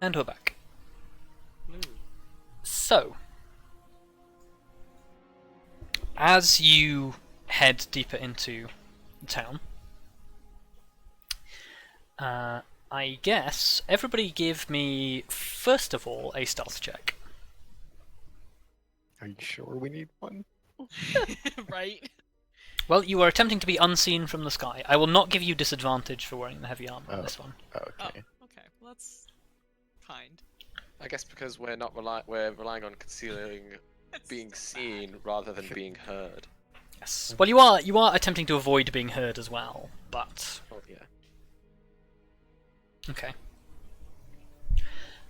And we're back. Ooh. So, as you head deeper into town, I guess everybody give me, first of all, a stealth check. Are you sure we need one? Right? Well, you are attempting to be unseen from the sky. I will not give you disadvantage for wearing the heavy armor on this one. Oh, Okay. okay. Well, that's kind. I guess because we're not we're relying on concealing being seen rather than being heard. Yes. Well, you are attempting to avoid being heard as well, but Oh yeah. okay.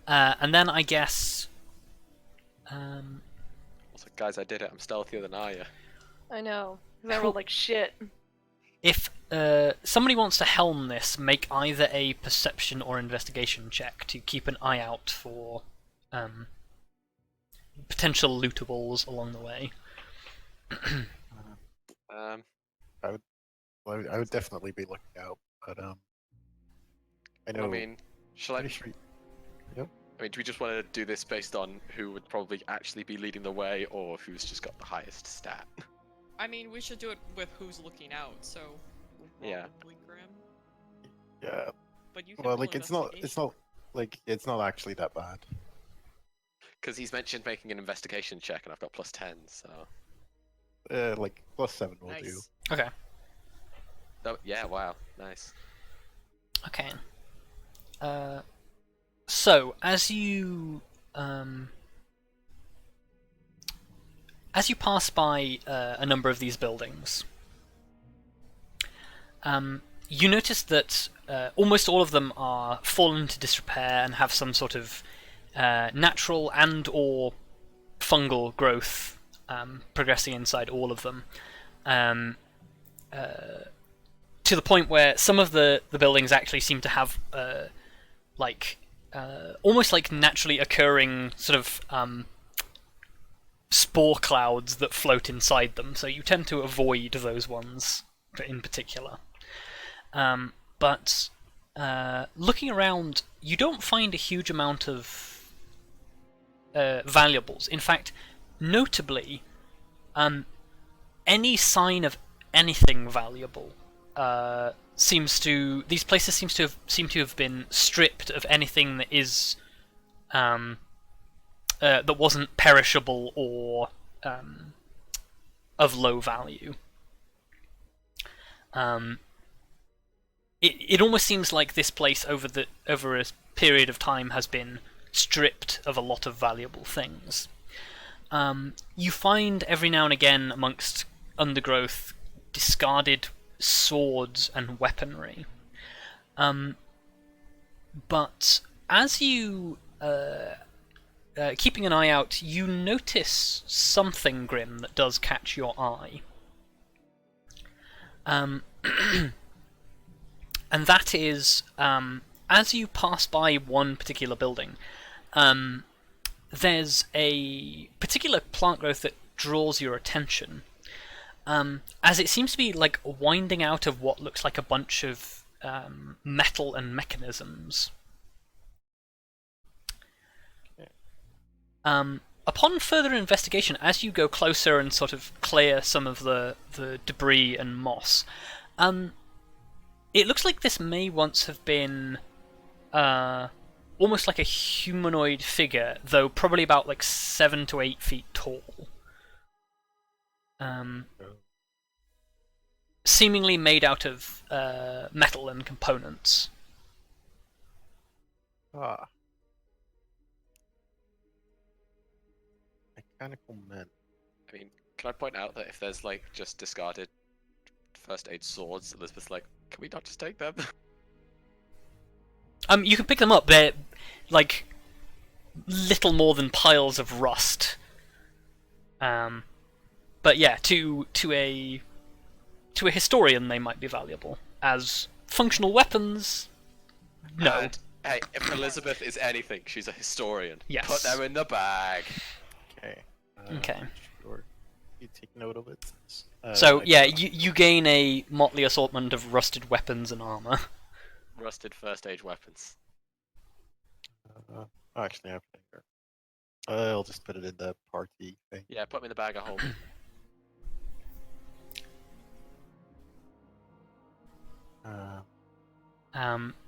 And then I guess. Also, guys, I did it. I'm stealthier than Arya. I know. 'Cause I rolled like shit. If somebody wants to helm this, make either a perception or investigation check to keep an eye out for potential lootables along the way. I would definitely be looking out, but I know. I mean, shall I? pretty sure- Yep. I mean, do we just want to do this based on who would probably actually be leading the way, or who's just got the highest stat? I mean, we should do it with who's looking out, so Yeah. probably Grim. Yeah. But you can Well, roll like it's not actually that bad. Because he's mentioned making an investigation check, and I've got +10, so. Like +7 will do. Nice. Okay. Oh, yeah, wow, nice. Okay. So as you pass by a number of these buildings, you notice that almost all of them are fallen into disrepair and have some sort of natural and/or fungal growth progressing inside all of them. To the point where some of the buildings actually seem to have almost like naturally occurring sort of spore clouds that float inside them, so you tend to avoid those ones in particular. But looking around, you don't find a huge amount of valuables. In fact, notably, any sign of anything valuable these places seem to have been stripped of anything that is that wasn't perishable or of low value. It almost seems like this place over a period of time has been stripped of a lot of valuable things. You find every now and again amongst undergrowth discarded swords and weaponry. But as you keeping an eye out, you notice something, Grim, that does catch your eye. And that is, as you pass by one particular building, there's a particular plant growth that draws your attention. As it seems to be like winding out of what looks like a bunch of metal and mechanisms. Upon further investigation, as you go closer and sort of clear some of the debris and moss, it looks like this may once have been almost like a humanoid figure, though probably about like 7 to 8 feet tall. Seemingly made out of metal and components. Ah. Mechanical men. I mean, can I point out that if there's like just discarded first aid swords, Elizabeth's like, can we not just take them? You can pick them up. They're like little more than piles of rust. But yeah, to a historian, they might be valuable as functional weapons. No. And, hey, if Elizabeth is anything, she's a historian. Yes. Put them in the bag. Okay. Okay. Sure. You take note of it. So yeah, you gain a motley assortment of rusted weapons and armor. Rusted first aid weapons. Oh, actually, I have it here. I'll just put it in the party thing. Yeah, put me in the bag of holding.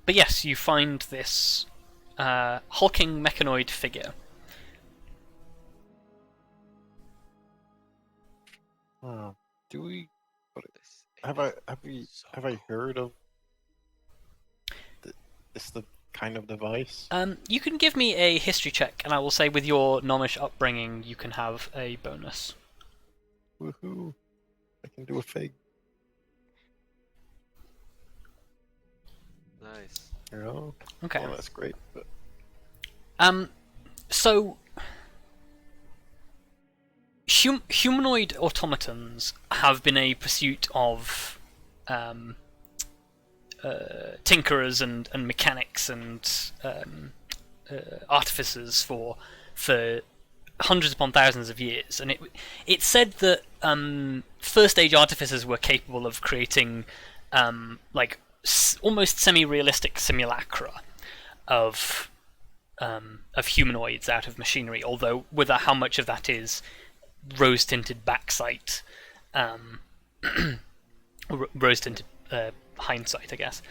But yes, you find this hulking mechanoid figure. Do we? This Have is I heard of? This the kind of device? You can give me a history check, and I will say with your Nomish upbringing, you can have a bonus. Woohoo! I can do a fig. nice. Oh, Okay. well, that's great. But So humanoid automatons have been a pursuit of tinkerers and mechanics and artificers for hundreds upon thousands of years, and it said that first age artificers were capable of creating almost semi-realistic simulacra of humanoids out of machinery, although whether how much of that is rose-tinted backsight, rose-tinted hindsight, I guess,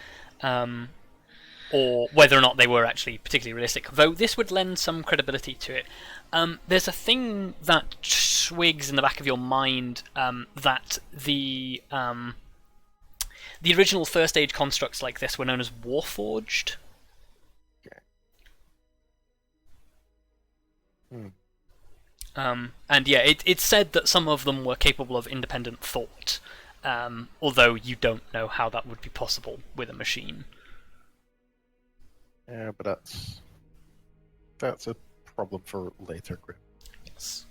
or whether or not they were actually particularly realistic, though this would lend some credibility to it. There's a thing that swigs in the back of your mind that the original first age constructs like this were known as warforged. And yeah, it said that some of them were capable of independent thought, although you don't know how that would be possible with a machine. yeah, but that's a problem for later, Grim. Yes.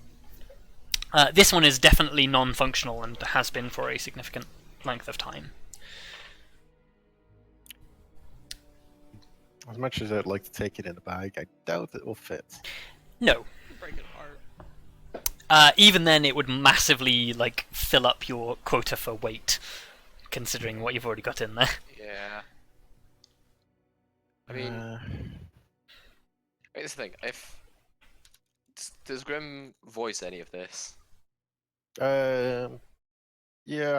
This one is definitely non-functional and has been for a significant length of time. As much as I'd like to take it in a bag, I doubt it will fit. No. Break it apart. Even then, it would massively fill up your quota for weight, considering what you've already got in there. Yeah. I mean, here's the thing. Does Grim voice any of this? Yeah,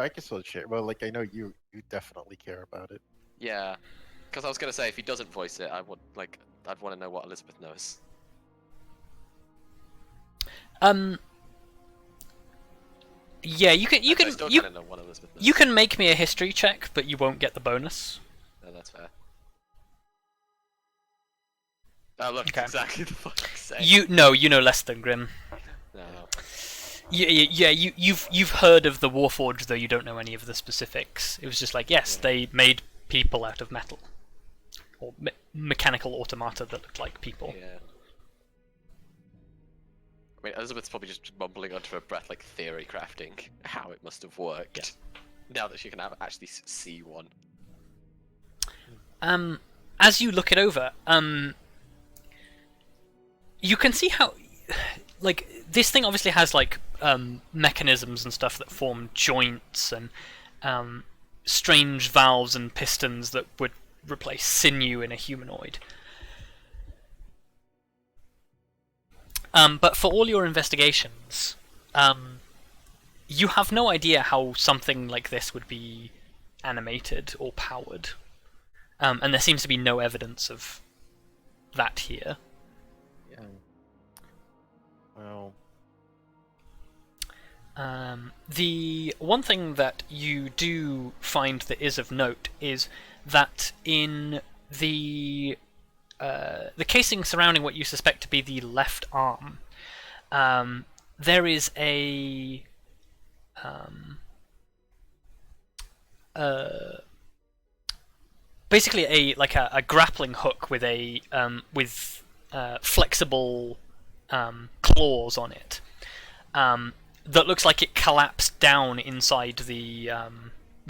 I guess I'll share. Well, I know you definitely care about it. Yeah. Because I was gonna say, if he doesn't voice it, I'd want to know what Elizabeth knows. Yeah, you can I still kind of know what Elizabeth knows. you can make me a history check, but you won't get the bonus. No, that's fair. Oh, look, Okay. it's exactly the fucking same. You know less than Grim. No. You've heard of the Warforged, though you don't know any of the specifics. It was just yes, they made people out of metal, or mechanical automata that looked like people. Yeah. I mean, Elizabeth's probably just mumbling under her breath, theory crafting how it must have worked. Now that she can actually see one. As you look it over, you can see how, this thing obviously has mechanisms and stuff that form joints and strange valves and pistons that would replace sinew in a humanoid. But for all your investigations, you have no idea how something like this would be animated or powered. And there seems to be no evidence of that here. Yeah. Well. The one thing that you do find that is of note is that in the casing surrounding what you suspect to be the left arm, there is a basically a grappling hook with a flexible claws on it, that looks like it collapsed down inside the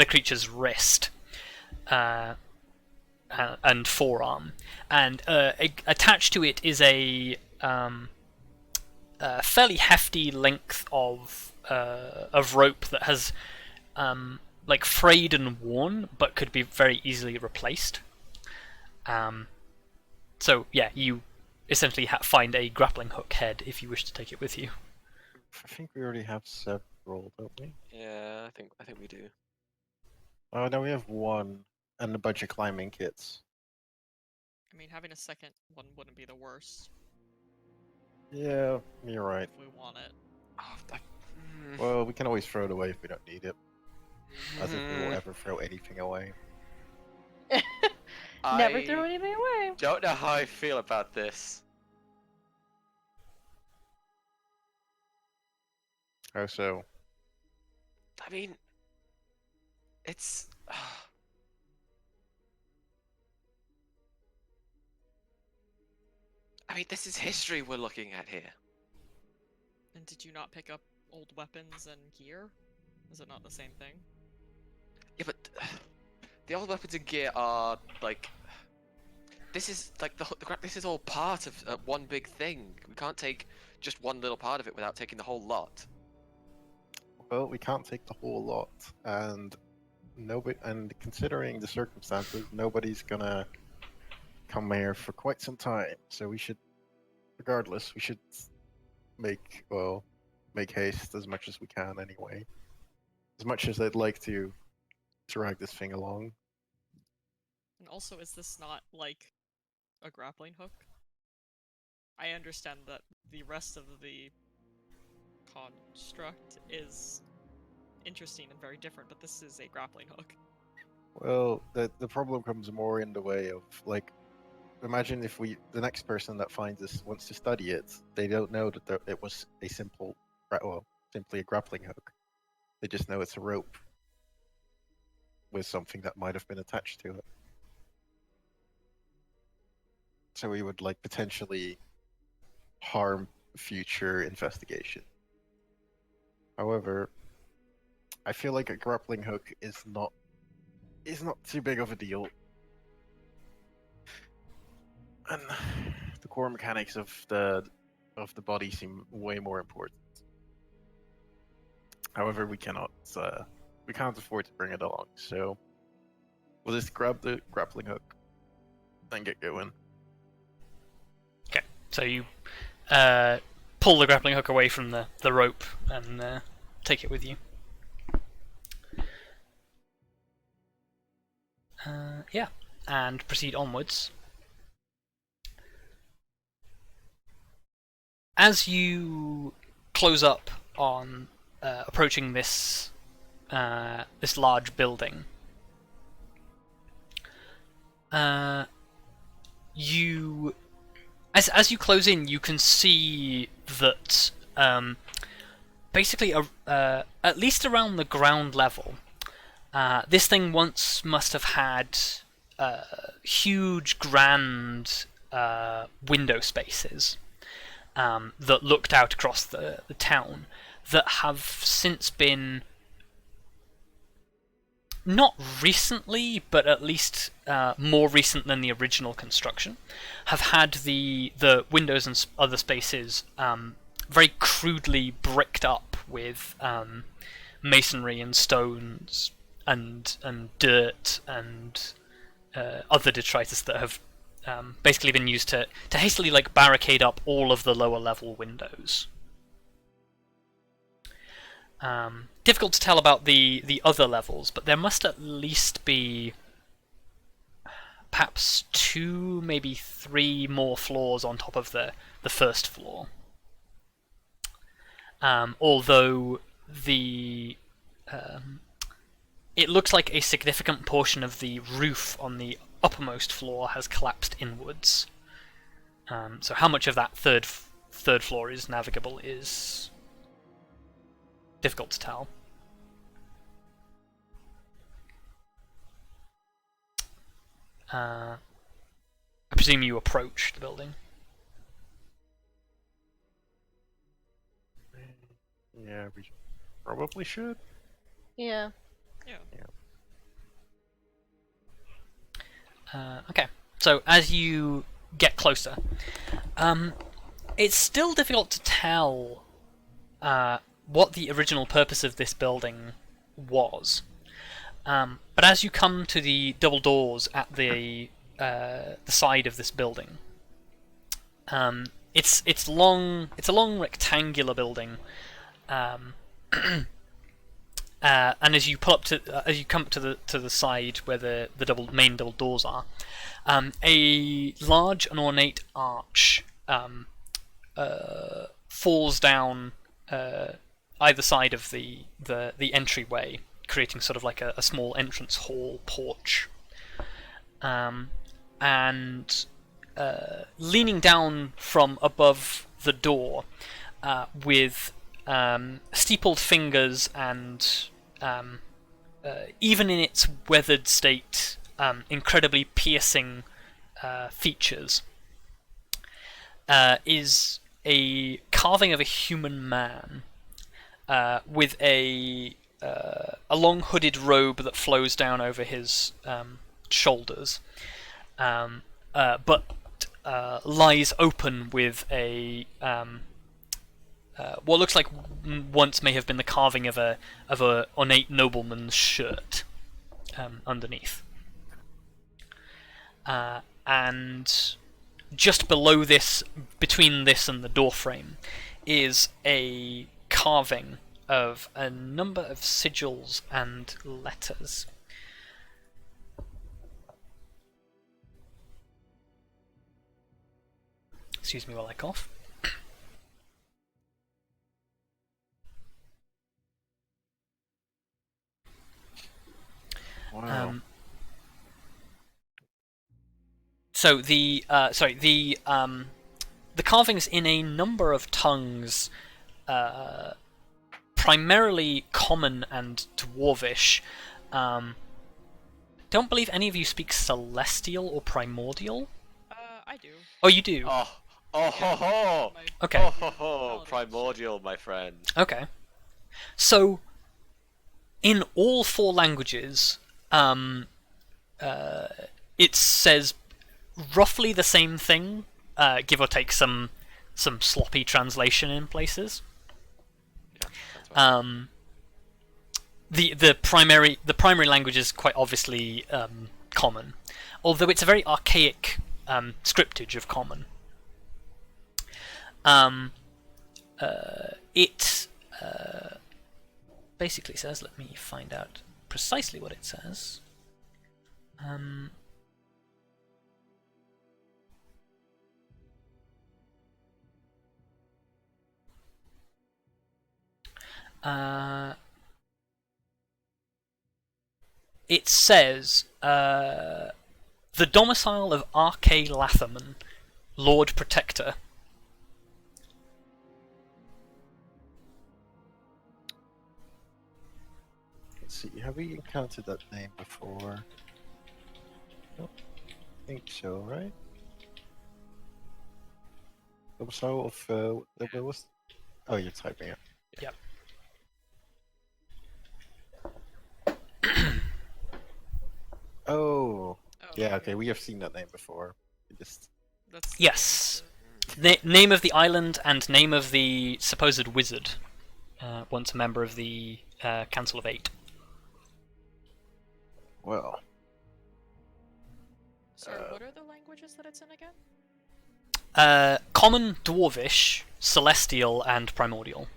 creature's wrist and forearm, and attached to it is a fairly hefty length of rope that has frayed and worn, but could be very easily replaced. So yeah, you essentially find a grappling hook head if you wish to take it with you. I think we already have several, don't we? Yeah, I think we do. Oh no, we have one, and a bunch of climbing kits. I mean, having a second one wouldn't be the worst Yeah, you're right. if we want it. Well, we can always throw it away if we don't need it. As if we will ever throw anything away. Never throw anything away. Don't know how I feel about this. How so? I mean, it's. I mean, this is history we're looking at here. And did you not pick up old weapons and gear? Is it not the same thing? Yeah, but the old weapons and gear are like. This is like this is all part of one big thing. We can't take just one little part of it without taking the whole lot. Well, we can't take the whole lot, and considering the circumstances, nobody's gonna come here for quite some time. So we should, regardless, make haste as much as we can anyway. As much as I'd like to drag this thing along. And also, is this not like a grappling hook? I understand that the rest of the construct is interesting and very different, but this is a grappling hook. Well, the problem comes more in the way of, like, imagine if the next person that finds this wants to study it, they don't know that it was simply a grappling hook. They just know it's a rope with something that might have been attached to it. So we would, like, potentially harm future investigation. However, I feel like a grappling hook is not too big of a deal. And the core mechanics of the body seem way more important. However, we can't afford to bring it along, so we'll just grab the grappling hook and get going. Okay, so you pull the grappling hook away from the rope and take it with you. Yeah, and proceed onwards. As you close up on approaching this large building, you as you close in, you can see that basically at least around the ground level, this thing once must have had huge, grand window spaces that looked out across the town that have since been, not recently, but at least more recent than the original construction, have had the windows and other spaces very crudely bricked up with masonry and stones and dirt and other detritus that have basically been used to hastily barricade up all of the lower level windows. Difficult to tell about the other levels, but there must at least be perhaps 2, maybe 3 more floors on top of the first floor. Although it looks like a significant portion of the roof on the uppermost floor has collapsed inwards. So how much of that third floor is navigable is difficult to tell. I presume you approach the building. Yeah, we probably should. Yeah. Okay, so as you get closer, it's still difficult to tell what the original purpose of this building was. But as you come to the double doors at the side of this building, It's long. It's a long rectangular building, and as you pull up as you come up to the side where the main double doors are, a large and ornate arch falls down either side of the entryway, creating sort of like a small entrance hall porch. And leaning down from above the door, with steepled fingers and even in its weathered state, incredibly piercing features, is a carving of a human man with a long hooded robe that flows down over his shoulders, but lies open with a what looks like once may have been the carving of a ornate nobleman's shirt underneath, and just below this, between this and the doorframe, is a carving of a number of sigils and letters. Excuse me while I cough. Wow. So the carvings in a number of tongues, primarily common and dwarvish. Don't believe any of you speak celestial or primordial. I do. Oh, you do. Oh ho ho! Okay. Oh ho ho! Primordial, my friend. Okay. So, in all four languages, it says roughly the same thing, give or take some sloppy translation in places. Yeah, that's right. The primary language is quite obviously Common, although it's a very archaic scriptage of Common. It basically says, let me find out precisely what it says. It says, the domicile of Arcane Latherman, Lord Protector. Let's see, have we encountered that name before? Don't think so, right? Domicile of what was? Oh, you're typing it. Yep. Oh, Oh, yeah. Okay, we have seen that name before. We just That's the Yes. name Name of the island and name of the supposed wizard, once a member of the Council of Eight. well. Sorry, what are the languages that it's in again? Common, Dwarvish, Celestial, and Primordial.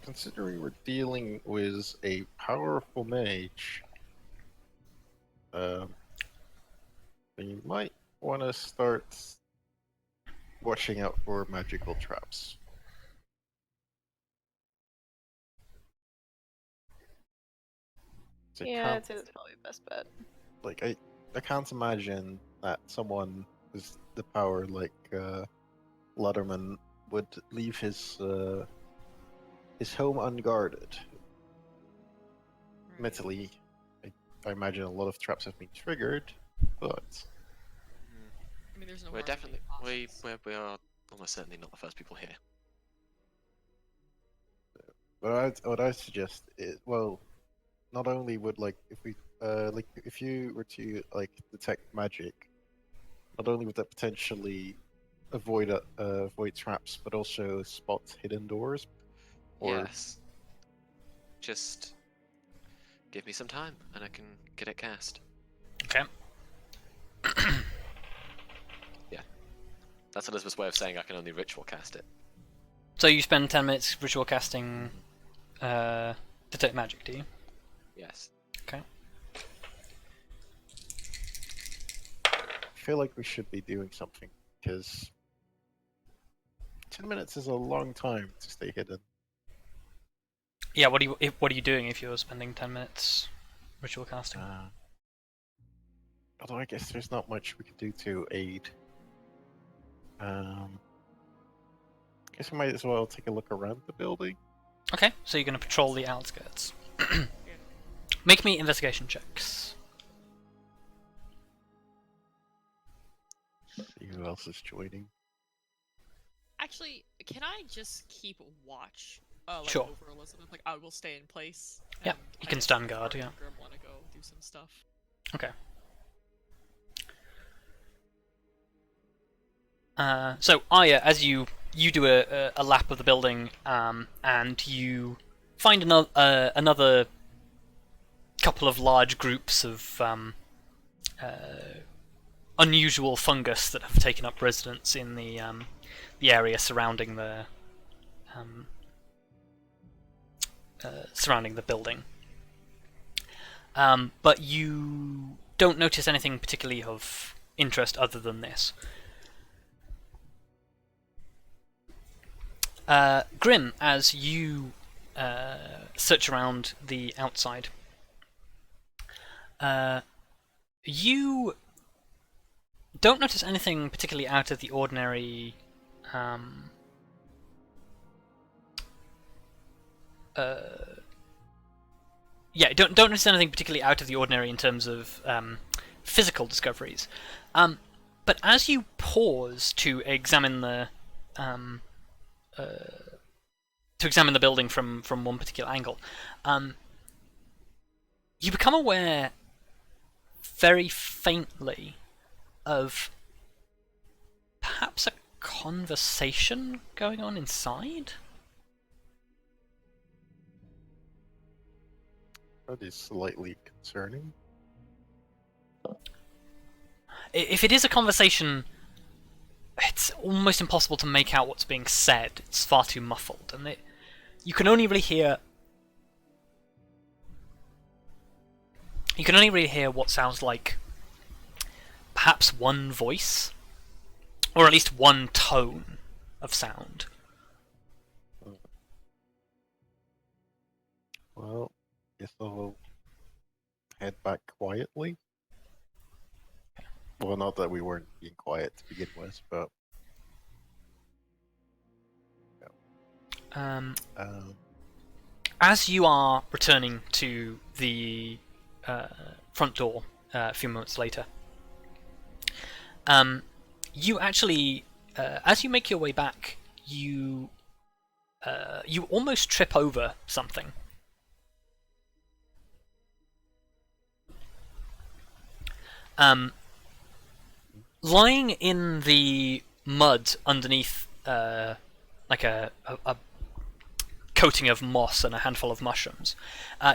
Considering we're dealing with a powerful mage, you might want to start watching out for magical traps. So Yeah, I'd say that's probably the best bet. like I can't imagine that someone with the power like Letterman would leave his home unguarded. Admittedly, I imagine a lot of traps have been triggered, but I mean, there's no We're harm in definitely being cautious. we are almost certainly not the first people here. what I suggest is, well, not only would like if you were to like detect magic, not only would that potentially avoid traps, but also spot hidden doors. Or Yes. Just give me some time, and I can get it cast. Okay. Yeah, that's Elizabeth's way of saying I can only ritual cast it. So you spend 10 minutes ritual casting Detect Magic, do you? Yes. Okay. I feel like we should be doing something, because 10 minutes is a long time to stay hidden. Yeah, what are you doing if you're spending 10 minutes ritual casting? Although I guess there's not much we could do to aid. Guess we might as well take a look around the building. Okay, so you're going to patrol the outskirts. Make me investigation checks. See who else is joining. Actually, can I just keep watch? Like Sure. over Elizabeth? Like, I will stay in place. Yeah, and you I can guess stand guard, Arya yeah. and Grim want to go do some stuff. Okay. So Arya, as you do a lap of the building, and you find another couple of large groups of unusual fungus that have taken up residence in the area surrounding the building. But you don't notice anything particularly of interest other than this. Grim, as you search around the outside, you don't notice anything particularly out of the ordinary. Don't notice anything particularly out of the ordinary in terms of physical discoveries. But as you pause to examine the building from one particular angle, you become aware very faintly of perhaps a conversation going on inside. That is slightly concerning. If it is a conversation, it's almost impossible to make out what's being said. It's far too muffled, and you can only really hear what sounds like perhaps one voice, or at least one tone of sound. Well, guess I'll head back quietly. Well, not that we weren't being quiet to begin with, but as you are returning to the front door a few moments later, you actually, as you make your way back, you almost trip over something. Lying in the mud underneath like a coating of moss and a handful of mushrooms,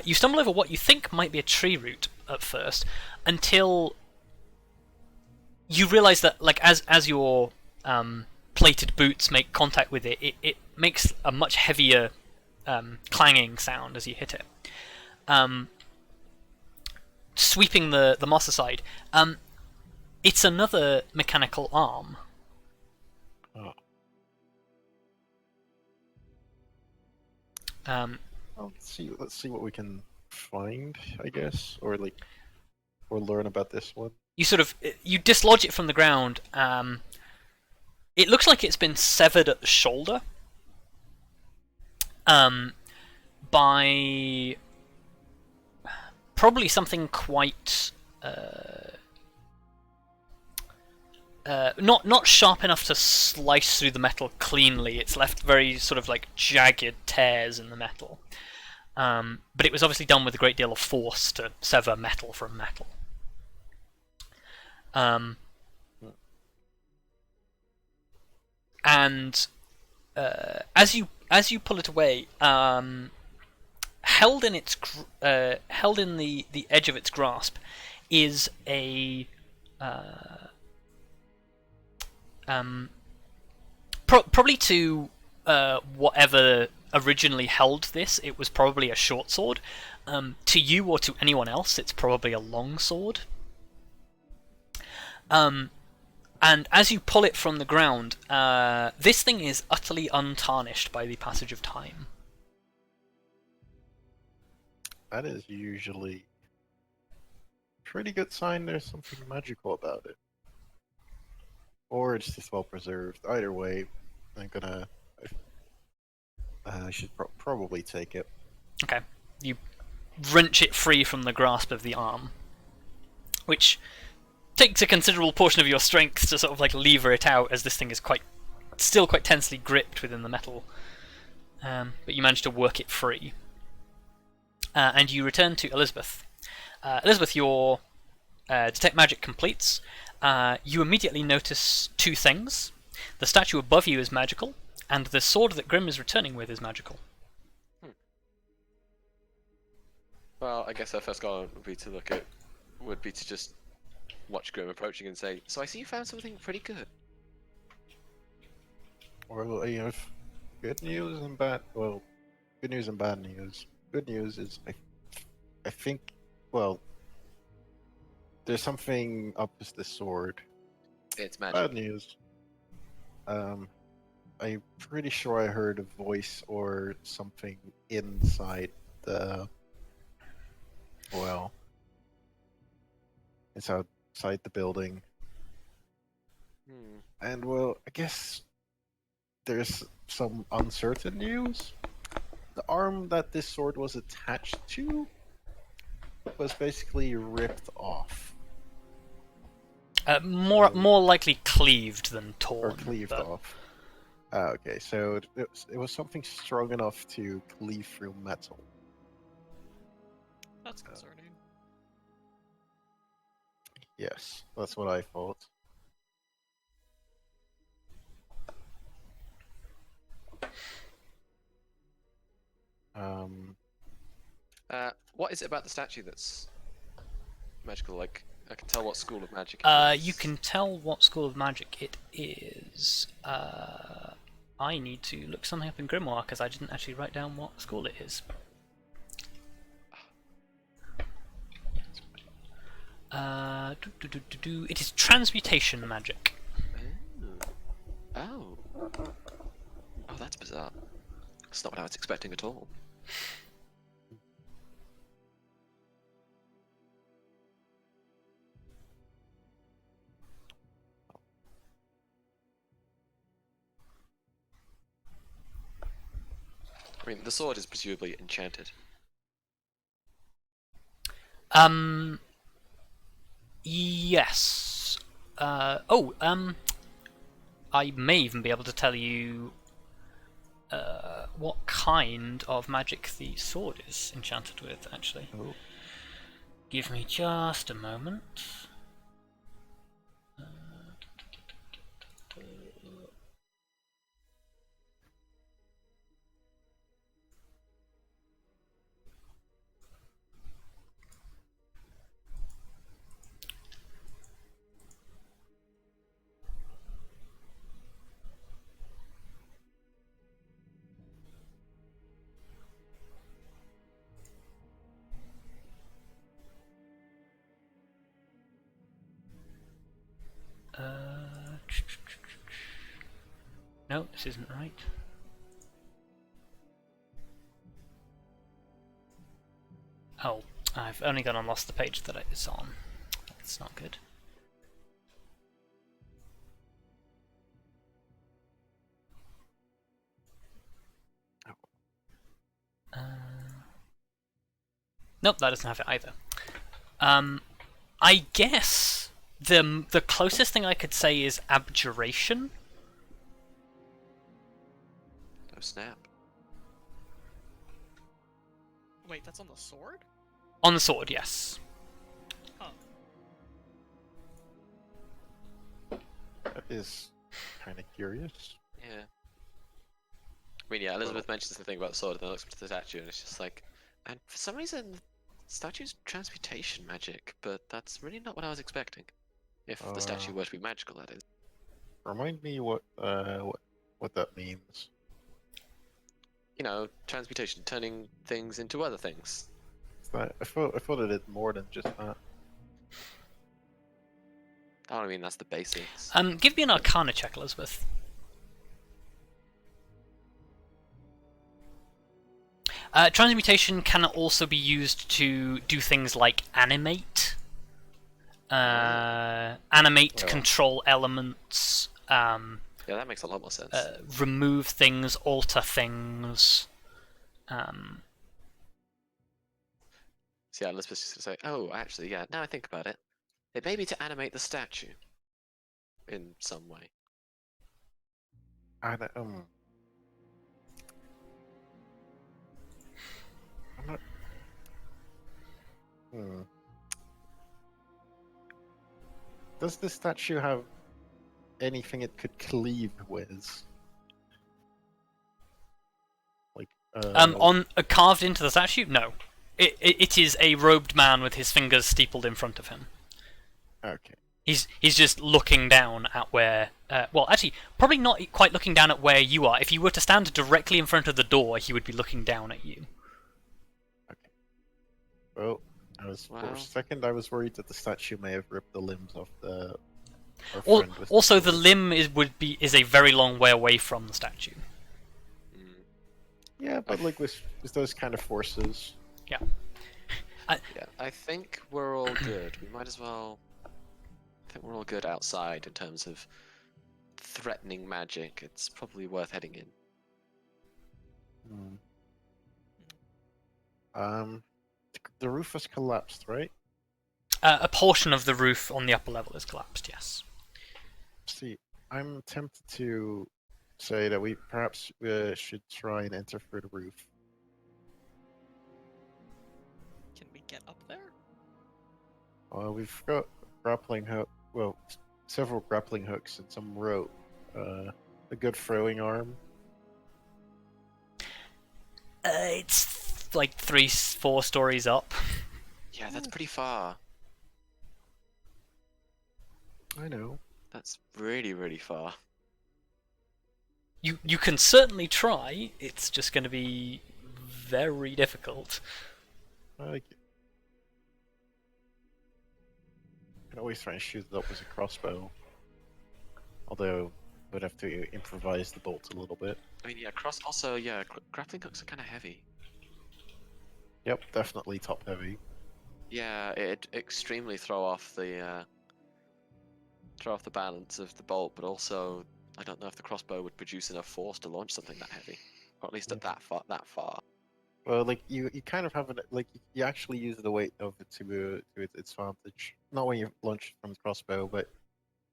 you stumble over what you think might be a tree root at first, until you realise that, like, as your plated boots make contact with it, it makes a much heavier clanging sound as you hit it, sweeping the moss aside. It's another mechanical arm. oh. Let's see what we can find, I guess, or learn about this one. You dislodge it from the ground. It looks like it's been severed at the shoulder by probably something quite not sharp enough to slice through the metal cleanly. It's left very sort of like jagged tears in the metal. But it was obviously done with a great deal of force to sever metal from metal. And as you pull it away, held held in its held in the edge of its grasp is a probably to whatever originally held this, it was probably a short sword. To you or to anyone else, it's probably a long sword. And as you pull it from the ground, this thing is utterly untarnished by the passage of time. That is usually a pretty good sign there's something magical about it. Or it's just well preserved. Either way, I'm gonna... I should probably take it. Okay. You wrench it free from the grasp of the arm, which takes a considerable portion of your strength to sort of like lever it out, as this thing is still quite tensely gripped within the metal. But you manage to work it free. And you return to Elizabeth. Elizabeth, your detect magic completes. You immediately notice two things. The statue above you is magical, and the sword that Grim is returning with is magical. Well, I guess our first goal would be to just watch Grim approaching and say, "So I see you found something pretty good." Well, you know, good news and bad. Well, good news and bad news. Good news is I think, well, there's something up with this sword. It's magic. Bad news. I'm pretty sure I heard a voice or something inside the. Well, it's outside the building. And well, I guess there's some uncertain news. The arm that this sword was attached to was basically ripped off. More likely cleaved than torn. Or cleaved off. Okay, so it was something strong enough to cleave through metal. That's concerning. Yes, that's what I thought. What is it about the statue that's magical? Like, I can tell what school of magic it is. You can tell what school of magic it is. I need to look something up in Grimoire because I didn't actually write down what school it is. It is transmutation magic. Oh, that's bizarre. It's not what I was expecting at all. I mean, the sword is presumably enchanted. Yes. I may even be able to tell you what kind of magic the sword is enchanted with, actually. Oh. Give me just a moment. No, this isn't right. Oh, I've only gone and lost the page that it's on. That's not good. Nope, that doesn't have it either. I guess the closest thing I could say is abjuration. Oh snap! Wait, that's on the sword? On the sword, yes. Huh. That is kind of curious. Yeah. I mean, yeah, Elizabeth mentions the thing about the sword, and then looks up to the statue, and it's just like, And for some reason, the statue's transmutation magic, but that's really not what I was expecting. If the statue were to be magical, that is. Remind me what that means. You know, transmutation, turning things into other things. I thought it did more than just that. I mean, that's the basics. Give me an arcana check, Elizabeth. Transmutation can also be used to do things like animate. Control elements. Yeah, that makes a lot more sense. Remove things, alter things. So yeah, Elizabeth's just gonna say, oh, actually, yeah, now I think about it. It may be to animate the statue. In some way. I'm not... Does the statue have anything it could cleave with? Like, carved into the statue? No. It is a robed man with his fingers steepled in front of him. Okay. He's just looking down at where... well, actually, probably not quite looking down at where you are. If you were to stand directly in front of the door, he would be looking down at you. Okay. Well, for a second I was worried that the statue may have ripped the limbs off the... Also, the limb is a very long way away from the statue. Yeah, but like with those kind of forces... Yeah. Yeah, I think we're all good. We might as well... I think we're all good outside in terms of threatening magic. It's probably worth heading in. The roof has collapsed, right? A portion of the roof on the upper level is collapsed, yes. See, I'm tempted to say that we perhaps should try and enter through the roof. Can we get up there? We've got grappling hook. Well, several grappling hooks and some rope. A good throwing arm. It's like 3-4 stories up. Yeah, that's pretty far. I know. That's really, really far. You can certainly try. It's just going to be very difficult. I like it. You can always try and shoot it up with a crossbow. Although, we'd have to improvise the bolt a little bit. I mean, yeah, grappling hooks are kind of heavy. Yep, definitely top heavy. Yeah, it'd extremely throw off the balance of the bolt, but also I don't know if the crossbow would produce enough force to launch something that heavy, or at least at that far. Well, like you kind of have it. Like you actually use the weight of it to its advantage. Not when you launch from the crossbow, but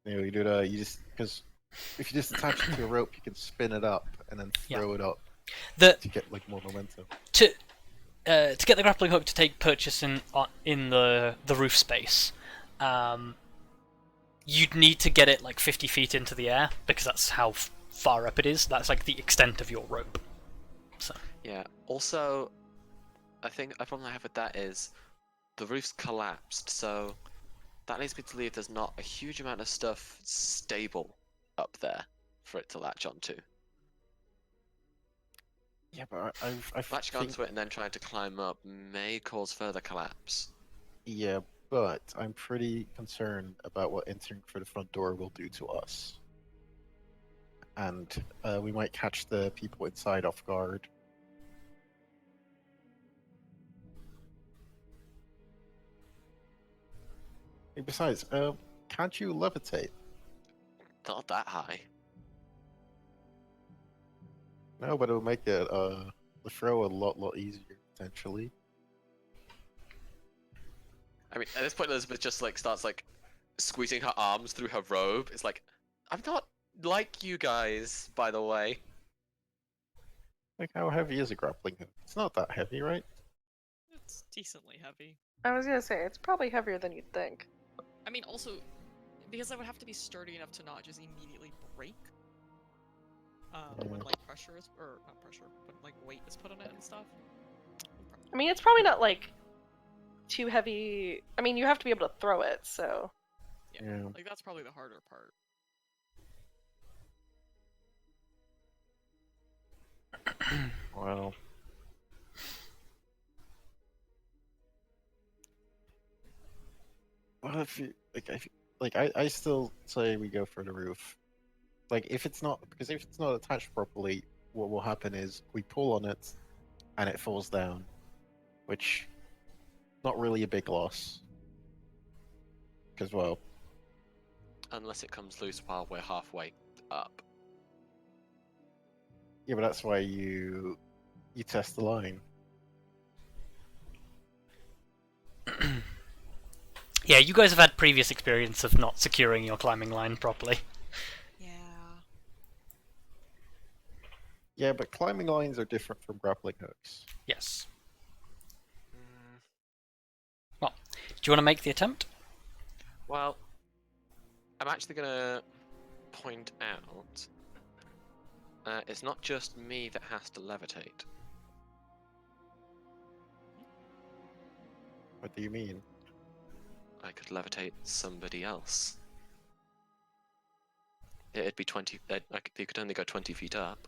you do that. You just because if you just attach it to a rope, you can spin it up and then throw it up to get like more momentum. To get the grappling hook to take purchase in the roof space, you'd need to get it like 50 feet into the air because that's how far up it is. That's like the extent of your rope. So. Yeah. Also, I think a problem I have with that is the roof's collapsed, so that leads me to believe there's not a huge amount of stuff stable up there for it to latch onto. Yeah, but I've latching onto it and then trying to climb up may cause further collapse. Yeah, but I'm pretty concerned about what entering through the front door will do to us. And we might catch the people inside off guard. Hey, besides, can't you levitate? Not that high. No, but it'll make it the throw a lot easier potentially. I mean, at this point, Elizabeth just like starts like squeezing her arms through her robe. It's like, I'm not like you guys, by the way. Like, how heavy is a grappling hook? It's not that heavy, right? It's decently heavy. I was gonna say, it's probably heavier than you'd think. I mean, also, because I would have to be sturdy enough to not just immediately break. When like pressure is, or not pressure, but like weight is put on it and stuff. I mean, it's probably not like too heavy. I mean, you have to be able to throw it, so. Yeah. Like that's probably the harder part. Well. Well, if you I still say we go for the roof. Like, if it's not attached properly, what will happen is we pull on it, and it falls down, which not really a big loss. Because well, Unless it comes loose while we're halfway up. yeah, but that's why you test the line. Yeah, you guys have had previous experience of not securing your climbing line properly. Yeah. Yeah, but climbing lines are different from grappling hooks. Yes. Mm, Well, do you want to make the attempt? Well, I'm actually gonna point out it's not just me that has to levitate. What do you mean? I could levitate somebody else. It'd be 20. You could only go 20 feet up.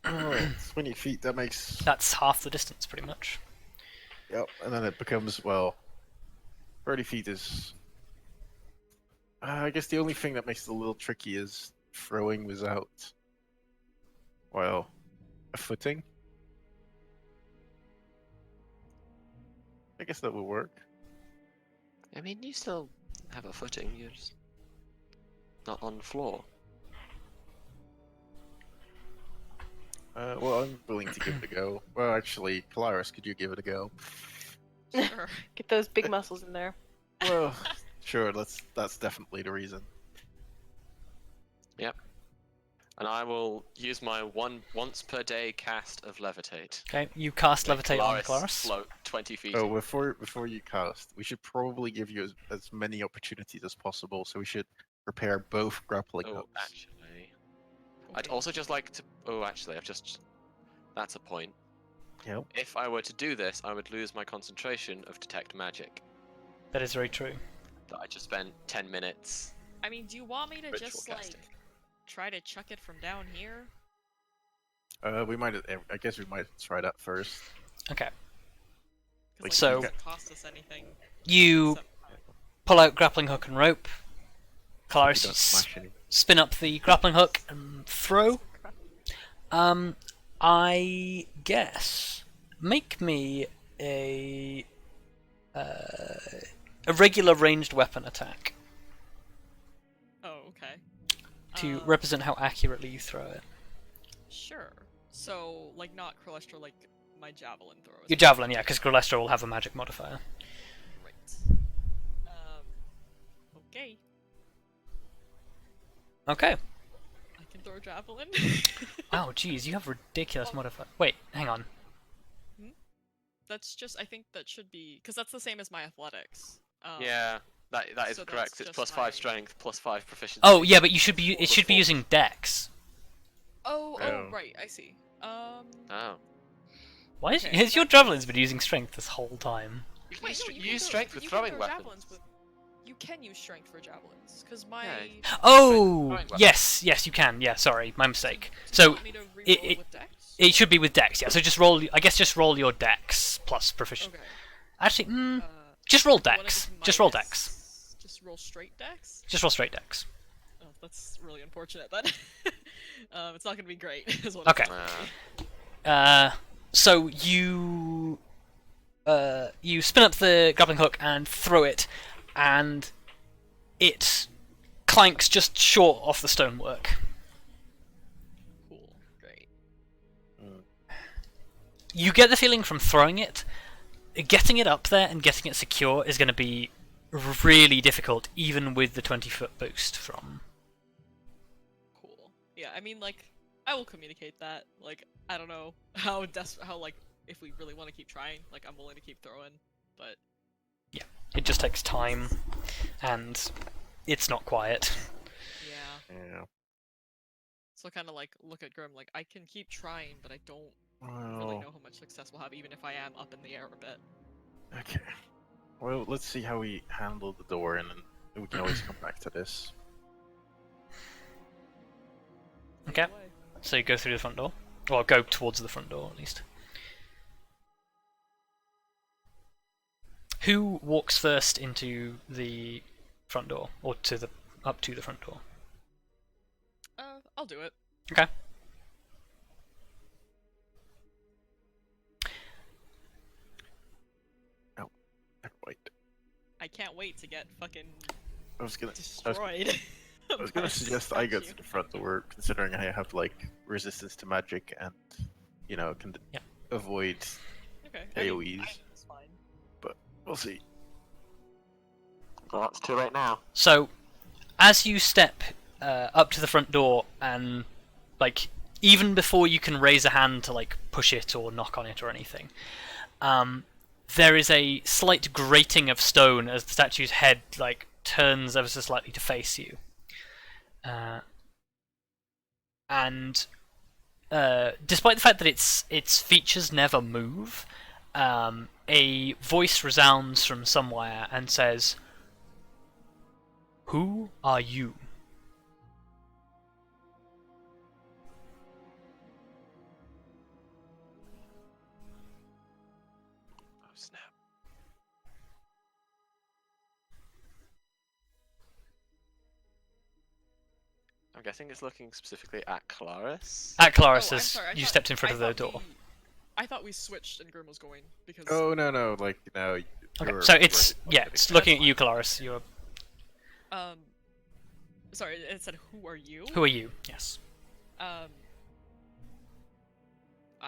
Oh, 20 feet. That makes. That's half the distance, pretty much. Yep, and then it becomes, well, 30 feet is. I guess the only thing that makes it a little tricky is throwing without, well, a footing. I guess that will work. I mean, you still have a footing. You're just not on the floor. Well, I'm willing to give it a go. Well, actually, Kelariis, could you give it a go? Sure. Get those big muscles in there. Well, sure. That's definitely the reason. And I will use my once per day cast of levitate. Okay, you cast Make levitate on Kelariis Kelariis. float 20 feet. Oh, before you cast, we should probably give you as many opportunities as possible. So we should prepare both grappling Oh, hooks. actually. I'd also just like to. Oh, actually, I've just. That's a point. Yep. If I were to do this, I would lose my concentration of detect magic. That is very true. That I just spent 10 minutes. I mean, do you want me to Ritual just casting. like try to chuck it from down here? We might. I guess we might try that first. Okay. 'Cause, like, So- it doesn't cost us anything. You except- pull out grappling hook and rope. You Kelariis, don't smash any. spin up the grappling hook and throw. I guess make me a regular ranged weapon attack Oh, okay. to represent how accurately you throw it. Sure. So, like, not Krolestra, like my javelin throw. Your javelin, yeah, because Grelestra will have a magic modifier. Right. Okay. Okay. I can throw a javelin. Wow, geez, you have ridiculous modifier. Wait, hang on. That's just, I think that should be, because that's the same as my athletics. Yeah, that is so correct. that's It's just plus my- 5 strength, plus 5 proficiency. Oh, yeah, but you should be. Or It should be before. using Dex. Oh, Oh. right, I see. Oh. Why is Okay, has your that- javelin's been using strength this whole time? You can Wait, use, no, you can use throw- strength with you can throwing throw weapons. javelins with- You can use strength for javelins, because my... Yeah. Oh, Throwing weapon. yes, you can. Yeah, sorry, my mistake. Do you So want me to re-roll it- with Dex? it should be with Dex. Yeah, so just roll. I guess just roll your Dex plus proficiency. Okay. Actually, Uh, just roll what if Dex. it's Just roll minus- Dex. Just roll straight Dex? Just roll straight Dex. Oh, that's really unfortunate then. It's not gonna be great, is what Okay. Uh, So you spin up the grappling hook and throw it, and it clanks just short off the stonework. Cool, great. You get the feeling from throwing it, getting it up there and getting it secure is going to be really difficult, even with the 20-foot boost from. Cool. Yeah, I mean, like, I will communicate that. Like, I don't know how like, if we really want to keep trying, like, I'm willing to keep throwing, but... It just takes time, and it's not quiet. Yeah. Yeah. So kind of, like, look at Grim, like, I can keep trying, but I don't really Well, know how much success we'll have, even if I am up in the air a bit. okay. Well, let's see how we handle the door, and then we can always come back to this. Take Okay. it away. So you go through the front door. Well, go towards the front door, at least. Who walks first into the front door, or up to the front door? I'll do it. Okay. Wait, I can't wait to get fucking I was gonna destroyed. I was gonna suggest I go to the front door, considering I have like resistance to magic and can Yeah. avoid Okay. AoEs. It's fine. But we'll see. Well, that's too late now. So, as you step up to the front door, and like even before you can raise a hand to like push it or knock on it or anything, there is a slight grating of stone as the statue's head like turns ever so slightly to face you, and despite the fact that its features never move, a voice resounds from somewhere and says, "Who are you?" Oh snap! I'm guessing it's looking specifically at Kelariis. At Kelariis, Oh, I'm as sorry, I you thought- stepped in front I of the thought door. I thought we switched and Grim was going because. Oh no, like no. Okay, you're so it's right. it's looking at you, Kelariis. You're Sorry, it said, "Who are you?" who are you? Yes. I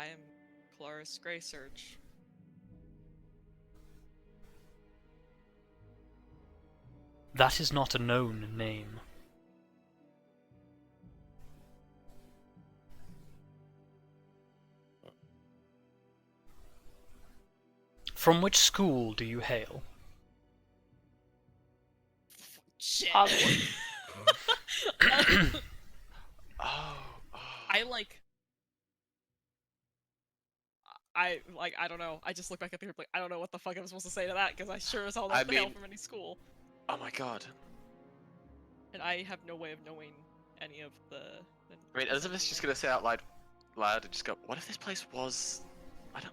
am Kelariis Greysurge. That is not a known name. From which school do you hail? Shit. Hogwarts. Oh. I don't know. I just look back at the group like I don't know what the fuck I'm supposed to say to that because I sure as hell don't I hail mean- from any school, Oh my god. and I have no way of knowing any of the. I mean, Elizabeth's just gonna say out loud and just go, what if this place was... I don't...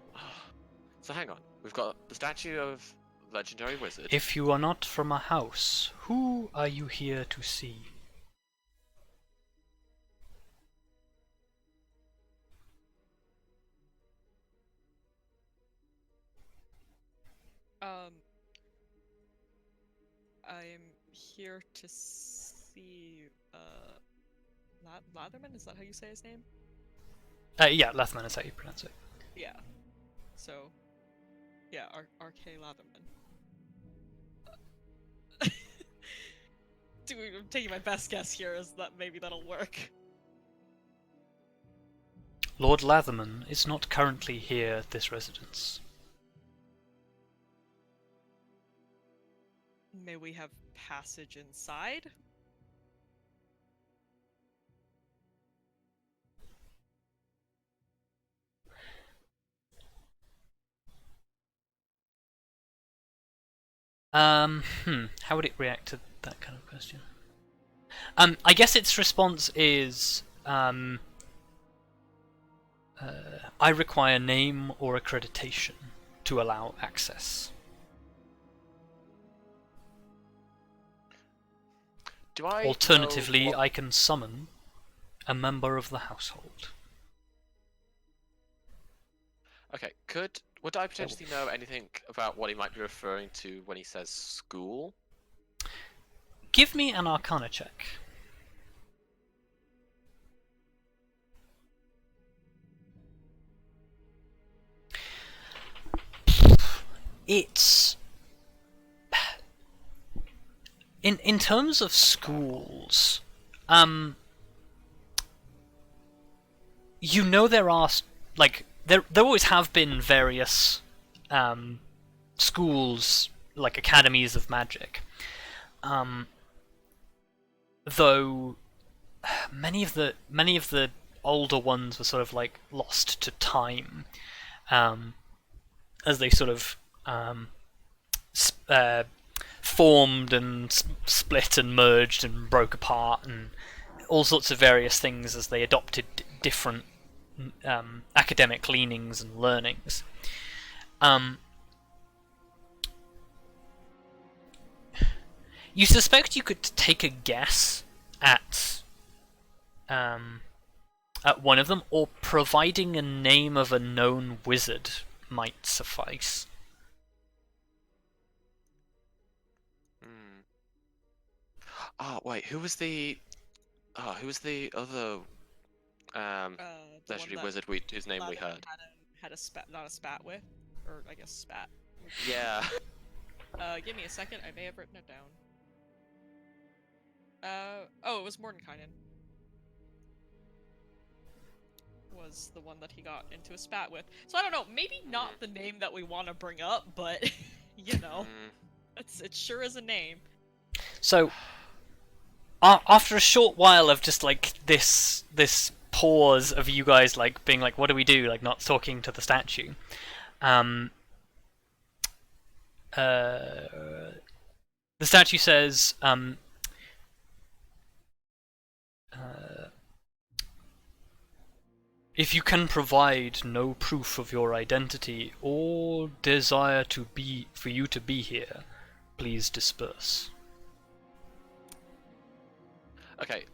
So hang on, we've got the statue of legendary wizard. If you are not from a house, who are you here to see? I am here to see Latherman. Is that how you say his name? Yeah, Lathman is how you pronounce it. Yeah. So, yeah, R.K. Latherman. Dude, I'm taking my best guess here is that maybe that'll work. Lord Latherman is not currently here at this residence. May we have passage inside? How would it react to that kind of question? I guess its response is, I require name or accreditation to allow access. Do I Alternatively, know what... I can summon a member of the household. Okay, would I potentially know anything about what he might be referring to when he says school? Give me an arcana check. It's... In terms of schools, you know there are, like, there always have been various schools, like academies of magic. Though many of the older ones were sort of like lost to time, as they sort of formed and split and merged and broke apart and all sorts of various things as they adopted different academic leanings and learnings. You suspect you could take a guess at one of them, or providing a name of a known wizard might suffice. Oh wait, who was the other The legendary one that wizard whose name we Aladdin heard? had a spat, not a spat with, or I guess spat. Yeah. Give me a second. I may have written it down. Oh, it was Mordenkainen. Was the one that he got into a spat with. So I don't know. Maybe not the name that we want to bring up, but you know, it sure is a name. So, after a short while of just like this pause of you guys like being like, "What do we do?" Like not talking to the statue. The statue says, "If you can provide no proof of your identity or desire for you to be here, please disperse." Okay.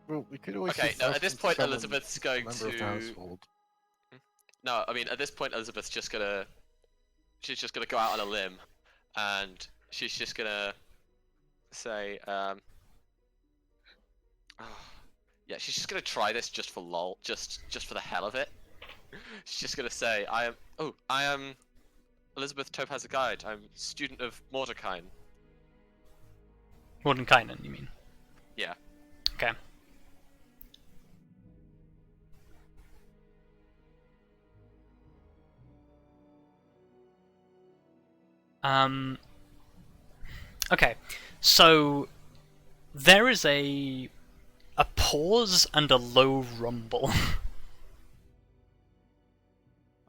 Well, we could always. Okay. No, at this point, summon Elizabeth's going member of the to. household. No, I mean at this point, Elizabeth's just gonna. She's just gonna go out on a limb, and she's just gonna say, yeah, she's just gonna try this just for lol, just for the hell of it. She's just gonna say, I am Elizabeth Topaz Guide. I'm student of Mordecai. Mordenkainen, you mean? Yeah. Okay. Okay, so there is a pause and a low rumble.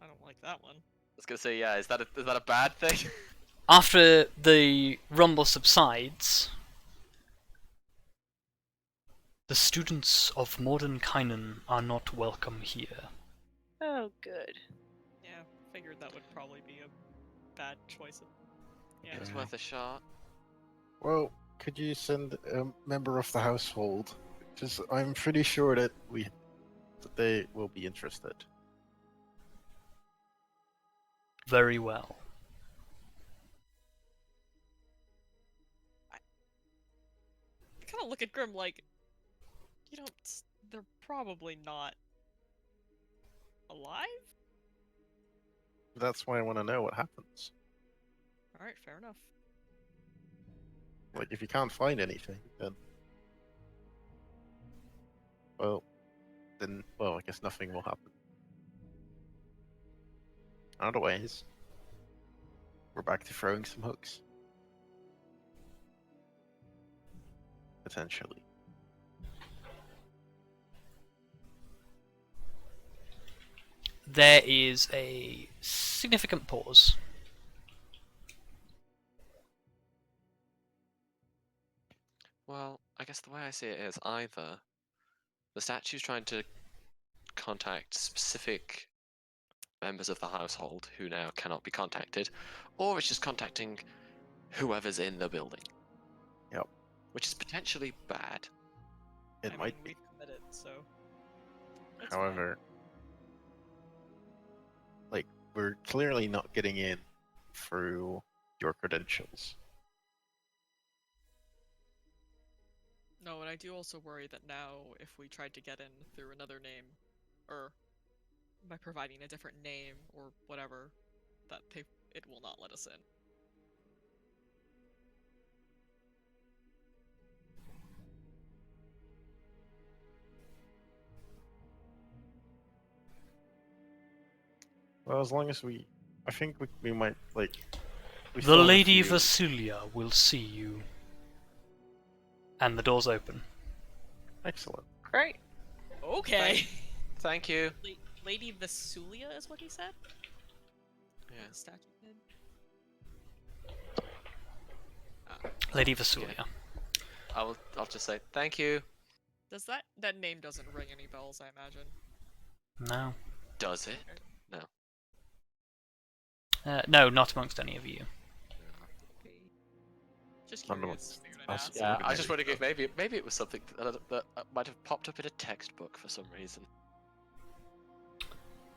I don't like that one. I was gonna say, yeah. Is that a bad thing? After the rumble subsides, the students of Mordenkainen are not welcome here. Oh, good. Yeah, figured that would probably be a bad choice. Yeah. It's worth a shot. Well, could you send a member of the household? Because I'm pretty sure that they will be interested. Very well. I kind of look at Grim like, they're probably not alive? That's why I want to know what happens. Alright, fair enough. Like, if you can't find anything, then... Well, I guess nothing will happen. Otherwise, we're back to throwing some hooks. Potentially. There is a significant pause. Well, I guess the way I see it is either the statue's trying to contact specific members of the household who now cannot be contacted, or it's just contacting whoever's in the building. Yep. Which is potentially bad. It I might mean, be. we've committed, so. That's However, like, we're clearly not getting in through your credentials. No, and I do also worry that now, if we tried to get in through another name, or by providing a different name or whatever, that it will not let us in. Well, as long as I think we might, like... we The still have a Lady few- Vasilia will see you. And the doors open. Excellent. Great. Okay. Thank you. Lady Vesulia is what he said? Yeah. The statue did? Lady Vesulia. I'll just say thank you. Does that name doesn't ring any bells, I imagine. No. Does it? No. No, not amongst any of you. Okay. Just None curious. amongst Figured I'd us. ask. Yeah, Maybe I just wondering if maybe. maybe it was something that might have popped up in a textbook for some reason.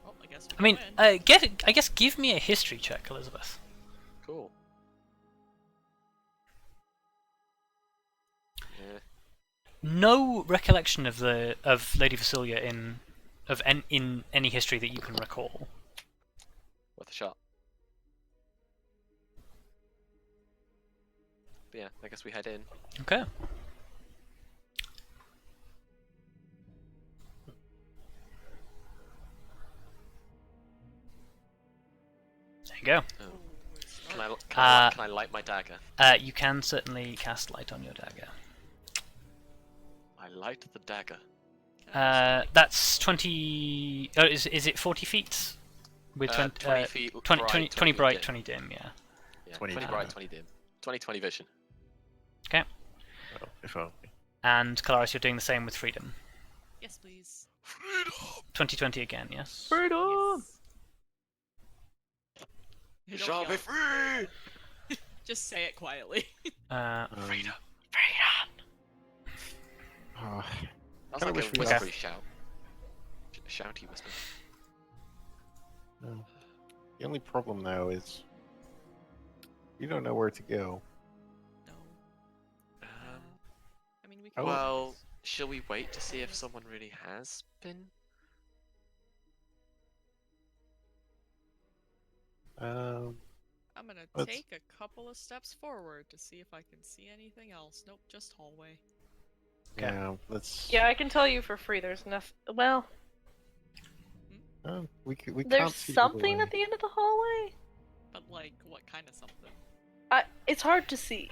Well, I guess I mean, go in. I guess give me a history check, Elizabeth. Cool. Yeah. No recollection of Lady Vesulia in any history that you can recall. Worth a shot. But yeah, I guess we head in. Okay. There you go. Oh. Ooh, it's Can dark. can I light my dagger? You can certainly cast light on your dagger. I light the dagger. That's 20. Oh, is it 40 feet? With 20 feet 20, bright, 20 bright, dim. 20 dim, yeah. Yeah, 20 20 dim. bright, 20 dim. 20/20 vision. Okay. Oh, if only. And Kelariis, you're doing the same with freedom. Yes, please. 20/20 again, yes. Yes. You don't Shall yell be it. free! Just say it quietly. Freedom. Oh, That's Kinda like wish a we whispery had- shout. A shouty whisper. no. The only problem now is you don't know where to go. No. Um, I mean, we can. well, shall we wait to see if someone really has been? Um, I'm gonna let's- take a couple of steps forward to see if I can see anything else. Nope, just hallway. Okay. yeah, let's. Yeah, I can tell you for free. There's enough. Well, We can't there's see something the at the end of the hallway. But like, what kind of something? It's hard to see.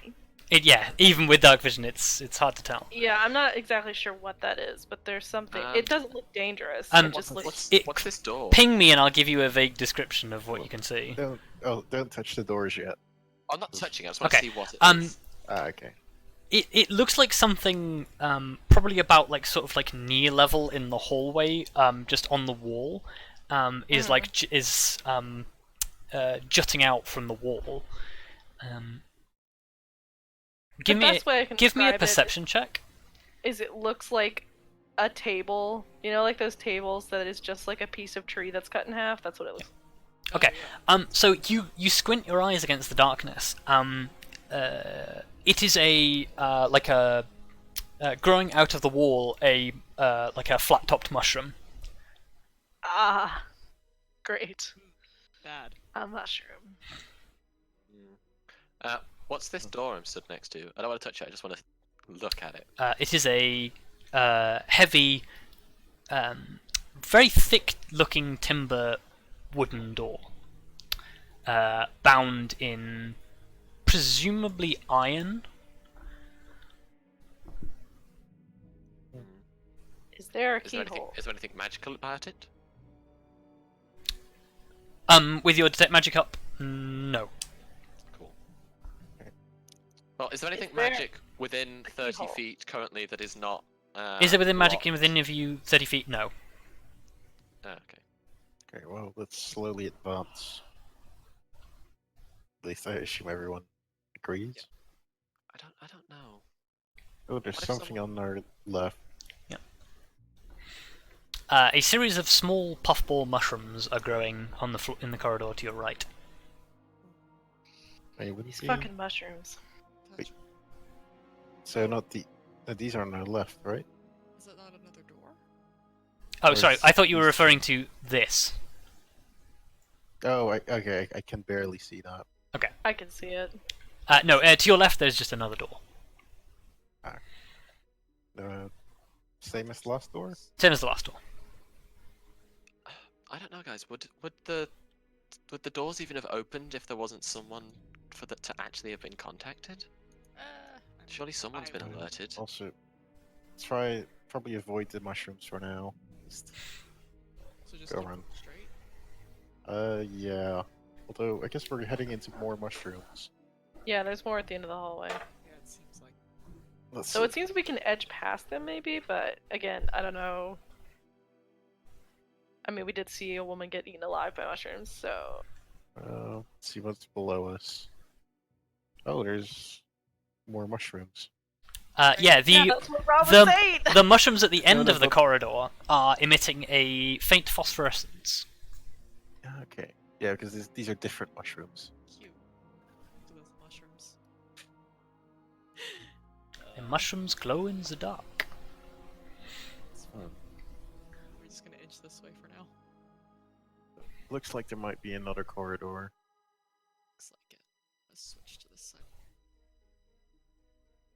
Yeah, even with dark vision, it's hard to tell. Yeah, I'm not exactly sure what that is, but there's something. Um, It doesn't look dangerous. um, It just looks. What's this door? Ping me and I'll give you a vague description of what you can see. Don't touch the doors yet. I'm not touching it. I just want Okay, to see what it um, is. Okay. It looks like something probably about like sort of like near level in the hallway, just on the wall, is like jutting out from the wall. Give the me best way I can give me a describe perception check. Is it looks like a table. You know, like those tables that is just like a piece of tree that's cut in half. That's what it looks. Okay. So you squint your eyes against the darkness. It is a like a growing out of the wall, like a flat-topped mushroom. Ah, great. Bad. A mushroom. What's this door I'm stood next to? I don't want to touch it. I just want to look at it. It is a heavy, very thick-looking timber wooden door, bound in presumably iron. Is there a Is there anything? keyhole? Is there anything magical about it? With your detect magic up, no. Cool. Well, is there anything there magic within a 30 keyhole? feet currently that is not? Is it within magic blocked? within of you 30 feet? No. Okay. Okay, well, let's slowly advance. At least I assume everyone agrees. I don't know. Oh, there's What if something on our left. A series of small puffball mushrooms are growing on the in the corridor to your right. I wouldn't These see. fucking mushrooms. Wait. So not the. These are on our left, right? Is it not another door? Oh, sorry. Where's I thought you were these- referring to this. Oh, okay. I can barely see that. I can see it. No, to your left, there's just another door. Same as last door. Same as the last door. I don't know, guys. Would the doors even have opened if there wasn't someone to actually have been contacted? I mean, Surely someone's been I- alerted. Also, try probably avoid the mushrooms for now. Just So just go keep around. straight. Yeah. Although I guess we're heading into more mushrooms. Yeah, there's more at the end of the hallway. Yeah, it seems like. Let's So see. it seems we can edge past them maybe, but again, I don't know. I mean, we did see a woman get eaten alive by mushrooms, so... Let's see what's below us. Oh, there's more mushrooms. Yeah, Yeah, the that's what Rob the- was saying! the mushrooms at the end no, of the but- corridor are emitting a faint phosphorescence. Okay. Yeah, because these are different mushrooms. Cute. Look at those mushrooms. And mushrooms glow in the dark. It's fine. Hmm. We're just gonna inch this way for now. Looks like there might be another corridor. Looks like it. Let's switch to this side.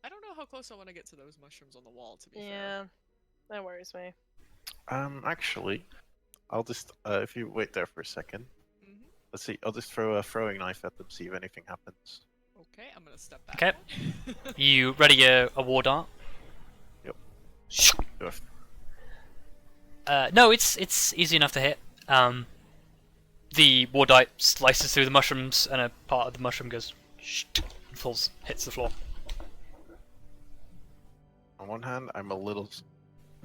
I don't know how close I want to get to those mushrooms on the wall, to be fair. Yeah, that worries me. Actually, I'll just if you wait there for a second. Mm-hmm. Let's see. I'll just throw a throwing knife at them, see if anything happens. Okay, I'm gonna step back. Okay. You ready a war dart? Yep. Do I have- No, it's easy enough to hit. The war dart slices through the mushrooms, and a part of the mushroom goes and falls, hits the floor. On one hand, I'm a little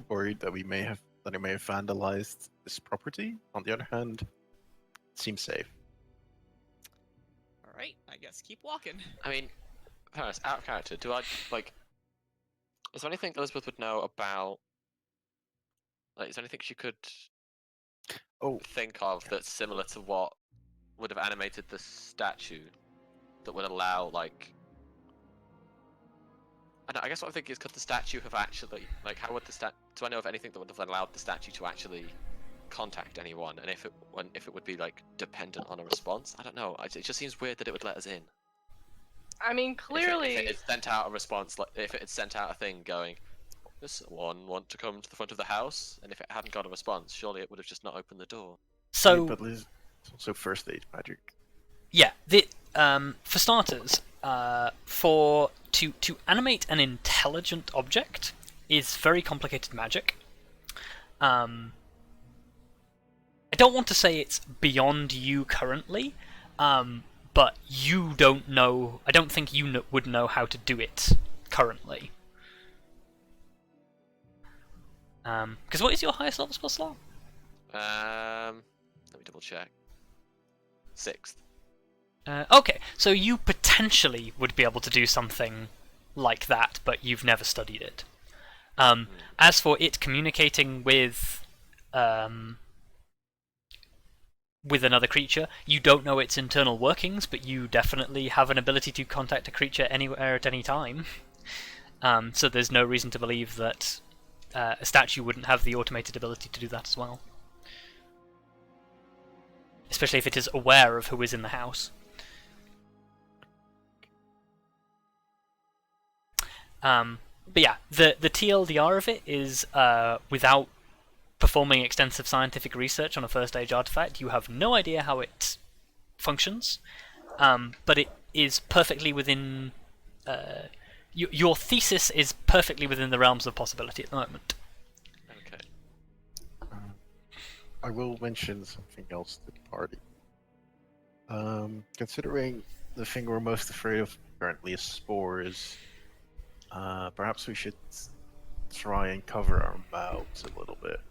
worried that it may have vandalized this property. On the other hand, it seems safe. Alright, I guess keep walking. I mean, Ferrous, out of character, do I, like... Is there anything Elizabeth would know about... Like, is there anything she could Oh, think of that's similar to what would have animated the statue that would allow, like... I guess what I'm thinking is, could the statue have actually... Like, how would the do I know of anything that would have allowed the statue to actually contact anyone, and if it would be, like, dependent on a response? I don't know. It just seems weird that it would let us in. I mean, clearly... If it had sent out a response, like if it had sent out a thing going, does someone want to come to the front of the house? And if it hadn't got a response, surely it would have just not opened the door. So but Liz, it's also first aid magic. yeah, for starters, to animate an intelligent object is very complicated magic. I don't want to say it's beyond you currently, but you don't know. I don't think you would know how to do it currently. Because what is your highest level spell slot? Let me double check. 6th. Okay, so you potentially would be able to do something like that, but you've never studied it. As for it communicating with another creature, you don't know its internal workings, but you definitely have an ability to contact a creature anywhere at any time. So there's no reason to believe that a statue wouldn't have the automated ability to do that as well. Especially if it is aware of who is in the house. But yeah, the TLDR of it is without performing extensive scientific research on a first age artifact, you have no idea how it functions, but it is perfectly within... your thesis is perfectly within the realms of possibility at the moment. Okay. I will mention something else to the party. Considering the thing we're most afraid of currently is spores, perhaps we should try and cover our mouths a little bit.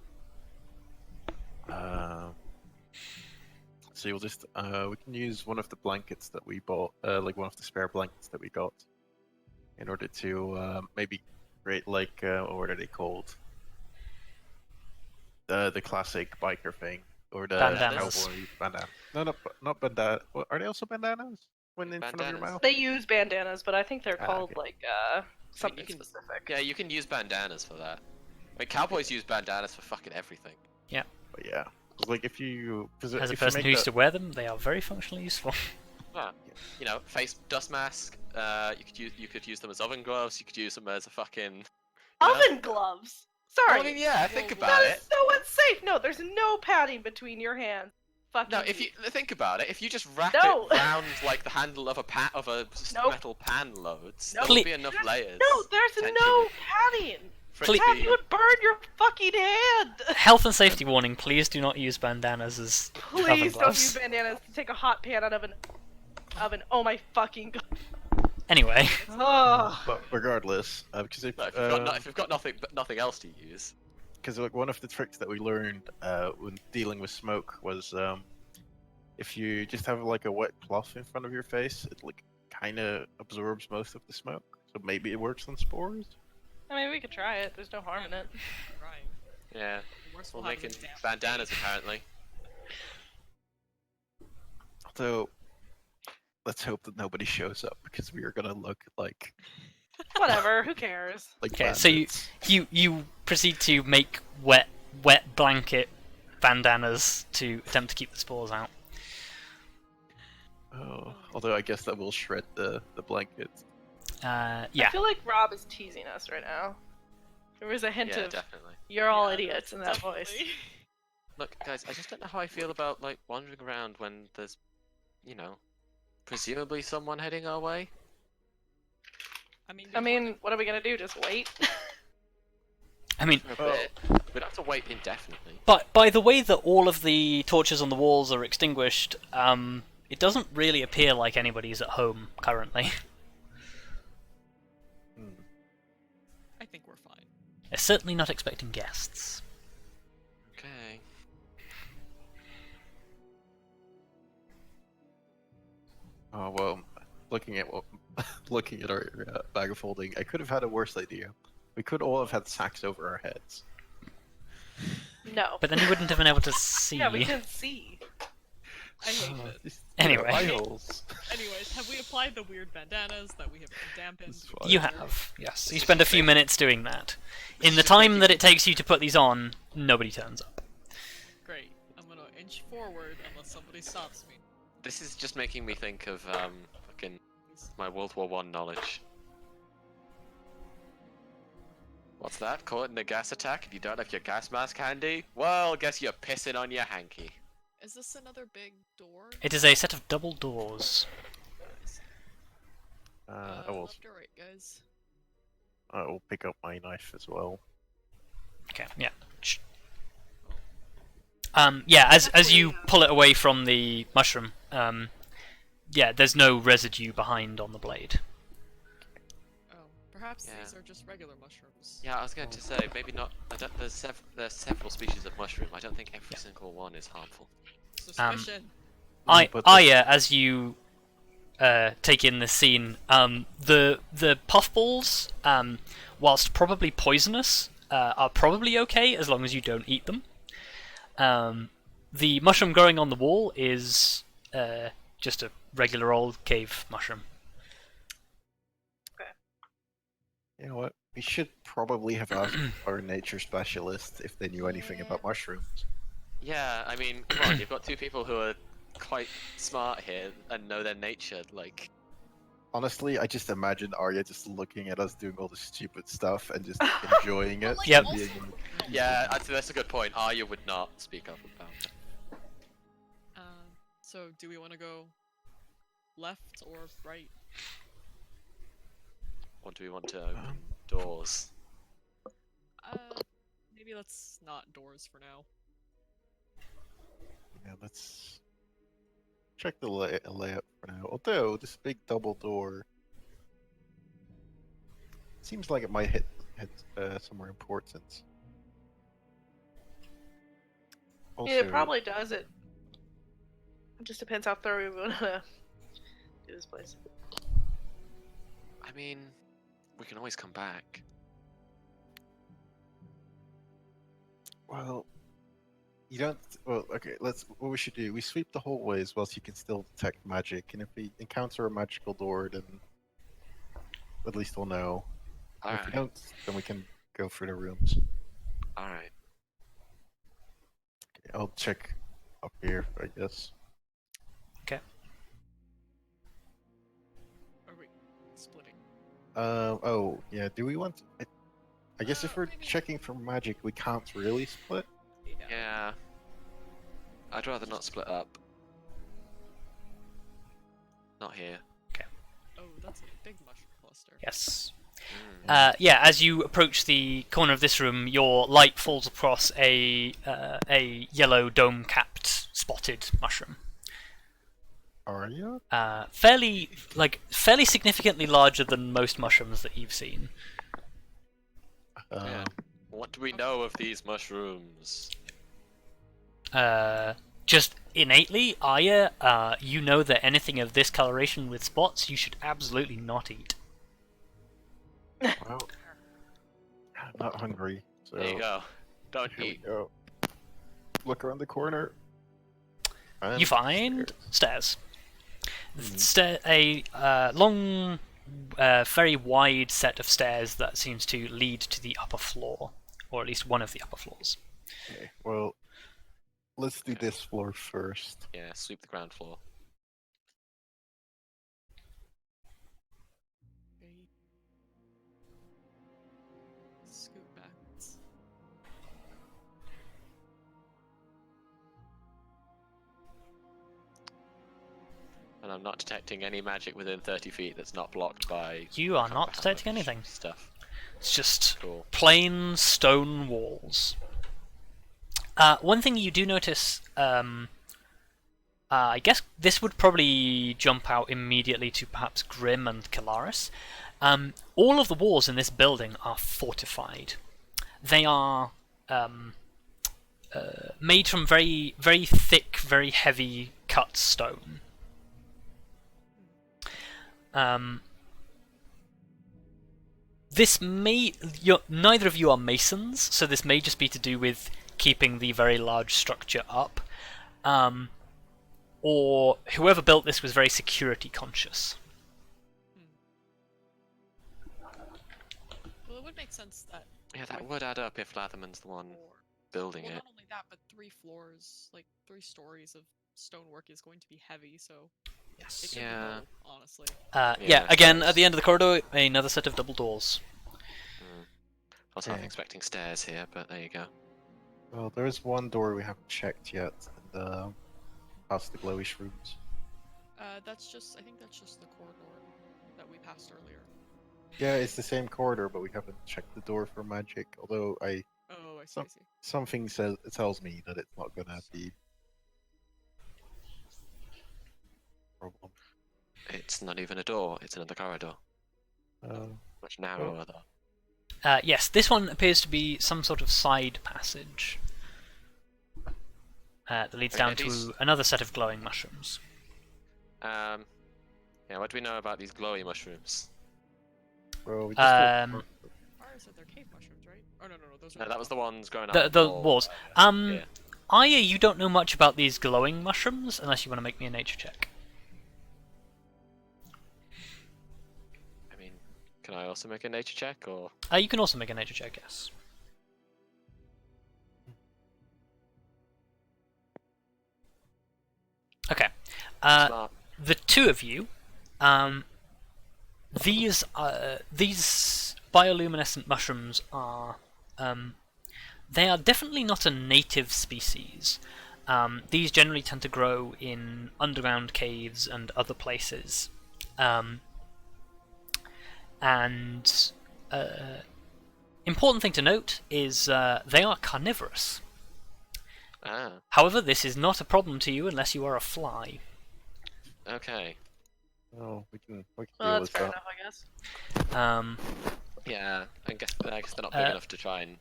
So you'll just we can use one of the blankets that we bought, like one of the spare blankets that we got, in order to maybe create like what are they called? The classic biker thing, or the Bandanas. cowboy bandana. No, not bandana. Are they also bandanas when in front of your Bandanas. mouth? They use bandanas, but I think they're called okay. like something can- specific. Yeah, you can use bandanas for that. I mean, cowboys use bandanas for fucking everything. But yeah, like if you, because As a if you person make who used that- to wear them, they are very functionally useful. You know, face dust mask. You could use them as oven gloves. You could use them as a fucking. You know? Oven gloves. Sorry, Well, I mean, yeah. Think Whoa, about that it. is so unsafe. No, there's no padding between your hands. Fucking. No, if you think about it, if you just wrap No. it round like the handle of a Nope. metal pan loads, Nope. there would be enough layers. No, there's no potentially. padding. Please- Dad, you would burn your fucking hand! Health and safety warning, please do not use bandanas as oven Please don't gloves. use bandanas to take a hot pan out of an oven. Oh my fucking god. Anyway, Oh. But regardless, because No, if you've got nothing else to use. because like one of the tricks that we learned when dealing with smoke was if you just have like a wet cloth in front of your face, it like kind of absorbs most of the smoke. So maybe it works on spores. I mean, we could try it. There's no harm in it. Right. Yeah, The worst we're will happen making is damp. bandanas apparently. So let's hope that nobody shows up because we are gonna look like Whatever. Who cares? okay, so bandits. you proceed to make wet blanket bandanas to attempt to keep the spores out. Oh, although I guess that will shred the blanket. I Yeah. feel like Rob is teasing us right now. There was a hint Yeah, of definitely. "you're all Yeah, idiots" in that voice. definitely. Look, guys, I just don't know how I feel about like wandering around when there's, you know, presumably someone heading our way. I mean, what are we gonna do? Just wait? I mean, For a bit. We'd have to wait indefinitely. but by the way that all of the torches on the walls are extinguished, it doesn't really appear like anybody's at home currently. I think we're fine. They're certainly not expecting guests. Okay. Oh well, looking at our bag of holding, I could have had a worse idea. We could all have had sacks over our heads. No. But then you wouldn't have been able to see. Yeah, we can see. I hate Oh, this. just, you know, Anyway. eye holes. Anyways, have we applied the weird bandanas that we have dampened? This is fine. You have, yes. This You is spend a just few making- minutes doing that. this In is the just time making that me- it takes you to put these on, nobody turns up. Great. I'm gonna inch forward unless somebody stops me. This is just making me think of fucking my World War One knowledge. What's that? Caught in a gas attack and you don't have your gas mask handy? Well, guess you're pissing on your hanky. Is this another big door? It is a set of double doors. I will. Left or right, guys? I will pick up my knife as well. Okay, yeah. Yeah, as you pull it away from the mushroom, yeah, there's no residue behind on the blade. Oh, perhaps Yeah. these are just regular mushrooms. Yeah, I was going to say maybe not. There's several species of mushroom. I don't think every single one is harmful. Suspicion. But the- Arya, as you take in this scene, the puffballs, whilst probably poisonous, are probably okay as long as you don't eat them. The mushroom growing on the wall is just a regular old cave mushroom. You know what? We should probably have asked our nature specialist if they knew anything about mushrooms. Yeah, I mean, come on, you've got two people who are quite smart here and know their nature. Like, Honestly, I just imagine Arya just looking at us doing all this stupid stuff and just enjoying it. Like, Yep. also- being like, yeah, that's a good point. Arya would not speak up about it. So do we want to go left or right? Or do we want to open doors? Maybe let's not doors for now. Yeah, let's check the layout for now. Although this big double door seems like it might hit somewhere important. Also, Yeah, it probably does. It just depends how thorough we want to do this place. I mean, we can always come back. Well, you don't. Well, okay. What we should do? We sweep the hallways whilst you can still detect magic, and if we encounter a magical door, then at least we'll know. If we Alright, don't, then we can go through the rooms. alright. Okay, I'll check up here, I guess. Are we splitting? Oh, yeah. Do we want? I guess if we're Maybe- checking for magic, we can't really split. Yeah. I'd rather not split up. Not here. Oh, that's a big mushroom cluster. Yes. Mm. Yeah, as you approach the corner of this room, your light falls across a yellow dome-capped spotted mushroom. Arya? Fairly significantly larger than most mushrooms that you've seen. Yeah. What do we know of these mushrooms? Just innately, Arya, you know that anything of this coloration with spots, you should absolutely not eat. Well, I'm not hungry, so There you go. Don't here we eat. go. Look around the corner. And You find stairs. Mhm. A long, very wide set of stairs that seems to lead to the upper floor, or at least one of the upper floors. Okay, well, let's do this floor first. Yeah, sweep the ground floor. Okay. Scoot back. And I'm not detecting any magic within 30 feet that's not blocked by... You are not combat detecting anything. Stuff. It's just Cool. plain stone walls. One thing you do notice, I guess this would probably jump out immediately to perhaps Grim and Kelariis. All of the walls in this building are fortified. They are made from very, very thick, very heavy cut stone. This may... neither of you are masons, so this may just be to do with keeping the very large structure up. Or whoever built this was very security conscious. Well, it would make sense that. Yeah, that would add up if Latherman's the one Floor. building Well, it. not only that, but 3 floors, like 3 stories of stonework is going to be heavy, so it Yes. could Yeah. be both, honestly. Yeah, I again, suppose. at the end of the corridor, another set of double doors. I was half Okay. expecting stairs here, but there you go. Well, there is one door we haven't checked yet, past the glowish rooms. That's just. I think that's just the corridor that we passed earlier. Yeah, it's the same corridor, but we haven't checked the door for magic. Although Oh, I see. I see. something tells me that it's not gonna be a problem. It's not even a door, it's another corridor. Much narrower, though. Yes, this one appears to be some sort of side passage that leads Okay, down these- to another set of glowing mushrooms. Yeah, what do we know about these glowy mushrooms? Well, we just Um, Arya said they're cave mushrooms, right? Oh no, those are. No, that was the ones going out. The wall. walls. Yeah. Arya, you don't know much about these glowing mushrooms unless you want to make me a nature check. I mean, can I also make a nature check, or...? You can also make a nature check, yes. Okay. Smart. The two of you, these bioluminescent mushrooms are, they are definitely not a native species. These generally tend to grow in underground caves and other places. And important thing to note is they are carnivorous. Ah, However, this is not a problem to you unless you are a fly. okay. Oh, we can Well, deal that's with fair that. enough, I guess. Yeah, I guess they're not big enough to try and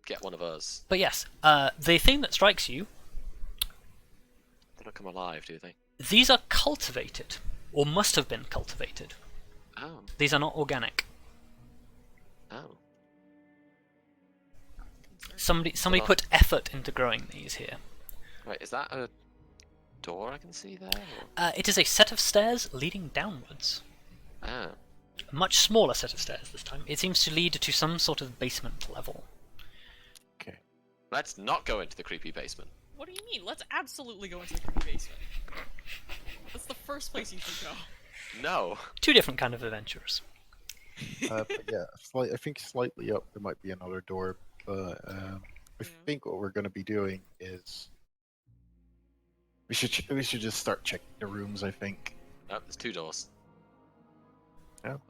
get one of us. But yes, the thing that strikes you, They don't come alive, do they? these are cultivated, or must have been cultivated. Oh, These are not organic. oh. Somebody Well- put effort into growing these here. Wait, is that a door I can see there? Or... It is a set of stairs leading downwards. Ah, A much smaller set of stairs this time. It seems to lead to some sort of basement level. Okay. let's not go into the creepy basement. What do you mean? Let's absolutely go into the creepy basement. That's the first place you should go. No. Two different kind of adventurers. But yeah, I think slightly up there might be another door, but I Yeah. think what we're going to be doing is we should just start checking the rooms. I think. Oh, there's 2 doors. Well,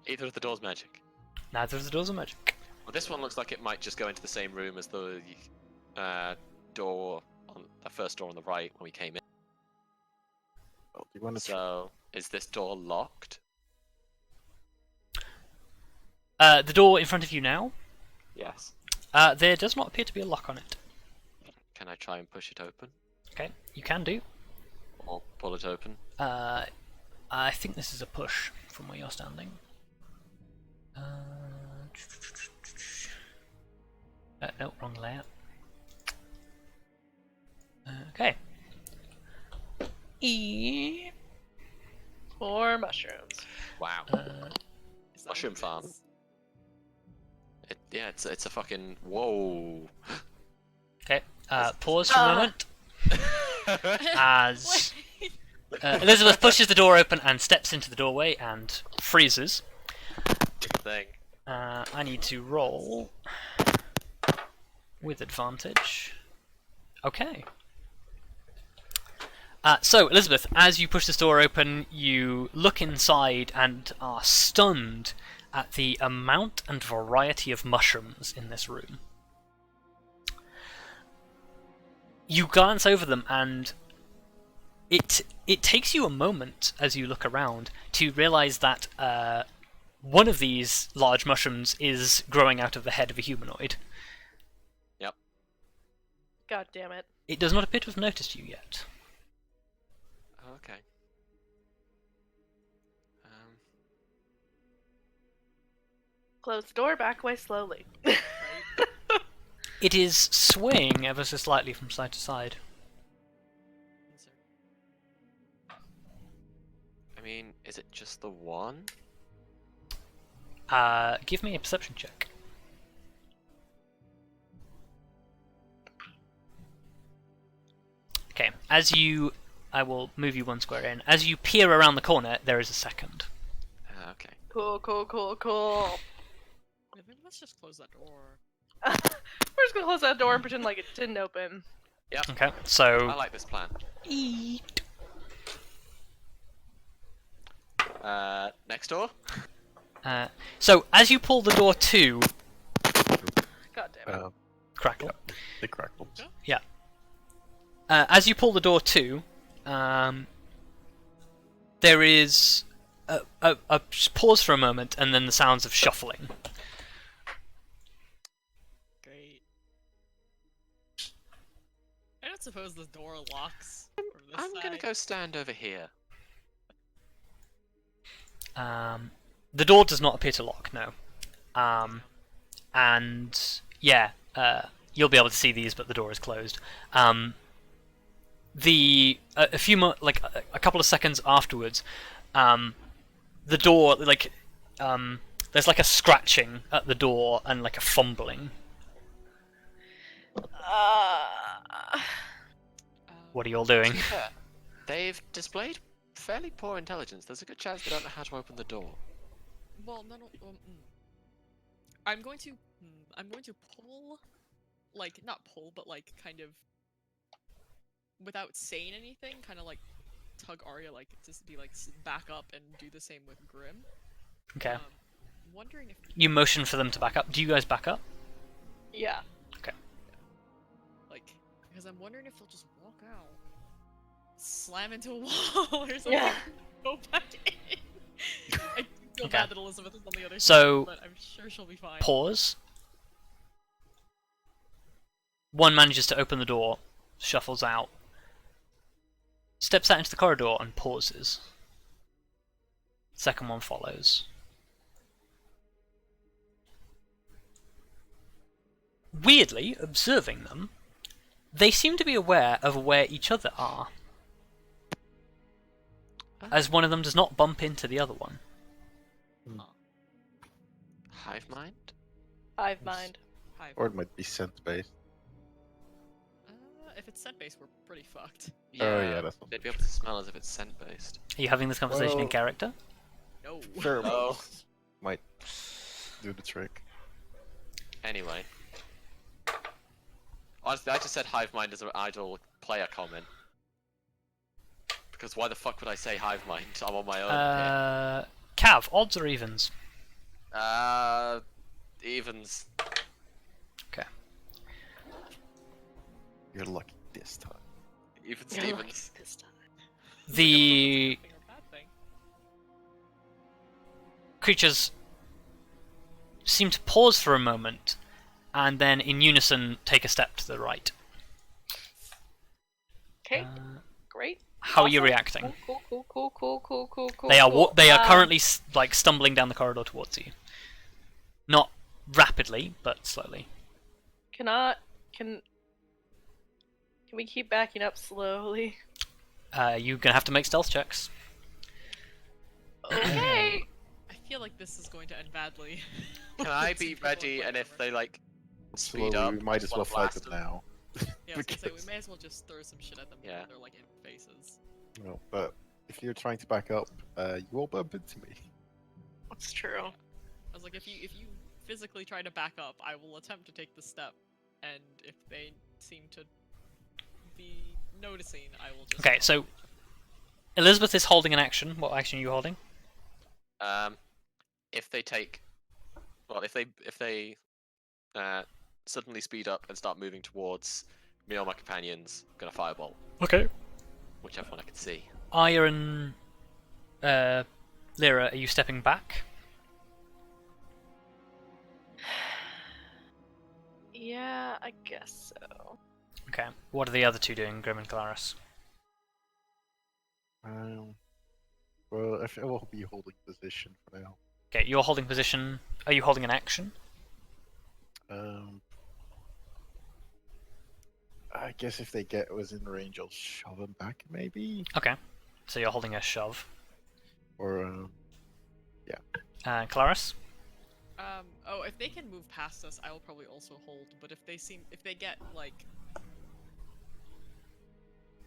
Either of the doors magic. Neither of the doors are magic. Well, this one looks like it might just go into the same room as the door on the first door on the right when we came in. Well, do you want to So, is this door locked? The door in front of you now, Yes. there does not appear to be a lock on it. Can I try and push it open? Okay, you can do. Or pull it open? I think this is a push from where you're standing. No, wrong layout. Okay. More mushrooms. Wow. is that Mushroom what it farm. is? Yeah, it's a fucking whoa. Okay. Pause for a moment as Elizabeth pushes the door open and steps into the doorway and freezes. Good thing. I need to roll with advantage. Okay. So, Elizabeth, as you push this door open, you look inside and are stunned at the amount and variety of mushrooms in this room. You glance over them and it takes you a moment as you look around to realize that one of these large mushrooms is growing out of the head of a humanoid. Yep. God damn it. It does not appear to have noticed you yet. Okay. Close the door, back away slowly. It is swaying ever so slightly from side to side. Insert. I mean, is it just the one? Give me a perception check. Okay, I will move you one square in. As you peer around the corner, there is a second. Okay. Cool, cool, cool, cool. Yeah, maybe let's just close that door. We're just gonna close that door and pretend like it didn't open. Okay, I so like this plan. Next door? so as you pull the door to, God damn it. crackle. They crackled. As you pull the door to, there is a pause for a moment, and then the sounds of shuffling. Great. I don't suppose the door locks from this I'm gonna side. go stand over here. The door does not appear to lock, no. And yeah, you'll be able to see these, but the door is closed. A few a couple of seconds afterwards, the door there's like a scratching at the door and like a fumbling. What are you all doing? Yeah. They've displayed fairly poor intelligence. There's a good chance they don't know how to open the door. Well, no. I'm going to pull, like not pull, but like kind of, without saying anything, kind of like tug Arya like to be like back up and do the same with Grim. Okay. Wondering if You motion for them to back up. Do you guys back up? Yeah. like, because I'm wondering if they'll just walk out, slam into a wall or something, Yeah. go back in. I do feel Okay. bad that Elizabeth is on the other So, side, but I'm sure she'll be fine. Pause. One manages to open the door, shuffles out, steps out into the corridor and pauses. Second one follows. Weirdly, observing them, they seem to be aware of where each other are, as one of them does not bump into the other one. Hive mind? Hive mind. Hive. Or it might be scent based. If it's scent based, we're pretty fucked. Oh, yeah, that's what- They'd be able to smell as if it's scent based. Are you having this conversation in Well- character? No. Pheromones might do the trick. Anyway. Honestly, I just said hive mind as an idle player comment. Because why the fuck would I say hive mind? I'm on my own here. Cav, odds or evens? Evens. Okay. You're lucky this time. Evens, You're lucky Stevens. this time. The Thing or bad thing. creatures seem to pause for a moment, and then in unison take a step to the right. Okay, great. How are you Awesome. reacting? Cool. They are cool. they are currently like stumbling down the corridor towards you. Not rapidly, but slowly. Can we keep backing up slowly? You're gonna have to make stealth checks. Okay. I feel like this is going to end badly. Can I Let's be see if we'll ready? play And if over. they like speed Slowly, up, we I might just as well wanna fight blast them now. Yeah, I was gonna say, we Because- may as well just throw some shit at them Yeah. when they're like in faces. No, but if you're trying to back up, you will bump into me. That's true. I was like, if you physically try to back up, I will attempt to take the step, and if they seem to be noticing, I will just. Okay, so Elizabeth is holding an action. What action are you holding? If they take, well, if they suddenly speed up and start moving towards me or my companions, I'm gonna firebolt Okay. whichever one I can see. Arya and Lyra, are you stepping back? Yeah, I guess so. Okay. What are the other two doing, Grim and Kelariis? Well, I think I will be holding position for now. Okay, you're holding position. Are you holding an action? I guess if they get within range, I'll shove them back, maybe? Okay. So you're holding a shove. Or, Kelariis? Oh, if they can move past us, I will probably also hold. But if they get like,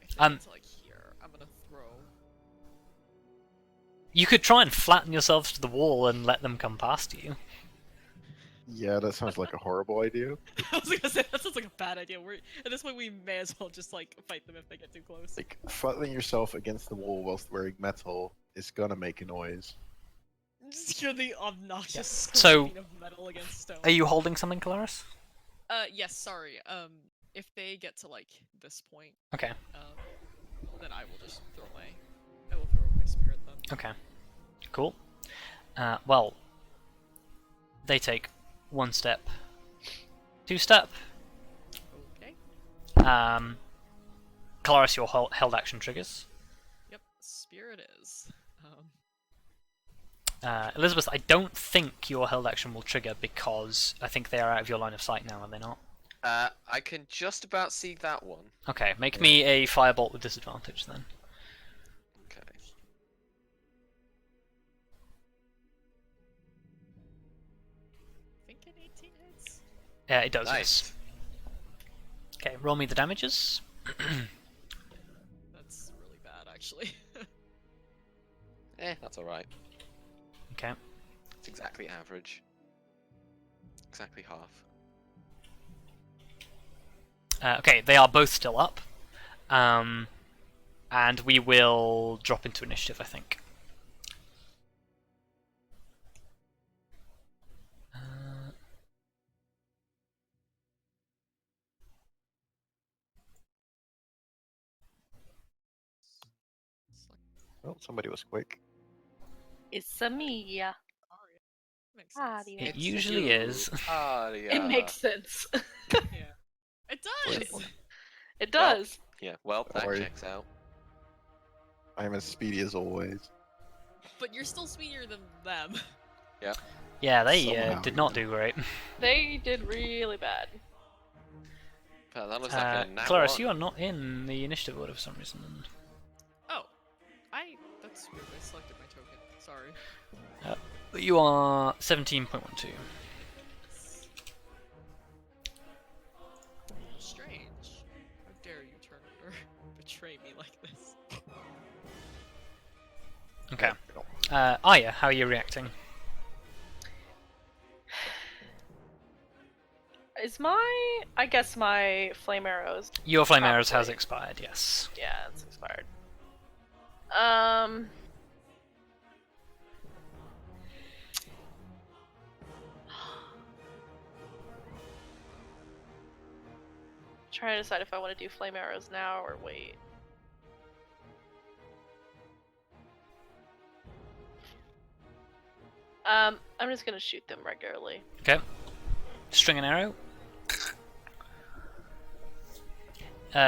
if they get to like here, I'm gonna throw. You could try and flatten yourselves to the wall and let them come past you. yeah, that sounds like a horrible idea. I was gonna say that sounds like a bad idea. At this point we may as well just like fight them if they get too close. Like, flattening yourself against the wall whilst wearing metal is gonna make a noise. Just hear the obnoxious So, screaming of metal against stone. Are you holding something, Kelariis? Yes. Sorry. If they get to like this point, Okay. then I will just throw my spirit then. Okay. Cool. Well, they take 1 step, 2 step. Okay. Kelariis, your held action triggers. Yep. Spirit is. Elizabeth, I don't think your held action will trigger because I think they are out of your line of sight now, are they not? I can just about see that one. Okay, make me a firebolt with disadvantage then. Okay. I think an 18 hits. Yeah, it does. Nice. Yes. Okay, roll me the damages. That's really bad, actually. That's alright. Okay. It's exactly average. Exactly half. Okay, they are both still up. And we will drop into initiative, I think. Well, somebody was quick. It's a me. Arya. Makes sense. Arya. It It's usually you, is. Arya. It makes sense. Yeah. It does. It does. Yeah, well, that Sorry. checks out. I am as speedy as always. But you're still speedier than them. Yeah, they Somehow. did not do great. They did really bad. But that looks like a nat Kelariis, one. you are not in the initiative order for some reason. Oh, that's weird. I selected my token. Sorry. But you are 17.12. Strange. How dare you turn or betray me like this? Okay. Arya, how are you reacting? I guess my flame arrows. Your flame arrows has Probably. expired, yes. Yeah, it's expired. trying to decide if I want to do flame arrows now or wait. I'm just gonna shoot them regularly. Okay. String an arrow.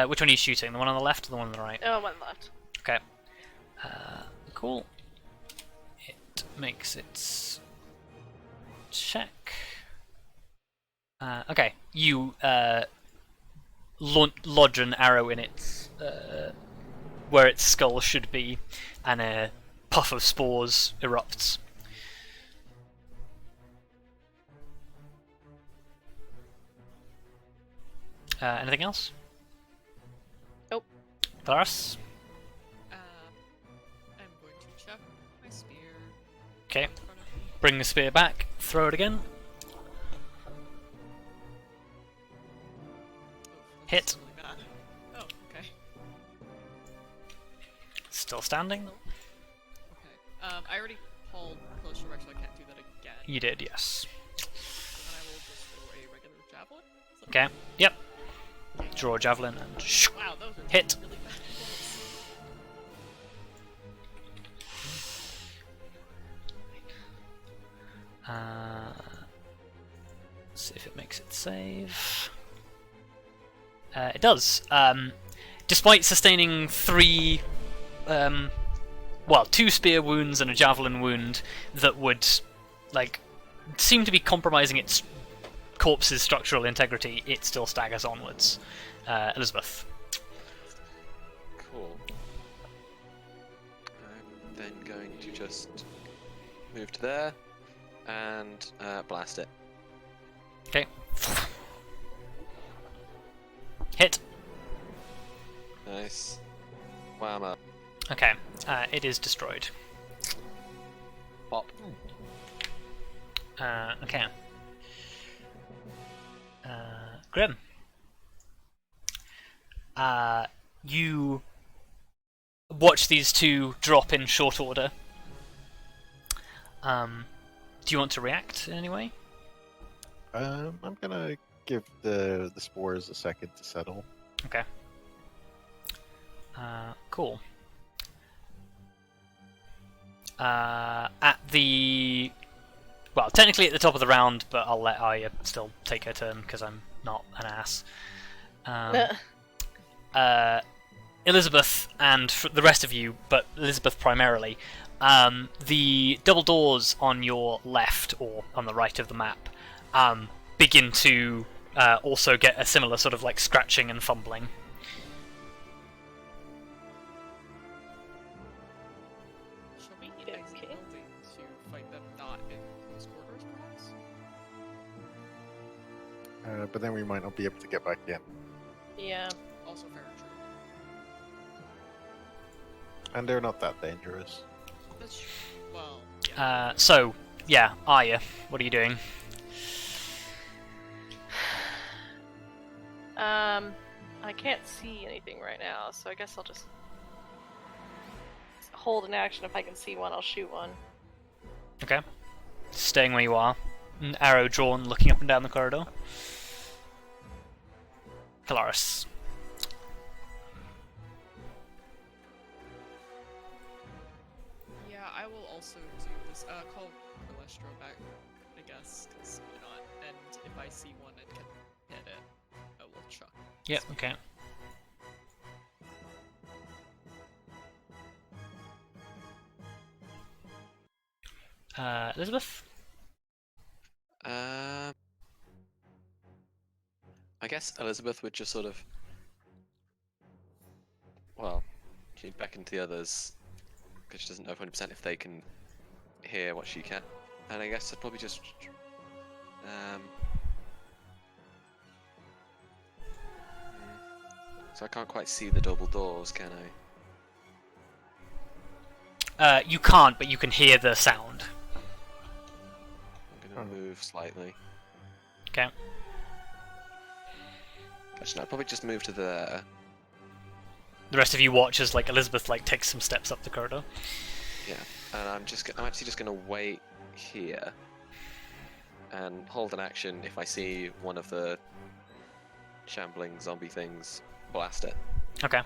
Which one are you shooting? The one on the left or the one on the right? Oh, one left. Okay. Cool. It makes its check. Okay. You lodge an arrow in its where its skull should be, and a puff of spores erupts. Anything else? Nope. Kelariis? I'm going to chuck my spear. Okay. in front of me. Bring the spear back. Throw it again. Oh, Hit. that's really bad. Oh, okay. Still standing. Okay. I already hauled close to Rex, so I can't do that again. You did, yes. So then I will just throw a regular javelin. Is that Okay. Yep. Draw a javelin and shoo. Wow, those are Hit. really bad rolls. See if it makes it save. It does. Despite sustaining 2 spear wounds and a javelin wound that would, seem to be compromising its corpse's structural integrity, it still staggers onwards. Elizabeth. Cool. I'm then going to just move to there and blast it. Okay. Hit. Nice. Whammer. Okay. It is destroyed. Pop. Okay. Grim. You watch these two drop in short order. Do you want to react in any way? I'm gonna give the spores a second to settle. Okay. Cool. Technically at the top of the round, but I'll let Arya still take her turn because I'm not an ass. Elizabeth and the rest of you, but Elizabeth primarily, the double doors on your left or on the right of the map begin to also get a similar sort of scratching and fumbling. Shall we exit the building to fight them not in close quarters, perhaps? But then we might not be able to get back in. Yeah. Also fair and true. And they're not that dangerous. That's true. Well, yeah. Arya, what are you doing? I can't see anything right now, so I guess I'll just hold an action. If I can see one, I'll shoot one. Okay. Staying where you are. An arrow drawn, looking up and down the corridor. Kelariis. Yeah, I will also do this. Call Relestro back, I guess, because why not? And if I see one and can hit it, I will chuck. Yep, okay. Elizabeth? I guess Elizabeth would just sort of... Well, she'd beckon to the others, because she doesn't know 100% if they can hear what she can. And I guess I'd probably just... So I can't quite see the double doors, can I? You can't, but you can hear the sound. I'm gonna move slightly. Okay. Actually, I'd probably just move to there. The rest of you watch as Elizabeth takes some steps up the corridor. Yeah, and I'm actually just gonna wait here and hold an action if I see one of the shambling zombie things. Blast it. Okay.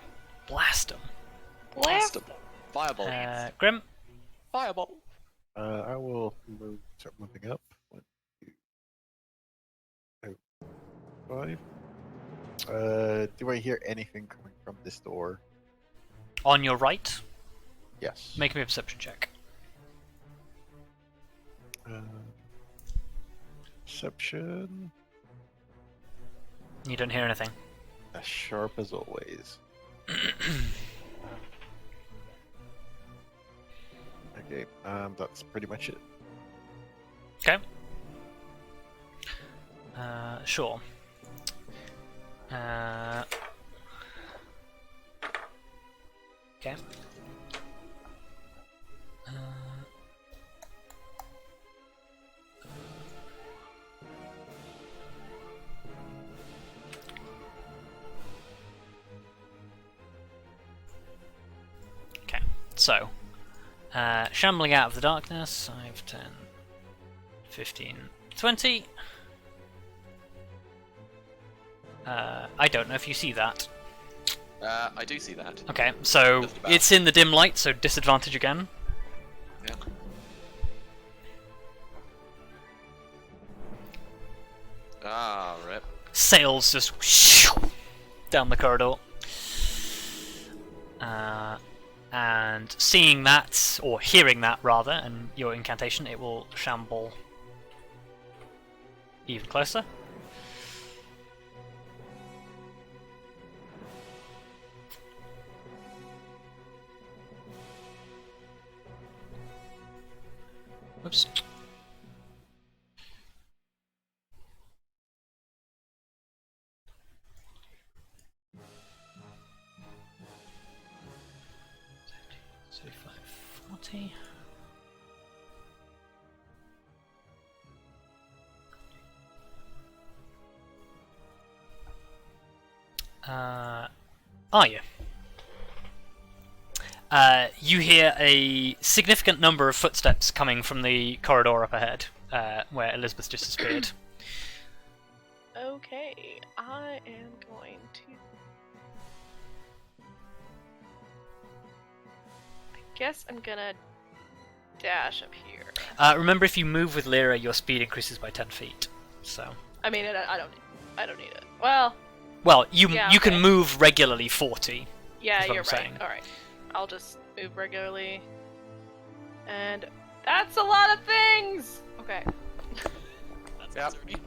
Blast them. Blast them. Fireball. Grim. Fireball. I will start moving up. 1, 2, 3, 5. Do I hear anything coming from this door? On your right, Yes. make me a perception check. Perception. You don't hear anything. As sharp as always. Okay, that's pretty much it. Okay. Sure. Okay. Okay, so, shambling out of the darkness, 5, 10, 15, 20. I don't know if you see that. I do see that. Okay, so Just about. it's in the dim light, so disadvantage again. Yeah. Ah, rip. Sails just down the corridor. And seeing that, or hearing that rather, and your incantation, it will shamble even closer. Whoops. Arya. You hear a significant number of footsteps coming from the corridor up ahead, where Elizabeth just disappeared. Okay, I am going to. I guess I'm gonna dash up here. Remember, if you move with Lyra, your speed increases by 10 feet. So. I mean, I don't need it. Well, you yeah, you can okay. move regularly 40. yeah, Is what you're I'm right. saying. All right, I'll just move regularly, and that's a lot of things. Okay. That's Yep. concerning.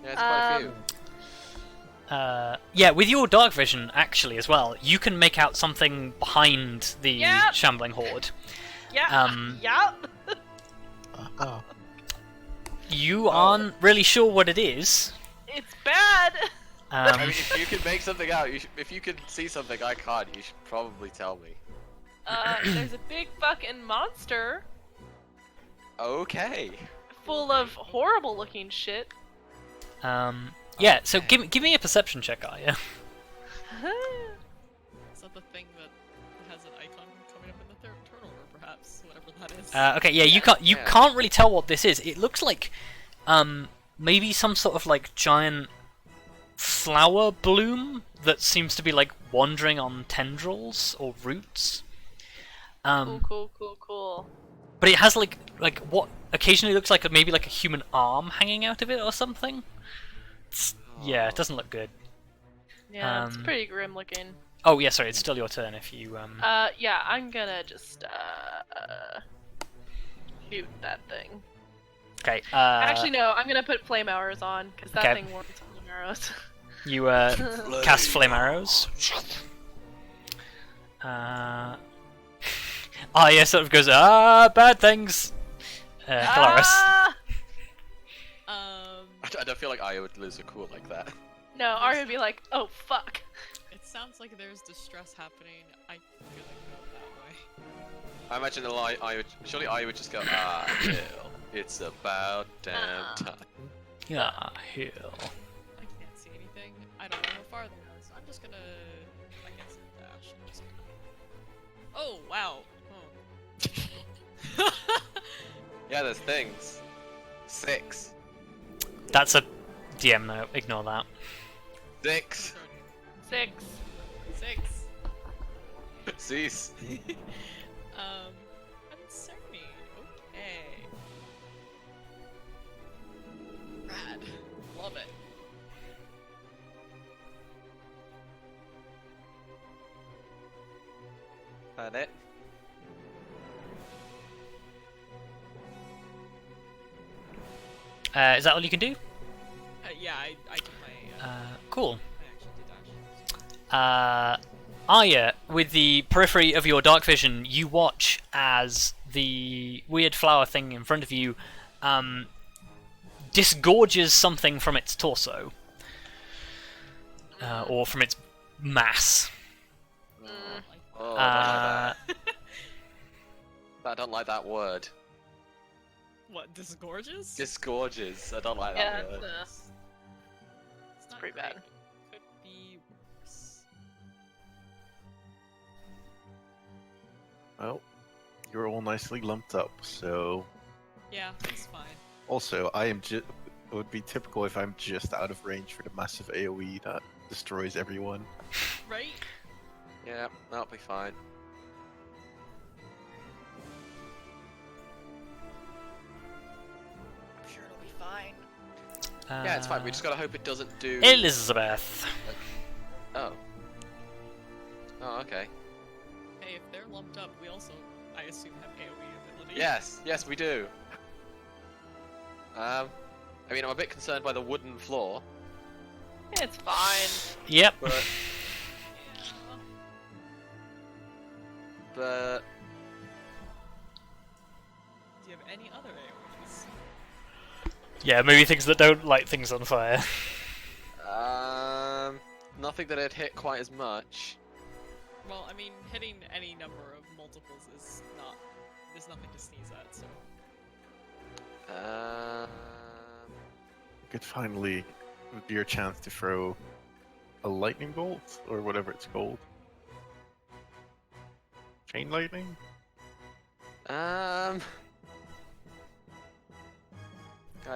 Yeah, it's quite a few. Yeah, with your dark vision, actually, as well, you can make out something behind the Yep. shambling horde. Yeah. Yeah. Oh. You aren't really sure what it is. It's bad. I mean, if you can make something out, if you can see something I can't, you should probably tell me. There's a big fucking monster Okay. full of horrible looking shit. Yeah, so give me a perception check, Arya. Is that the thing that has an icon coming up in the third turnover, perhaps? Whatever that is. Okay, yeah, you can't really tell what this is. It looks like maybe some sort of like giant flower bloom that seems to be like wandering on tendrils or roots. Cool. But it has like what occasionally looks like maybe like a human arm hanging out of it or something. Yeah, it doesn't look good. Yeah, it's pretty grim looking. Oh yeah, sorry, it's still your turn if you Yeah, I'm gonna just shoot that thing. Okay. Actually, no, I'm gonna put flame arrows on because that Okay. thing wants flame arrows. You cast flame arrows. Arya sort of goes, bad things. Kelariis. Ah! I don't feel like Arya would lose a cool like that. No, Arya would be like, oh fuck. It sounds like there's distress happening. I'm gonna go that way. I imagine surely Arya would just go, hell, it's about damn time. Yeah, hell. I can't see anything. I don't know how far there is. I'm just gonna, I guess, dash. I'm just gonna... Oh, wow. Oh. Yeah, there's things. 6. That's a DM note. Ignore that. 6. 6. 6. Cease. Uncertain. Okay. Rad. Love it. And it. Is that all you can do? Yeah, I took my. Cool. I actually did dash. Arya, with the periphery of your dark vision, you watch as the weird flower thing in front of you disgorges something from its torso. Or from its mass. Oh, I don't like that. I don't like that word. What, disgorges? Disgorges. I don't like Yeah, that word. It's not pretty great. bad. Could be worse. Well, you're all nicely lumped up, so... Yeah, it's fine. Also, I am just... It would be typical if I'm just out of range for the massive AoE that destroys everyone. Right? Yeah, that'll be fine. I'm sure it'll be fine. Yeah, it's fine. We just gotta hope it doesn't do. Elizabeth. Oh. Oh, okay. Hey, if they're lumped up, we also, I assume, have AoE ability. Yes, we do. I mean, I'm a bit concerned by the wooden floor, It's fine. Yep. but Yeah. but Do you have any other AoEs? Yeah, maybe things that don't light things on fire. nothing that I'd hit quite as much. Well, I mean, hitting any number of multiples is not. There's nothing to sneeze at, so. You could finally do your chance to throw a lightning bolt, or whatever it's called. Chain lightning? I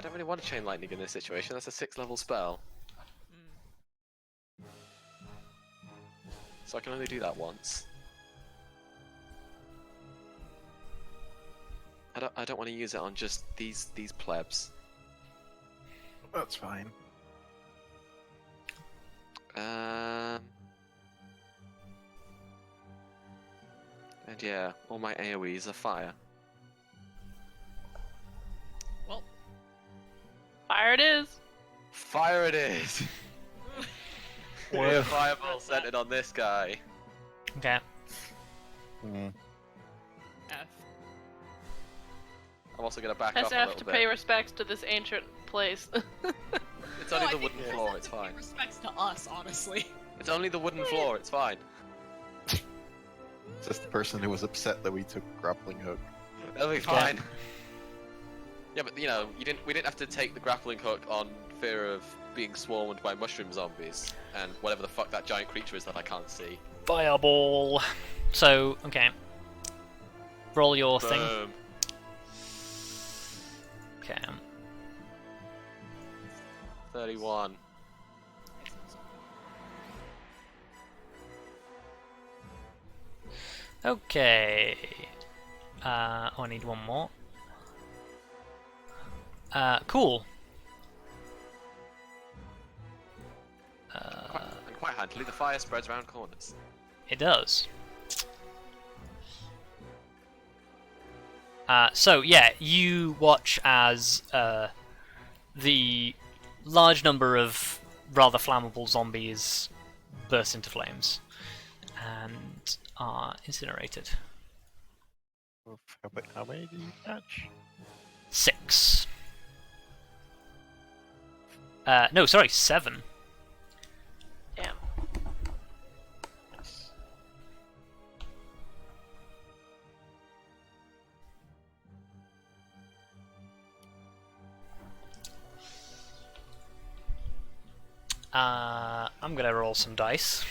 don't really want to chain lightning in this situation. That's a 6th-level spell, Mm. so I can only do that once. I don't want to use it on just these plebs. That's fine. And yeah, all my AoEs are fire. Well, Fire it is. Fire it is! Well, We're fireball centered on this guy. Okay. Hmm. F. I'm also gonna back Has off a have little to bit. pay respects to this ancient place. It's No, only I the think wooden it floor, has it's to pay fine. respects to us, honestly. It's only the wooden floor, it's fine. Just the person who was upset that we took grappling hook. That'll be fine. Yeah, but you know, we didn't have to take the grappling hook on fear of being swarmed by mushroom zombies and whatever the fuck that giant creature is that I can't see. Fireball. So, okay. Roll your thing. Boom. Okay. 31. Okay. I need one more. Cool. And quite handily, the fire spreads around corners. It does. So yeah, you watch as the large number of rather flammable zombies burst into flames and are incinerated. Oof, how many did you catch? 6. No, sorry, 7. Damn. I'm gonna roll some dice.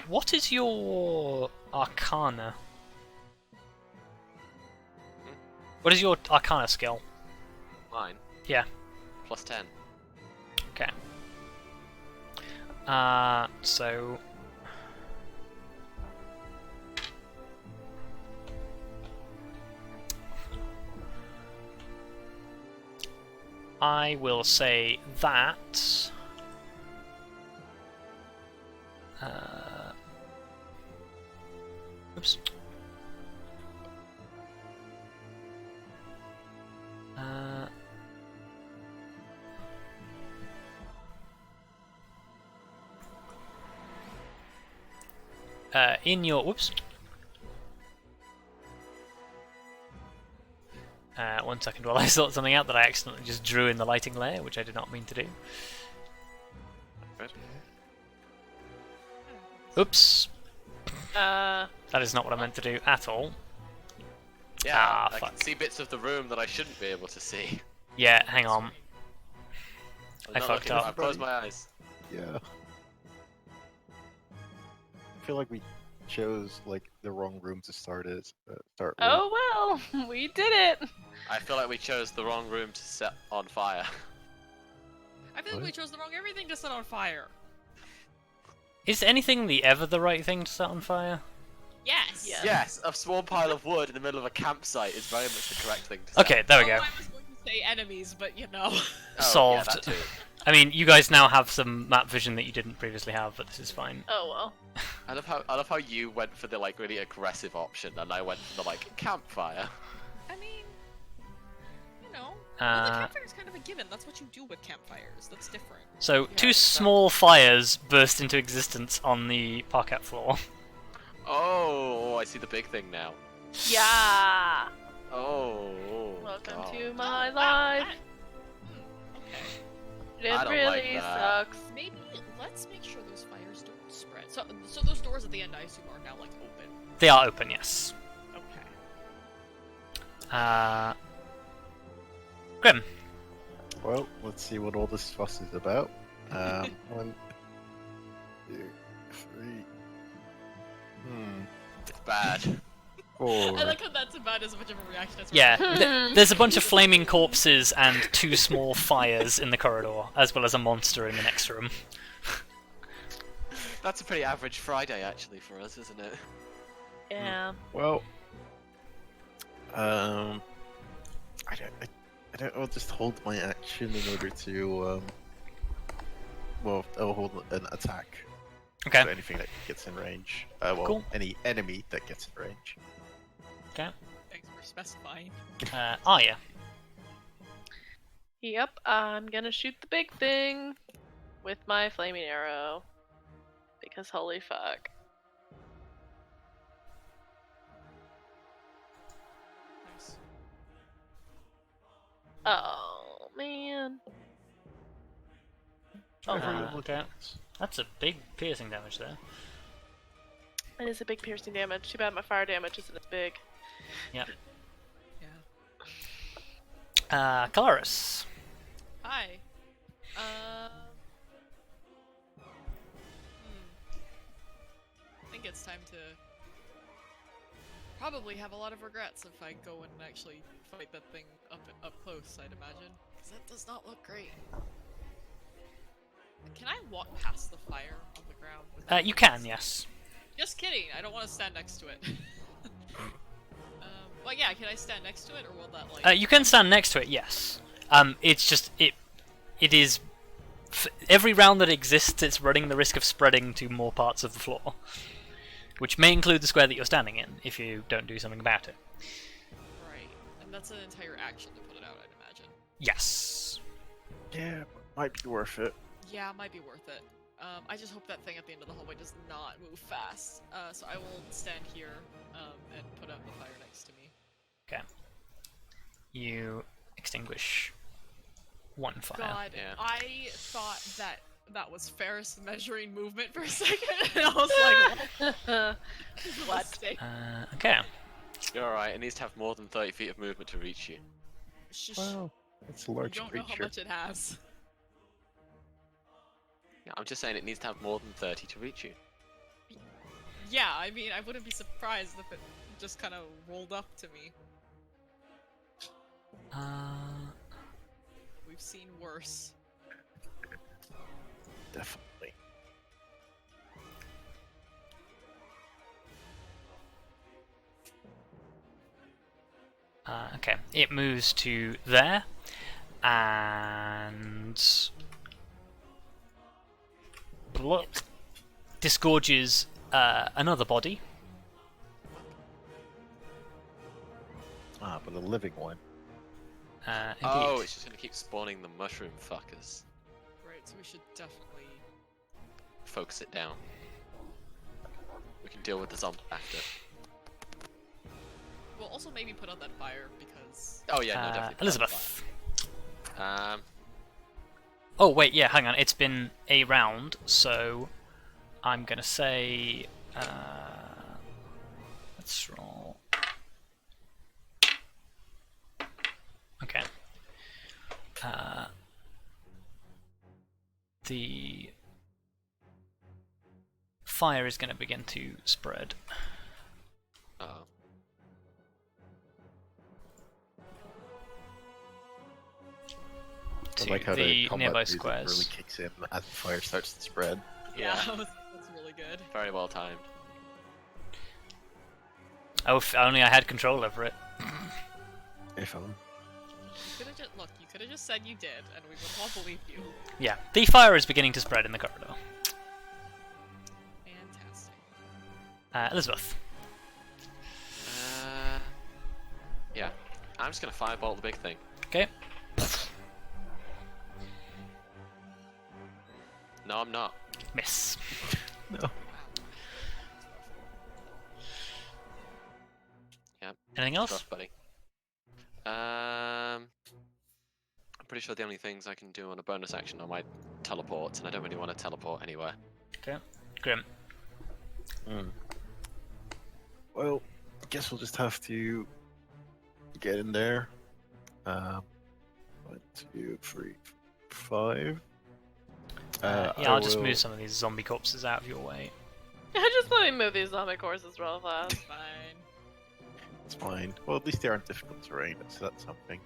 What is your arcana? What is your arcana skill? Mine. Yeah. Plus 10. Okay. So... I will say that... Oops. In your... Whoops. 1 second while I sort something out that I accidentally just drew in the lighting layer, which I did not mean to do. Right. Oops. Uh, That is not what I meant to do at all. Yeah, I fuck. can see bits of the room that I shouldn't be able to see. Yeah, hang on. I'm I not fucked looking, up. I closed my eyes. Yeah. I feel like we chose like the wrong room to start with. oh well, we did it. I feel like we chose the wrong room to set on fire. I feel like we chose the wrong everything to set on fire. Is anything ever the right thing to set on fire? Yes. Yeah. Yes, a small pile of wood in the middle of a campsite is very much the correct thing to set. Okay, there we go. I was going to say enemies, but you know. Oh, yeah, Solved. that too. I mean, you guys now have some map vision that you didn't previously have, but this is fine. Oh well. I love how you went for the like really aggressive option, and I went for the like campfire. I mean, you know, well, the Uh, campfire is kind of a given. That's what you do with campfires. That's different. So, Yeah, two exactly. small fires burst into existence on the parquet floor. Oh, I see the big thing now. Yeah. Oh. Welcome God. to my Oh, wow, life. Okay. I It don't really like that. sucks. Maybe let's make sure those fires don't spread. So those doors at the end, I assume, are now like open. They are open, yes. Okay. Grim. Well, let's see what all this fuss is about. 1, 2, 3. It's bad. 4. I like how that's about as much of a reaction as Yeah, there's a bunch of flaming corpses and 2 small fires in the corridor, as well as a monster in the next room. That's a pretty average Friday actually for us, isn't it? Yeah. Well, I don't. I'll just hold my action in order to well, I'll hold an attack. Okay. So anything that gets in range. Well, Cool. any enemy that gets in range. Okay. Thanks for specifying. Arya. Yep. I'm gonna shoot the big thing with my flaming arrow because holy fuck. Nice. Oh man. Oh, Okay. That's a big piercing damage there. it is a big piercing damage. Too bad my fire damage isn't as big. Yeah. Kelariis. Hi. I think it's time to probably have a lot of regrets if I go and actually fight that thing up close, I'd imagine. Because that does not look great. Can I walk past the fire on the ground? You can, yes. Just kidding. I don't want to stand next to it. Well, yeah. Can I stand next to it, or will that like? You can stand next to it, yes. It's just it is every round that exists, it's running the risk of spreading to more parts of the floor, which may include the square that you're standing in if you don't do something about it. Right. And that's an entire action to put it out, I'd imagine. Yes. Yeah, might be worth it. Yeah, might be worth it. I just hope that thing at the end of the hallway does not move fast. So I will stand here and put out the fire next to me. Okay. You extinguish one fire. God, Yeah. I thought that was Ferrous measuring movement for a second, and I was like, what? Okay. You're alright, it needs to have more than 30 feet of movement to reach you. Shush. Well, it's a You large don't know how creature. much it has. Yeah, I'm just saying it needs to have more than 30 to reach you. Yeah, I mean, I wouldn't be surprised if it just kind of rolled up to me. We've seen worse. Definitely. Okay, it moves to there, and disgorges another body. Ah, but a living one. Oh, Indeed. it's just gonna keep spawning the mushroom fuckers. Right, so we should definitely. Focus it down. We can deal with the zombie after. Well, also maybe put out that fire because. Oh yeah, no, definitely. Elizabeth. Oh, wait, yeah, hang on. It's been a round, so I'm gonna say. Let's roll. Okay. The fire is going to begin to spread. oh. I To like how the combat nearby music squares. really kicks in as the fire starts to spread. Yeah, Yeah. that's really good. Very well timed. Oh, if only I had control over it. If I'm... You could have just look. You could have just said you did, and we would all believe you. Yeah, the fire is beginning to spread in the corridor. Fantastic. Elizabeth. Yeah. I'm just gonna fireball the big thing. Okay. No, I'm not. Miss. No. Wow. Yep. Anything else? Rough, buddy. I'm pretty sure the only things I can do on a bonus action are my teleports, and I don't really want to teleport anywhere. Okay. Grim. Well, I guess we'll just have to get in there. 1, 2, 3, 5. I'll just move some of these zombie corpses out of your way. Just let me move these zombie courses real fast. Fine. It's fine. Well, at least they aren't difficult terrain, so that's something.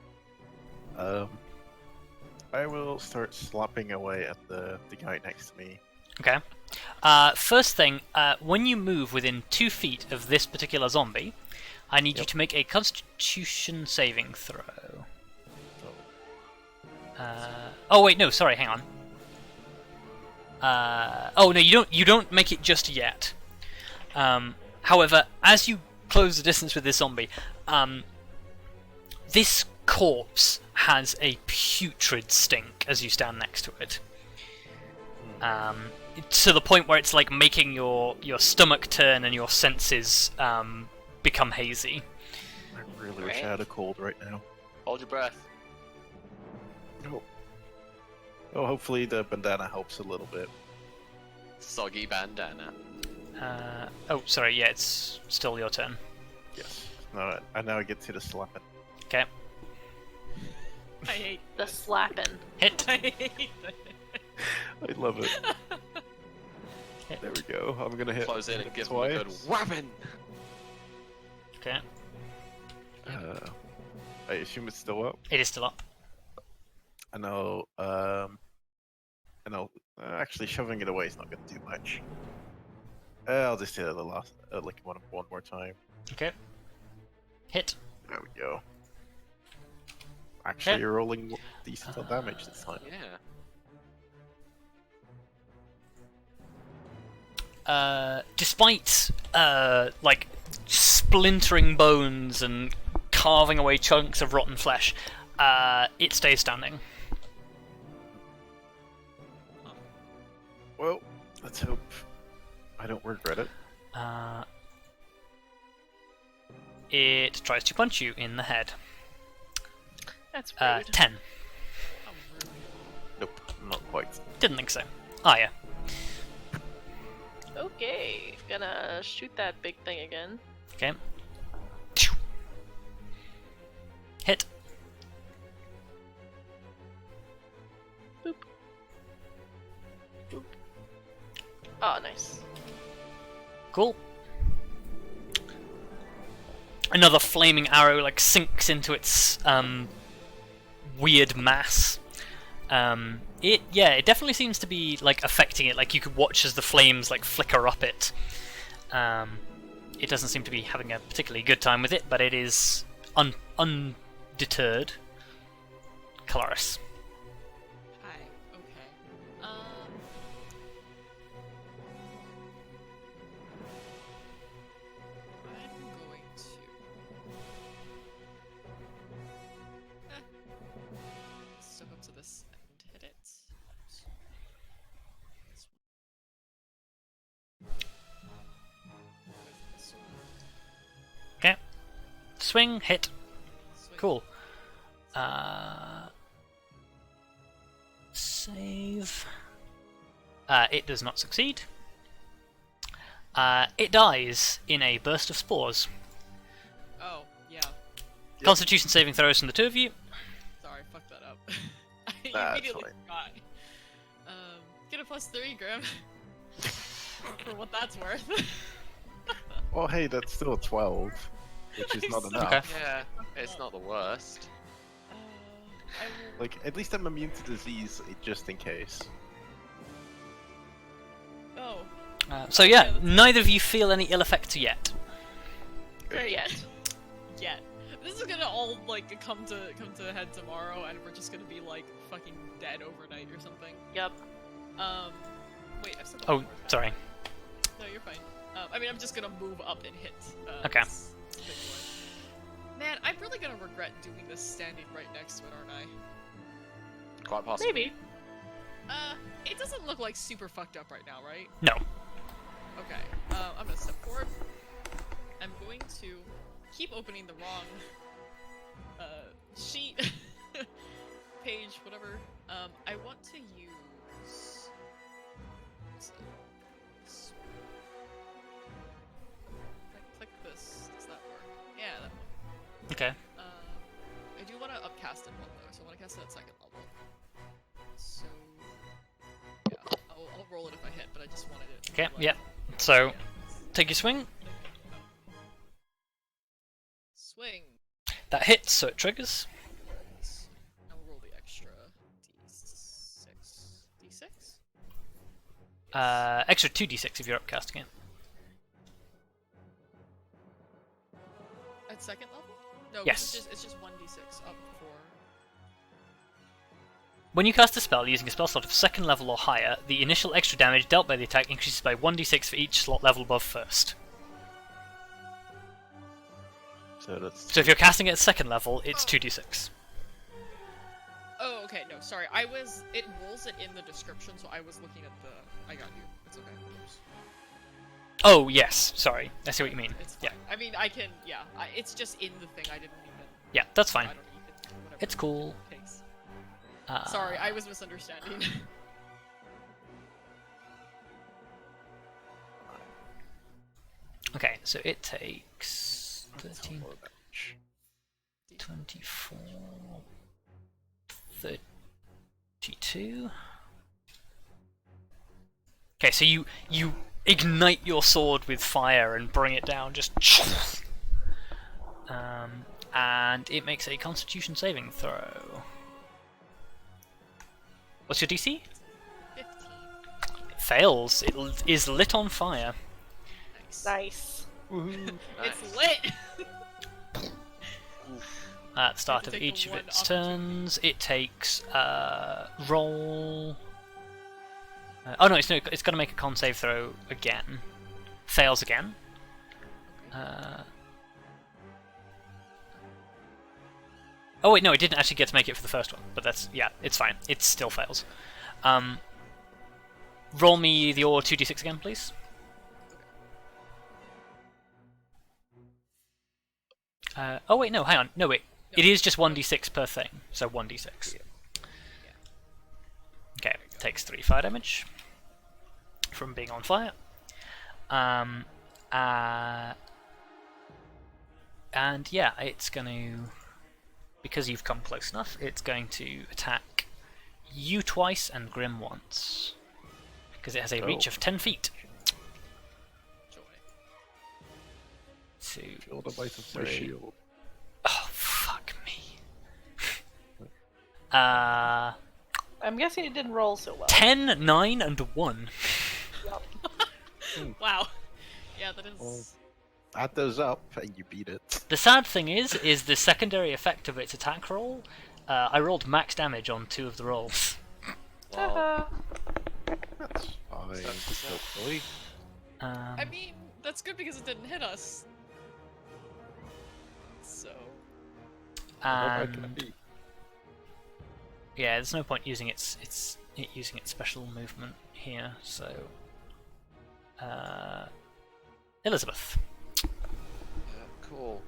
I will start slapping away at the guy next to me. Okay. First thing, when you move within 2 feet of this particular zombie, I need you Yep. to make a Constitution saving throw. Oh wait, no, sorry, hang on. Oh no, you don't make it just yet. However, as you close the distance with this zombie, this corpse has a putrid stink as you stand next to it. To the point where it's like making your stomach turn and your senses become hazy. I really wish I had a cold right now. Hold your breath. No. Oh, hopefully the bandana helps a little bit. Soggy bandana. Oh, sorry, yeah, it's still your turn. Yes. No, and now I get to the slap it. Okay, I hate The slapping. hit. I hate that. I love it. There we go. I'm gonna hit. Close in hit and give him a good twice. whapping. Okay, I assume it's still up. it is still up. And I'll actually shoving it away is not gonna do much. I'll just hit it the last, like one more time. Okay, hit. There we go. Actually, Okay. you're rolling decent damage this time. Yeah. Despite like splintering bones and carving away chunks of rotten flesh, it stays standing. Well, let's hope I don't regret it. It tries to punch you in the head. That's rude. 10. How rude. Nope, not quite. Didn't think so. Arya. Okay, gonna shoot that big thing again. Okay. Hit. Boop. Boop. Oh, nice. Cool. Another flaming arrow like sinks into its weird mass. It definitely seems to be like affecting it. Like you could watch as the flames like flicker up it. It doesn't seem to be having a particularly good time with it, but it is undeterred. Kelariis. Hi. Okay. I'm going to step up to this and hit it. This one. With this one. Okay. Swing, hit. Swing. Cool. Save. It does not succeed. It dies in a burst of spores. Oh, yeah. Constitution saving throws from the two of you. Sorry, fucked that up. I That's immediately fine. forgot. Get a +3, Grim. For what that's worth. Oh, hey, that's still a 12, which is not Nice. enough. Okay. Yeah, it's not the worst. I will... Like, at least I'm immune to disease, just in case. Oh, So yeah, neither of you feel any ill effects yet. Yet. yeah. This is gonna all like come to a head tomorrow, and we're just gonna be like fucking dead overnight or something. Yep. Wait, I've still got Oh, one more. sorry. No, you're fine. I mean, I'm just gonna move up and hit. Okay. This big one. Man, I'm really gonna regret doing this standing right next to it, aren't I? Quite possible. Maybe. It doesn't look like super fucked up right now, right? No. Okay. I'm gonna step forward. I'm going to keep opening the wrong sheet, page, whatever. I want to use. What's it? If I click this, does that work? Yeah, that one. Okay. I do want to upcast it one though, so I want to cast it at 2nd level. So yeah, I'll roll it if I hit, but I just wanted it. to Okay. be like- Yeah. So yeah. take your swing. Swing. That hits, so it triggers. I'll roll the extra d6. D6? Extra 2d6 if you're upcasting it. At 2nd level? No, 'cause Yes. it's just 1d6 up for. When you cast a spell using a spell slot of 2nd level or higher, the initial extra damage dealt by the attack increases by 1d6 for each slot level above first. So that's. So if you're casting it at 2nd level, it's 2d6. Oh, okay, no, sorry. It rolls it in the description, so I was looking at the. I got you. It's okay. Oops. Oh, yes. Sorry. I see what you mean. It's Yeah. fine. I mean, I can. Yeah, it's just in the thing. I didn't even. Yeah, that's I fine. don't even. Whatever. It's cool. Thanks. Uh, Sorry, I was misunderstanding. Okay, so it takes 13, More damage. 24, 32. Okay, so you ignite your sword with fire and bring it down, just and it makes a Constitution saving throw. What's your DC? 15. It fails. It is lit on fire. Nice. Nice. Woohoo! It's lit. At the start to of take each the of one its opportunity. turns, it takes roll. Oh no, it's going to make a con save throw again. Fails again. Oh wait, no, it didn't actually get to make it for the first one, but it's fine. It still fails. Roll me your 2d6 again, please. Oh wait, no, hang on. No, wait. It is just 1d6 per thing, so 1d6. Okay, takes 3 fire damage from being on fire. And yeah, it's going to, because you've come close enough, it's going to attack you twice and Grim once. Because it has a reach of 10 feet. Joy. 2, Feel the might of my 3. shield. Oh, fuck me. I'm guessing it didn't roll so well. 10, 9, and 1. Yup. Wow. Yeah, that is. Well, add those up and you beat it. The sad thing is the secondary effect of its attack roll. I rolled max damage on 2 of the rolls. Ta-da. That's fine. Hopefully. I mean, that's good because it didn't hit us. So. How bad can it And be? yeah, there's no point using its special movement here. So, Elizabeth. Cool.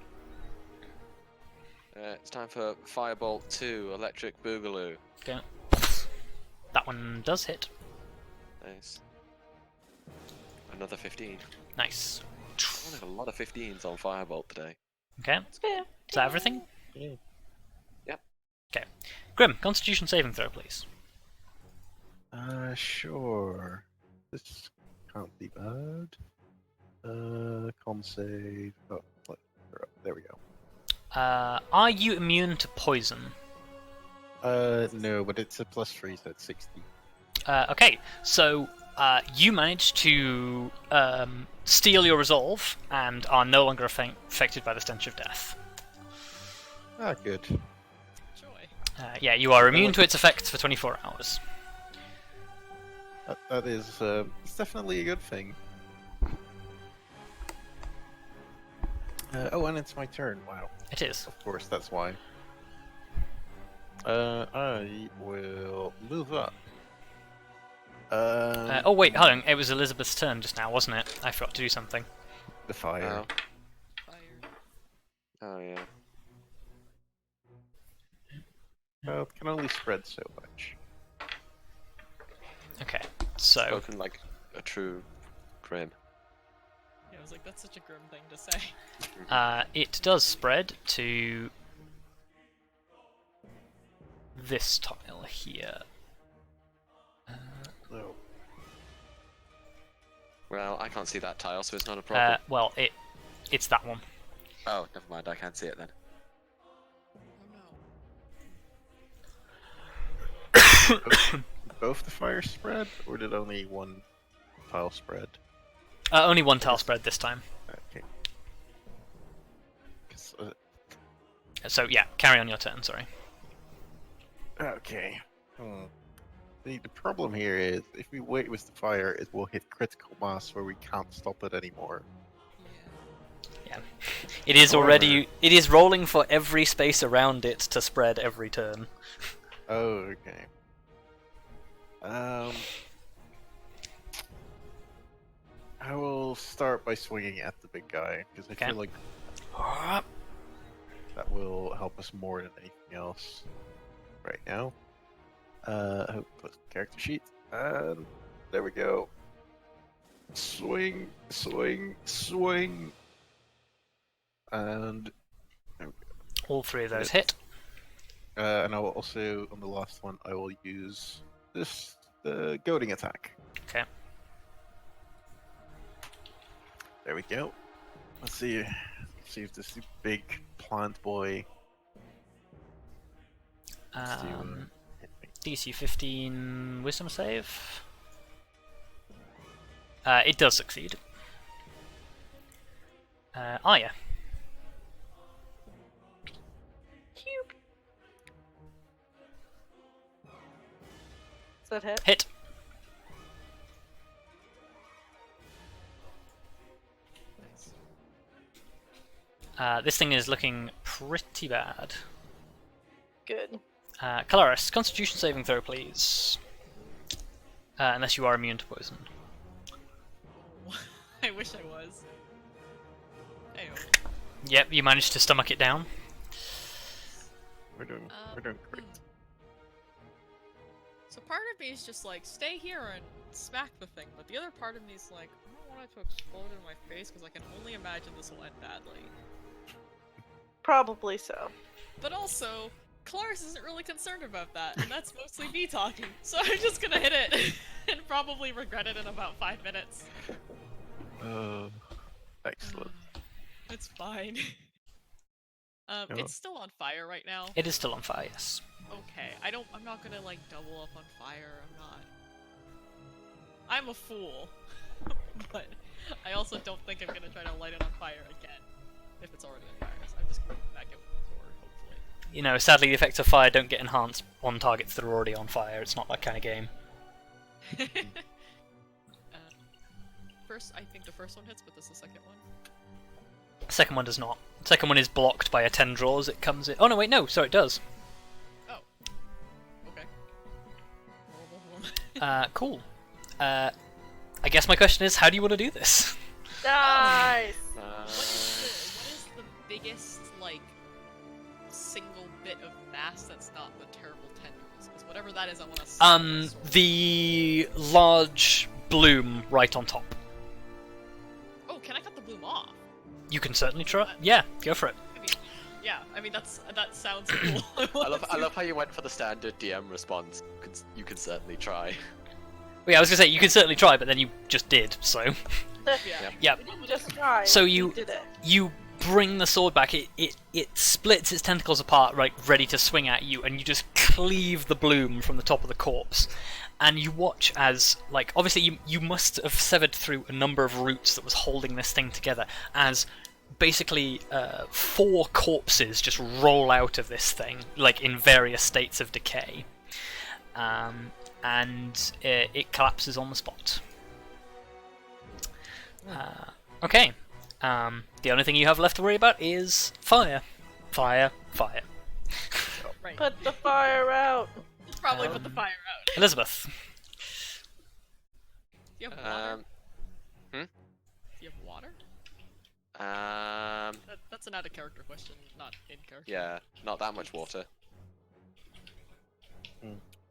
It's time for Firebolt 2, Electric Boogaloo. Okay. That one does hit. Nice. Another 15. Nice. I have a lot of 15s on Firebolt today. Okay. Yeah. Is that everything? Yeah. Yep. Okay. Grim, Constitution saving throw, please. Sure. This can't be bad. Con save. Oh, there we go. Are you immune to poison? No, but it's a +3, so it's 60. Okay, so you manage to steal your resolve and are no longer affected by the stench of death. Ah, good. Joy. Yeah, you are immune to its effects for 24 hours. That is, it's definitely a good thing. Oh, and it's my turn. Wow. It is. Of course, that's why. I will move up. Oh wait, hold on. It was Elizabeth's turn just now, wasn't it? I forgot to do something. The fire. Fire. Oh yeah. Well, it can only spread so much. Okay, so Spoken like a true Grim. Yeah, I was like, that's such a grim thing to say. it does spread to this tile here. No. Well, I can't see that tile, so it's not a problem. Well, it's that one. Oh, never mind. I can't see it then. Oh no. Both the fires spread, or did only one tile spread? Only one tile spread this time. Okay. 'Cause, So yeah, carry on your turn. Sorry. okay. The problem here is, if we wait with the fire, it will hit critical mass where we can't stop it anymore. Yeah, it is However- already. It is rolling for every space around it to spread every turn. Oh, okay. I will start by swinging at the big guy, because I Okay. feel like that will help us more than anything else right now. Hope close the character sheet, and there we go. Swing, swing, swing, and All 3 of those hit. and I will also, on the last one, I will use the goading attack. Okay. There we go. Let's see if this big plant boy wants to, hit me. DC 15 Wisdom save. It does succeed. Arya. Cute. Does that hit? Hit. Nice. This thing is looking pretty bad. Good. Kelariis, Constitution saving throw, please. Unless you are immune to poison. I wish I was. Ayo. Yep, you managed to stomach it down. We're doing great. So part of me is just like, stay here and smack the thing, but the other part of me is like, I don't want it to explode in my face because I can only imagine this will end badly. Probably so. But also, Kelariis isn't really concerned about that, and that's mostly me talking, so I'm just gonna hit it and probably regret it in about 5 minutes. Excellent. It's fine. fine. It's still on fire right now. It is still on fire, yes. Okay, I'm not gonna like double up on fire. I'm a fool. But I also don't think I'm gonna try to light it on fire again. If it's already on fire. So I'm just gonna back it with the sword, hopefully. You know, sadly the effects of fire don't get enhanced on targets that are already on fire. It's not that kind of game. I think the first one hits, but this is the second one. Second one does not. Second one is blocked by a tendril as it comes in. Oh no, wait, no, sorry, it does. Oh. Okay. Horrible. Cool. I guess my question is, how do you want to do this? Nice! What is the biggest, like, single bit of mass that's not the terrible tendrils? Because whatever that is, I want to The large bloom right on top. Oh, can I cut the bloom off? You can certainly try. Yeah, go for it. I mean that sounds cool. I love how you went for the standard DM response. You can certainly try. Well, yeah, I was gonna say you can certainly try, but then you just did. So yeah. We didn't just try. So we did it. you bring the sword back. It splits its tentacles apart, right, ready to swing at you, and you just cleave the bloom from the top of the corpse. And you watch as, like, obviously you must have severed through a number of roots that was holding this thing together, as basically 4 corpses just roll out of this thing, like in various states of decay. And it collapses on the spot. Okay. The only thing you have left to worry about is fire. Fire. Fire. Right. Put the fire out! Probably put the fire out. Elizabeth. Do you have water? Hmm? Do you have water? That's an out-of-character question, not in-character. Yeah, not that much water.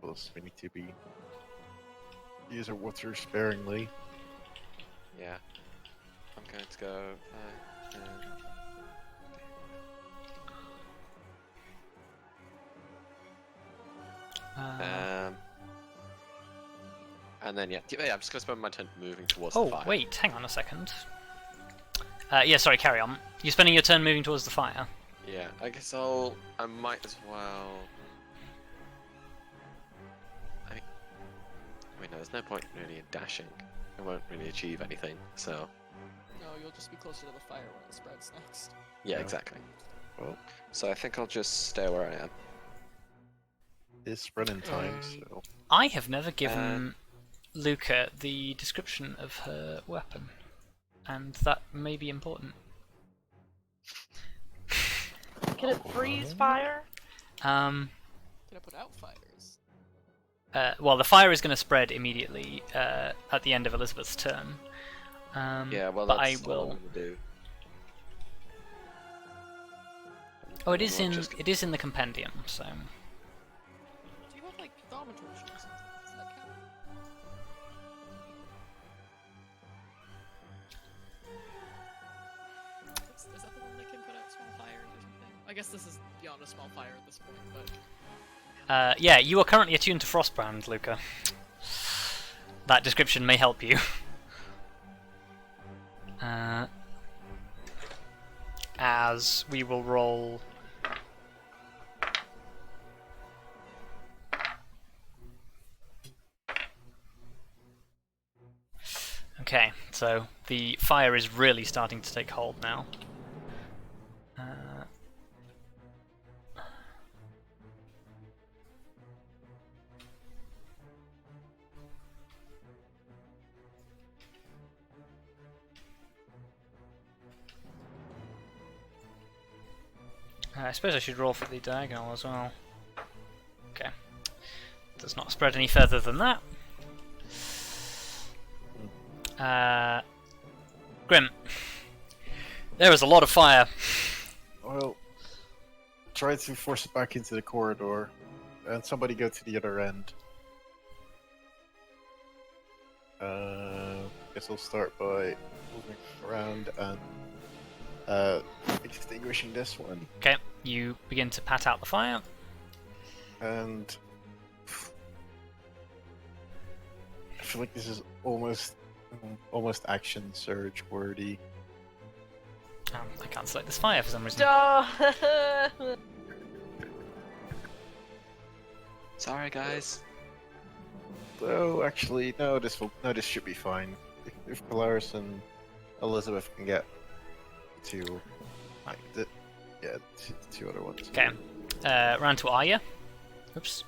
Plus, we need to use our water sparingly. Yeah. I'm going to go. And then yeah, I'm just gonna spend my turn moving towards the fire. Oh wait, hang on a second. Yeah, sorry, carry on. You're spending your turn moving towards the fire. Yeah, I guess I might as well. Wait, no, there's no point really in dashing. I won't really achieve anything, so. No, you'll just be closer to the fire when it spreads next. Yeah, Yeah. exactly. Well, So I think I'll just stay where I am. it's running time, so I have never given Luka the description of her weapon, and that may be important. Can it freeze fire? Um, Can I put out fires? well, the fire is going to spread immediately at the end of Elizabeth's turn. Yeah, well, but that's I will. all I'm gonna do. Oh, it is Well, in just- it is in the compendium. So Do you have like thaumaturgy or something? Does that count? Is that the one that can put out small fires or something? I guess this is beyond a small fire at this point, but yeah, you are currently attuned to Frostbrand, Luka. That description may help you. As we will roll. Okay, so the fire is really starting to take hold now. I suppose I should roll for the diagonal as well. Okay. Does not spread any further than that. Grim. There is a lot of fire. well, try to force it back into the corridor, and somebody go to the other end. Guess I'll start by moving around and extinguishing this one. Okay, you begin to pat out the fire. And I feel like this is almost action surge worthy. I can't select this fire for some reason. Duh. Sorry, guys. So actually, no. This should be fine. If Kelariis and Elizabeth can get to, like, the two other ones. Okay. Round to Arya. Oops.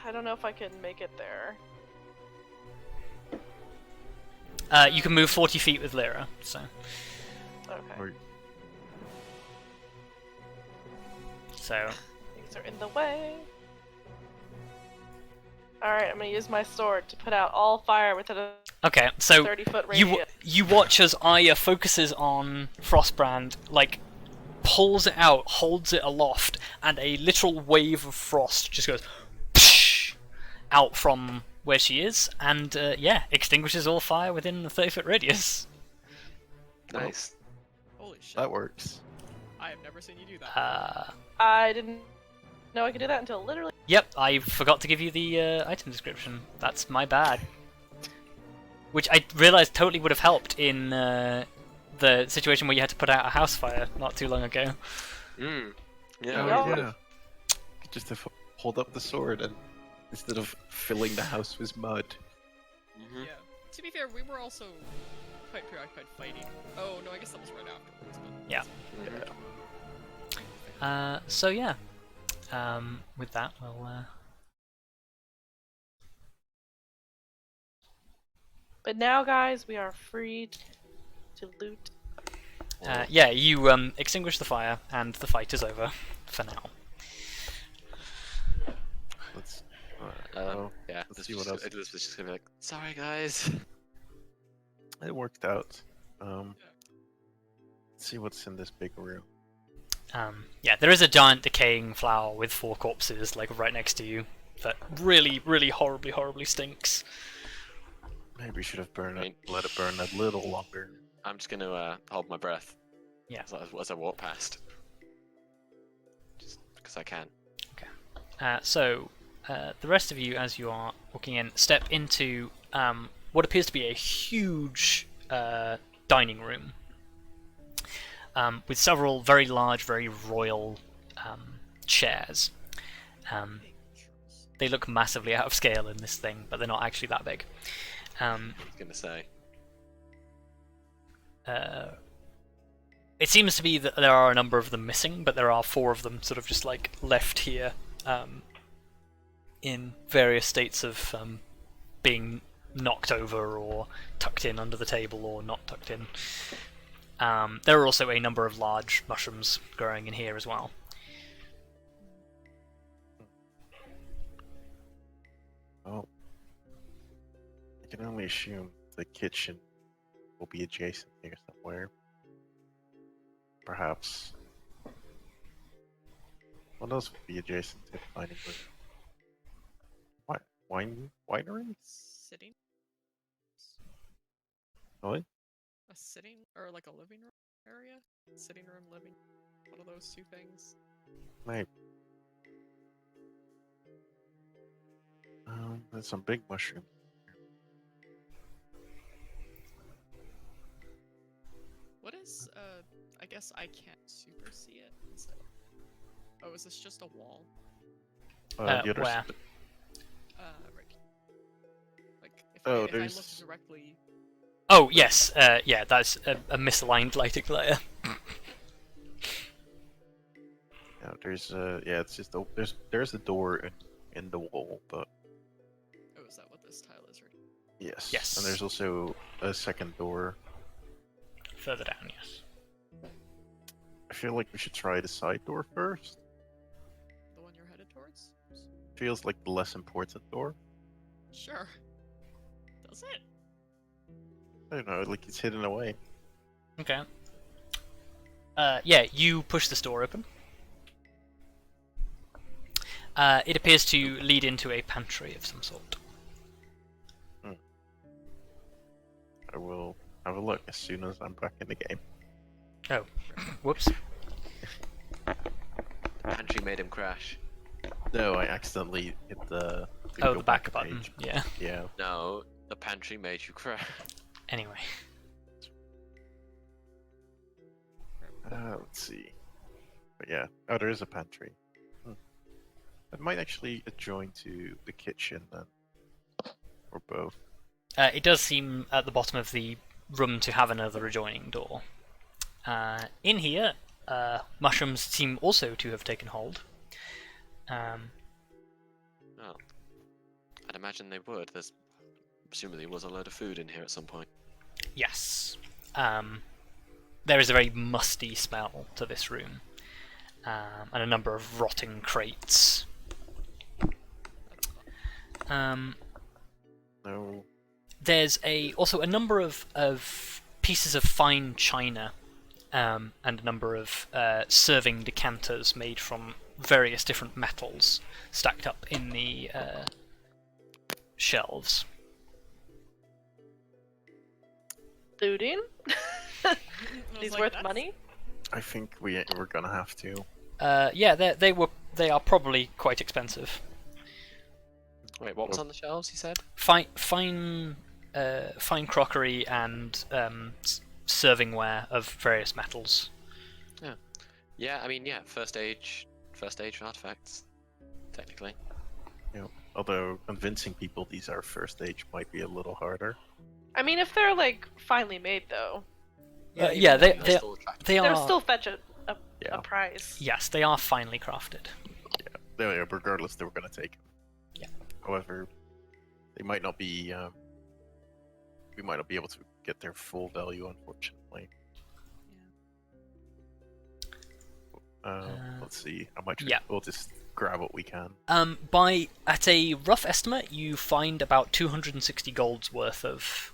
I don't know if I can make it there. You can move 40 feet with Lyra, so. Okay. Or- So. Things are in the way. Alright, I'm gonna use my sword to put out all fire within a Okay, so 30-foot radius. you watch as Arya focuses on Frostbrand, like, pulls it out, holds it aloft, and a literal wave of frost just goes psh, out from where she is, and extinguishes all fire within the 30-foot radius. Nice. Holy shit. That works. I have never seen you do that. I didn't know I could do that until literally. Yep, I forgot to give you the item description. That's my bad. Which I realised totally would have helped in the situation where you had to put out a house fire not too long ago. Mm. Oh, Yeah. Yeah. yeah. Just to hold up the sword and instead of filling the house with mud. Mm-hmm. Yeah. To be fair, we were also quite preoccupied fighting. Oh no, I guess that was right afterwards. But Yeah. Yeah. So yeah, with that, we'll. But now, guys, we are free to loot. Yeah, you extinguish the fire, and the fight is over for now. Let's. Yeah. Let's see what else. This was just gonna be like, sorry, guys. It worked out. Let's see what's in this big room. Yeah, there is a giant decaying flower with 4 corpses, like right next to you, that really, really horribly stinks. Maybe we should have Right. let it burn a little longer. I'm just gonna hold my breath. Yeah. As I walk past. Just because I can. So, the rest of you, as you are walking in, step into what appears to be a huge dining room with several very large, very royal chairs. They look massively out of scale in this thing, but they're not actually that big. I was gonna say. It seems to be that there are a number of them missing, but there are 4 of them sort of just like left here in various states of being knocked over or tucked in under the table or not tucked in. There are also a number of large mushrooms growing in here as well. Oh. I can only assume the kitchen will be adjacent here somewhere. Perhaps. What else would be adjacent to the dining room? What? Winery? sitting, What? a sitting or like a living room area, sitting room, living. One of those 2 things. Maybe. There's some big mushroom. What is I guess I can't super see it. Oh, is this just a wall? The other where? s- Right. Like if, Oh, I look there's- directly. Oh yes, yeah, that's a misaligned lighting layer. Yeah, there's it's just there's a door in the wall, but Oh, is that what this tile is? Right? yes. Yes. And there's also a second door. Further down, yes. I feel like we should try the side door first. The one you're headed towards? Feels like the less important door. Sure. Does it? I don't know, like it's hidden away. Okay. Yeah, you push this door open. It appears to lead into a pantry of some sort. I will have a look as soon as I'm back in the game. Oh, whoops. Pantry made him crash. No, I accidentally hit the Oh, go the back a button. page. Yeah. Yeah. No, the pantry made you crash. Anyway. Let's see. But yeah, oh, there is a pantry. It might actually adjoin to the kitchen then, or both. It does seem at the bottom of the room to have another adjoining door. In here, mushrooms seem also to have taken hold. Oh, I'd imagine they would. There's presumably was a load of food in here at some point. Yes. There is a very musty smell to this room, and a number of rotting crates. No. There's also a number of pieces of fine china, and a number of serving decanters made from various different metals stacked up in the shelves. Looting? I was These like, worth "That's- money? I think we're gonna have to. Yeah, they are probably quite expensive. Wait, what was on the shelves? You said. Fine crockery and servingware of various metals. Yeah, I mean, yeah, first age artifacts, technically. Although convincing people these are first age might be a little harder. I mean, if they're like finely made, though, Yeah, even they though still attractive. they they'll are. still fetch a Yeah. prize. Yes, they are finely crafted. Regardless, they were gonna take them. Yeah. However, they might not be. We might not be able to get their full value, unfortunately. Let's see how much. Yeah. We'll just grab what we can. At a rough estimate, you find about 260 gold's worth of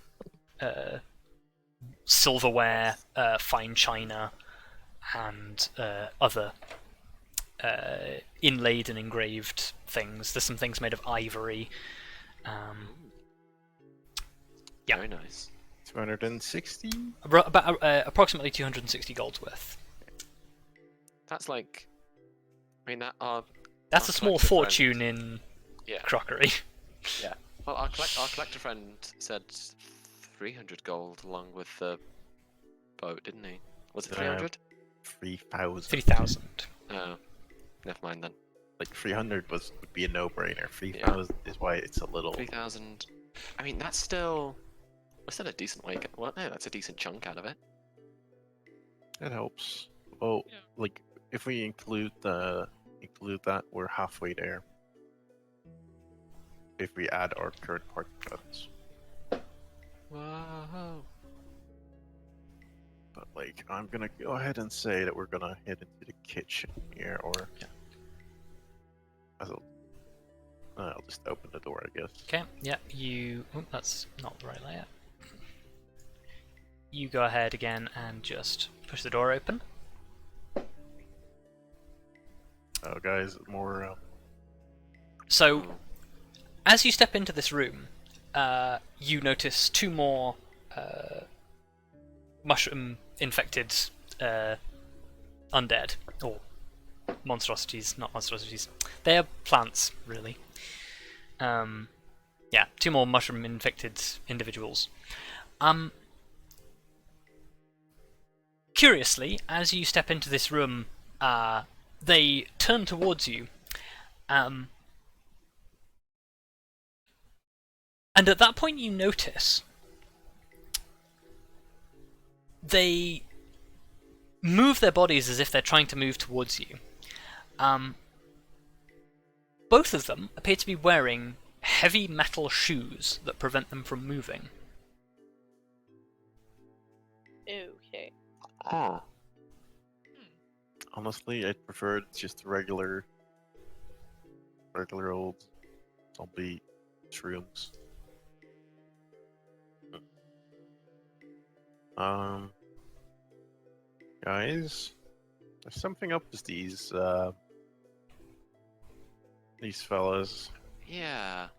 silverware, fine china, and other inlaid and engraved things. There's some things made of ivory. Yeah. Very nice. 260. About approximately 260 gold's worth. That's like, I mean, that That's Our a small collector fortune in yeah. crockery. Well, our collector friend said 300 gold along with the boat, didn't he? Was it 300? 3,000. 3,000. Oh, never mind then. Like 300 would be a no-brainer. 3,000 is why it's a little. 3,000. I mean, that's still a decent way. Well, no, that's a decent chunk out of it. It helps. Oh, Yeah. like if we include that, we're halfway there. If we add our current party funds. Wow. But like, I'm gonna go ahead and say that we're gonna head into the kitchen here, or I'll just open the door, I guess. Okay, yeah, that's not the right layout. You go ahead again and just push the door open. Oh, guys, more. So, as you step into this room, you notice two more mushroom-infected undead, or monstrosities, not monstrosities. They are plants, really. Yeah, two more mushroom-infected individuals. Curiously, as you step into this room, they turn towards you, and at that point you notice they move their bodies as if they're trying to move towards you. Both of them appear to be wearing heavy metal shoes that prevent them from moving. Okay. Oh. Honestly, I'd prefer just regular old zombie shrooms. Guys, there's something up with these fellas. Yeah,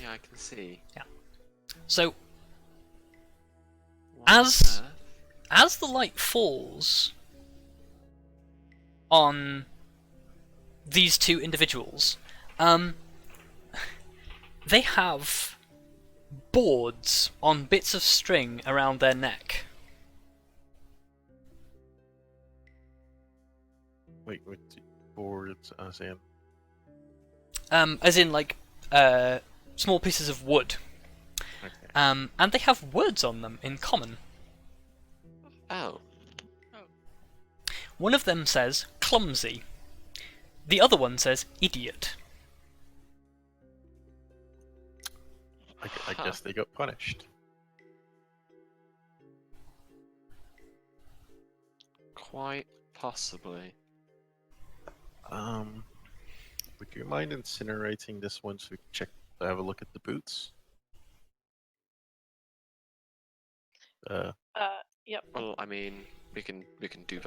I can see. So, What on As- earth? as the light falls on these two individuals, they have boards on bits of string around their neck. Wait, boards as in? As in like small pieces of wood. Okay. And they have words on them in common. Oh. One of them says clumsy. The other one says idiot. I guess they got punished. Quite possibly. Would you mind incinerating this one so we can have a look at the boots? Yep. Well, I mean, we can do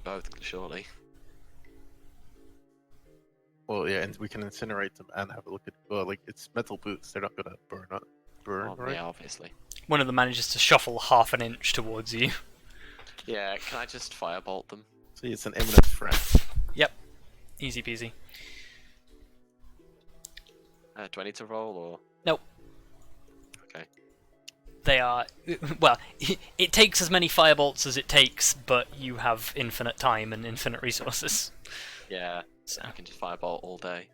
both, surely. Well, yeah, and we can incinerate them and have a look at. Well, like it's metal boots; they're not gonna burn, Oh, right? yeah, obviously. One of them manages to shuffle half an inch towards you. Yeah, can I just firebolt them? See, it's an imminent threat. Yep. Easy peasy. Do I need to roll or? Nope. Okay. They are... Well, it takes as many firebolts as it takes, but you have infinite time and infinite resources. Yeah, So. I can just firebolt all day.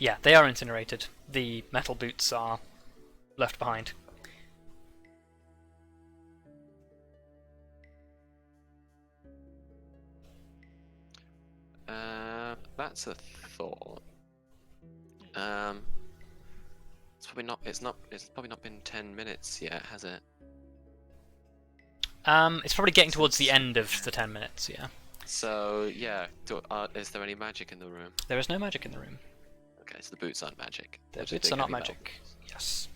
Yeah, they are incinerated. The metal boots are left behind. That's a thought. It's probably not. It's probably not been 10 minutes yet, has it? It's probably getting towards the end of the 10 minutes, yeah. So yeah, is there any magic in the room? There is no magic in the room. Okay, so the boots aren't magic. The They're just boots big are not heavy magic. metal. Yes.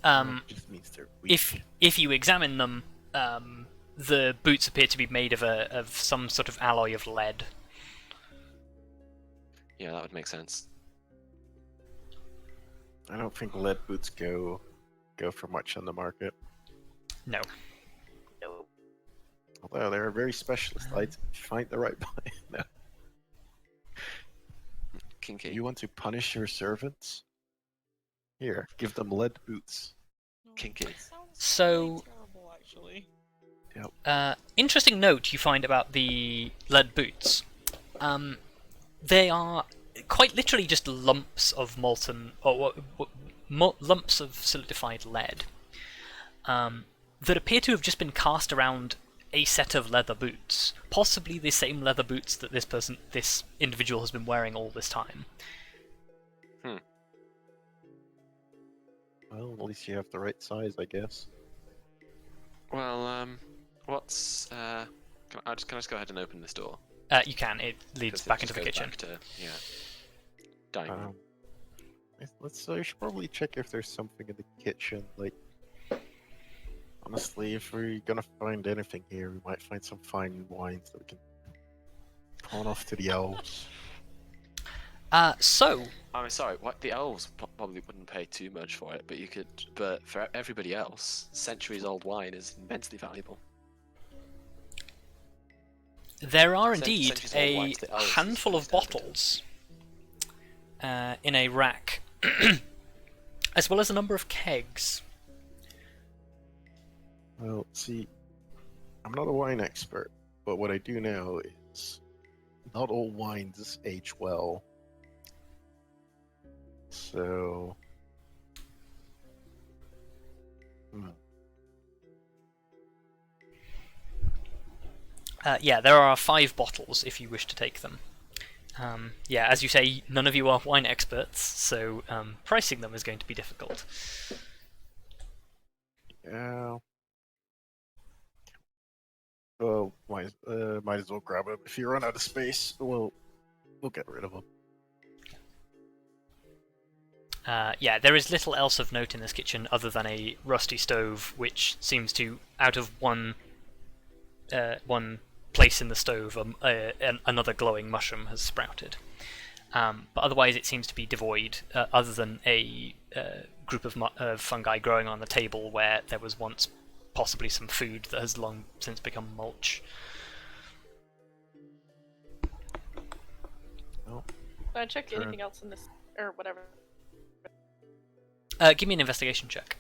It just means they're weak. If you examine them, the boots appear to be made of some sort of alloy of lead. Yeah, that would make sense. I don't think lead boots go for much on the market. No. No. Although they're a very specialist item. If you find the right buy. No. Kinky. You want to punish your servants? Here, give them lead boots. Kinky. Sounds So- really terrible, actually. Interesting note you find about the lead boots. They are quite literally just lumps of molten, or lumps of solidified lead that appear to have just been cast around a set of leather boots, possibly the same leather boots that this individual has been wearing all this time. Well, at least you have the right size, I guess. Well, what's Can I just go ahead and open this door? You can. It leads 'Cause it back just into the goes kitchen. back to, yeah. Dining room. You should probably check if there's something in the kitchen. Like, honestly, if we're gonna find anything here, we might find some fine wines that we can pawn off to the elves. So, I'm sorry. What the elves probably wouldn't pay too much for it, but you could. But for everybody else, centuries-old wine is immensely valuable. there are Cent- indeed centuries old a wine to the elves is handful of pretty standard. bottles in a rack, as well as a number of kegs. Well, see, I'm not a wine expert, but what I do know is not all wines age well. So, Yeah, there are 5 bottles if you wish to take them. Yeah, as you say, none of you are wine experts, so pricing them is going to be difficult. yeah. Well, might as well grab them. If you run out of space, we'll get rid of them. Yeah, there is little else of note in this kitchen other than a rusty stove, which seems to, out of one place in the stove, another glowing mushroom has sprouted. But otherwise, it seems to be devoid, other than a group of fungi growing on the table where there was once possibly some food that has long since become mulch. Oh, Can I check Sure. anything else in this, or whatever? Give me an investigation check.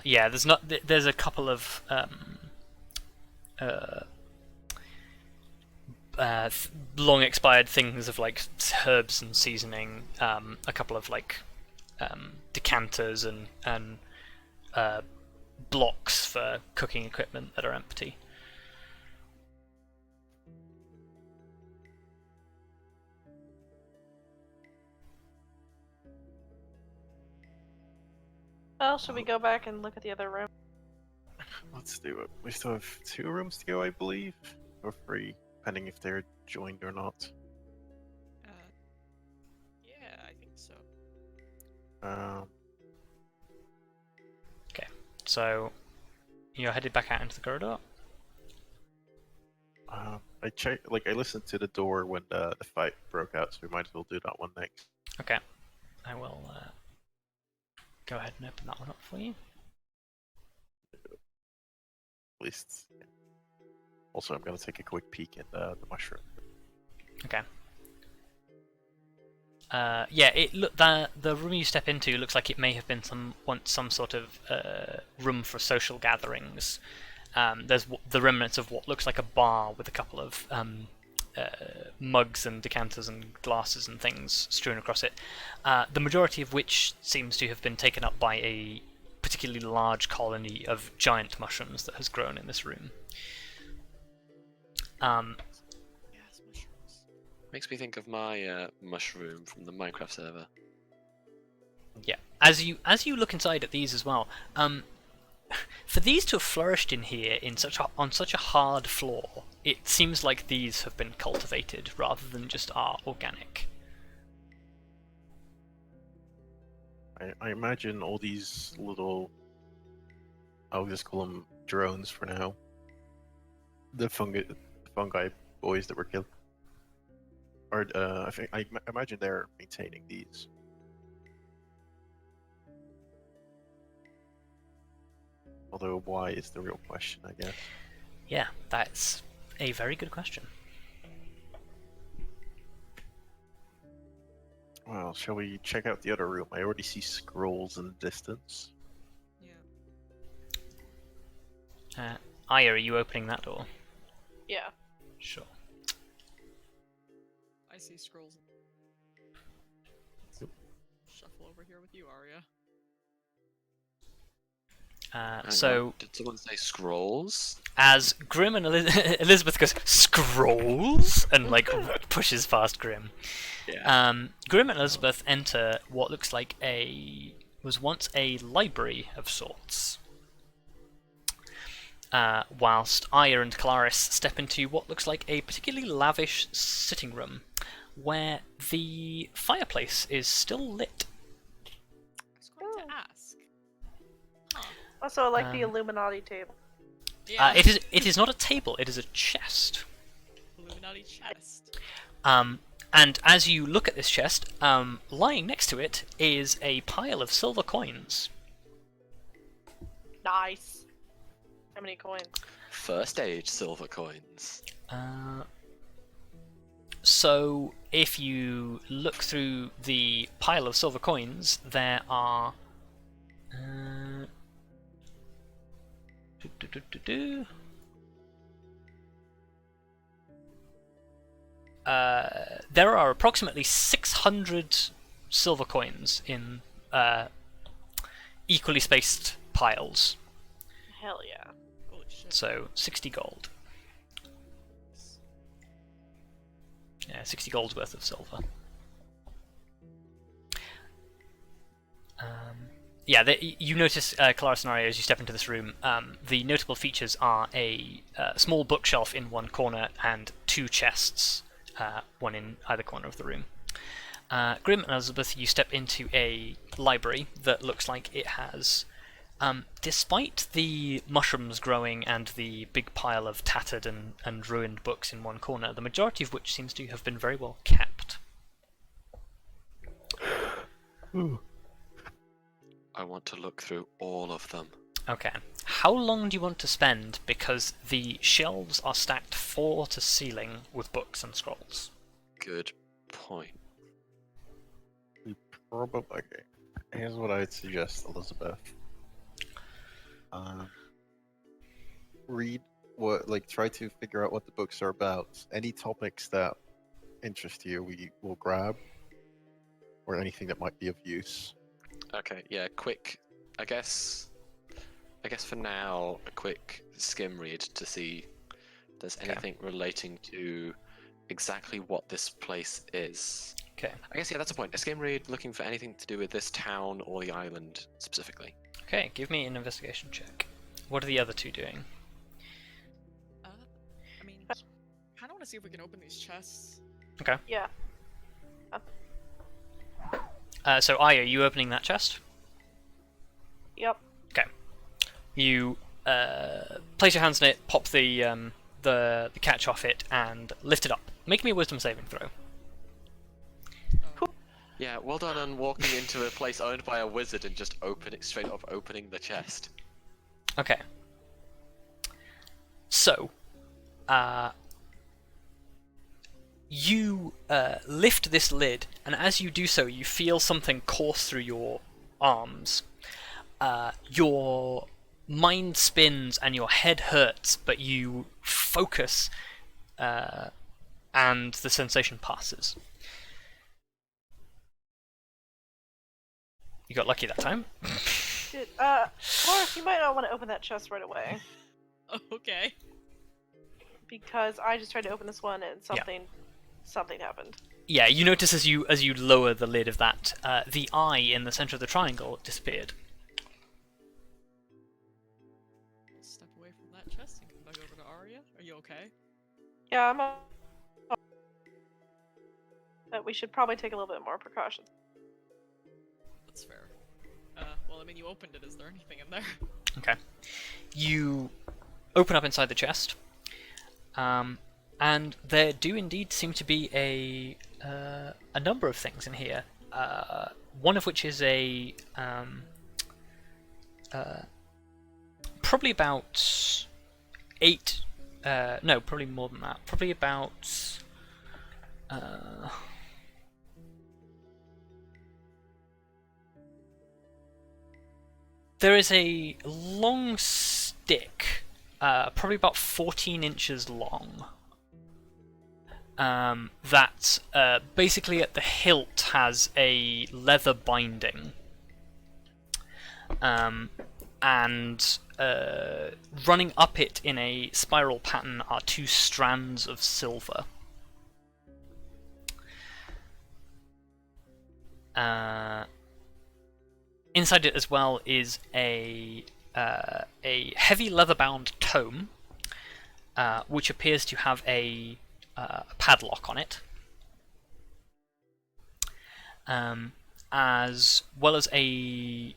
Yeah, there's not. There's a couple of long expired things of like herbs and seasoning. A couple of like decanters and blocks for cooking equipment that are empty. Well, should we go back and look at the other room? Let's do it. We still have 2 rooms to go, I believe, or 3, depending if they're joined or not. Yeah, I think so. Okay, so you're headed back out into the corridor. I checked, like, I listened to the door when the fight broke out, so we might as well do that one next. Okay, I will go ahead and open that one up for you. At least. Also, I'm gonna take a quick peek at the mushroom. Okay. Yeah, the room you step into looks like it may have been once some sort of room for social gatherings. There's the remnants of what looks like a bar with a couple of mugs and decanters and glasses and things strewn across it. The majority of which seems to have been taken up by a particularly large colony of giant mushrooms that has grown in this room. Yes, mushrooms. Makes me think of my mushroom from the Minecraft server. Yeah. As you look inside at these as well, for these to have flourished in here on such a hard floor, it seems like these have been cultivated rather than just are organic. I imagine all these little, I'll just call them drones for now. The fungi boys that were killed. Or I imagine they're maintaining these. Although, why is the real question, I guess. Yeah, that's a very good question. Well, shall we check out the other room? I already see scrolls in the distance. Yeah. Arya, are you opening that door? Yeah. Sure. I see scrolls. Shuffle over here with you, Arya. Hang So on, did someone say scrolls? as Grim and Elizabeth goes, scrolls, and like pushes past Grim. Yeah. Grim and Elizabeth enter what looks like was once a library of sorts. Whilst Arya and Kelariis step into what looks like a particularly lavish sitting room, where the fireplace is still lit. I was going to ask. Huh. Also, I like the Illuminati table. Yeah. It is not a table; it is a chest. Illuminati chest. And as you look at this chest, lying next to it is a pile of silver coins. Nice. How many coins? First age silver coins. So if you look through the pile of silver coins, there are there are approximately 600 silver coins in equally spaced piles. Hell yeah. Holy shit. So 60 gold. Yeah, 60 gold's worth of silver. Yeah, you notice, Kelariis and Arya, as you step into this room, the notable features are a small bookshelf in one corner and 2 chests, one in either corner of the room. Grim and Elizabeth, you step into a library that looks like it has, despite the mushrooms growing and the big pile of tattered and ruined books in one corner, the majority of which seems to have been very well kept. Ooh. I want to look through all of them. Okay. How long do you want to spend? Because the shelves are stacked floor to ceiling with books and scrolls. Good point. Probably. Okay. Here's what I'd suggest, Elizabeth. read what, like, try to figure out what the books are about. Any topics that interest you, we will grab, or anything that might be of use. Okay, yeah, quick. I guess for now, a quick skim read to see if there's anything relating to exactly what this place is. Okay. I guess, yeah, that's the point. A skim read looking for anything to do with this town or the island specifically. Okay, give me an investigation check. What are the other two doing? I mean, I kind of want to see if we can open these chests. Okay. Yeah. So Arya, are you opening that chest? Yep. Okay. You place your hands in it, pop the catch off it, and lift it up. Make me a wisdom saving throw. Yeah, well done on walking into a place owned by a wizard and just straight up opening the chest. Okay. So, you lift this lid, and as you do so, you feel something course through your arms. Your mind spins and your head hurts, but you focus, and the sensation passes. You got lucky that time. Dude, Morris, you might not want to open that chest right away. Okay. Because I just tried to open this one and something happened. Yeah, you notice as you lower the lid of that, the eye in the center of the triangle disappeared. Step away from that chest and come back over to Arya. Are you okay? Yeah, I'm. But we should probably take a little bit more precautions. That's fair. Well, I mean, you opened it. Is there anything in there? Okay. You open up inside the chest, and there do indeed seem to be a number of things in here. One of which is a probably about 8. No, probably more than that. Probably about. There is a long stick, probably about 14 inches long, that basically at the hilt has a leather binding, and running up it in a spiral pattern are 2 strands of silver. Inside it as well is a heavy leather-bound tome, which appears to have a padlock on it, as well as a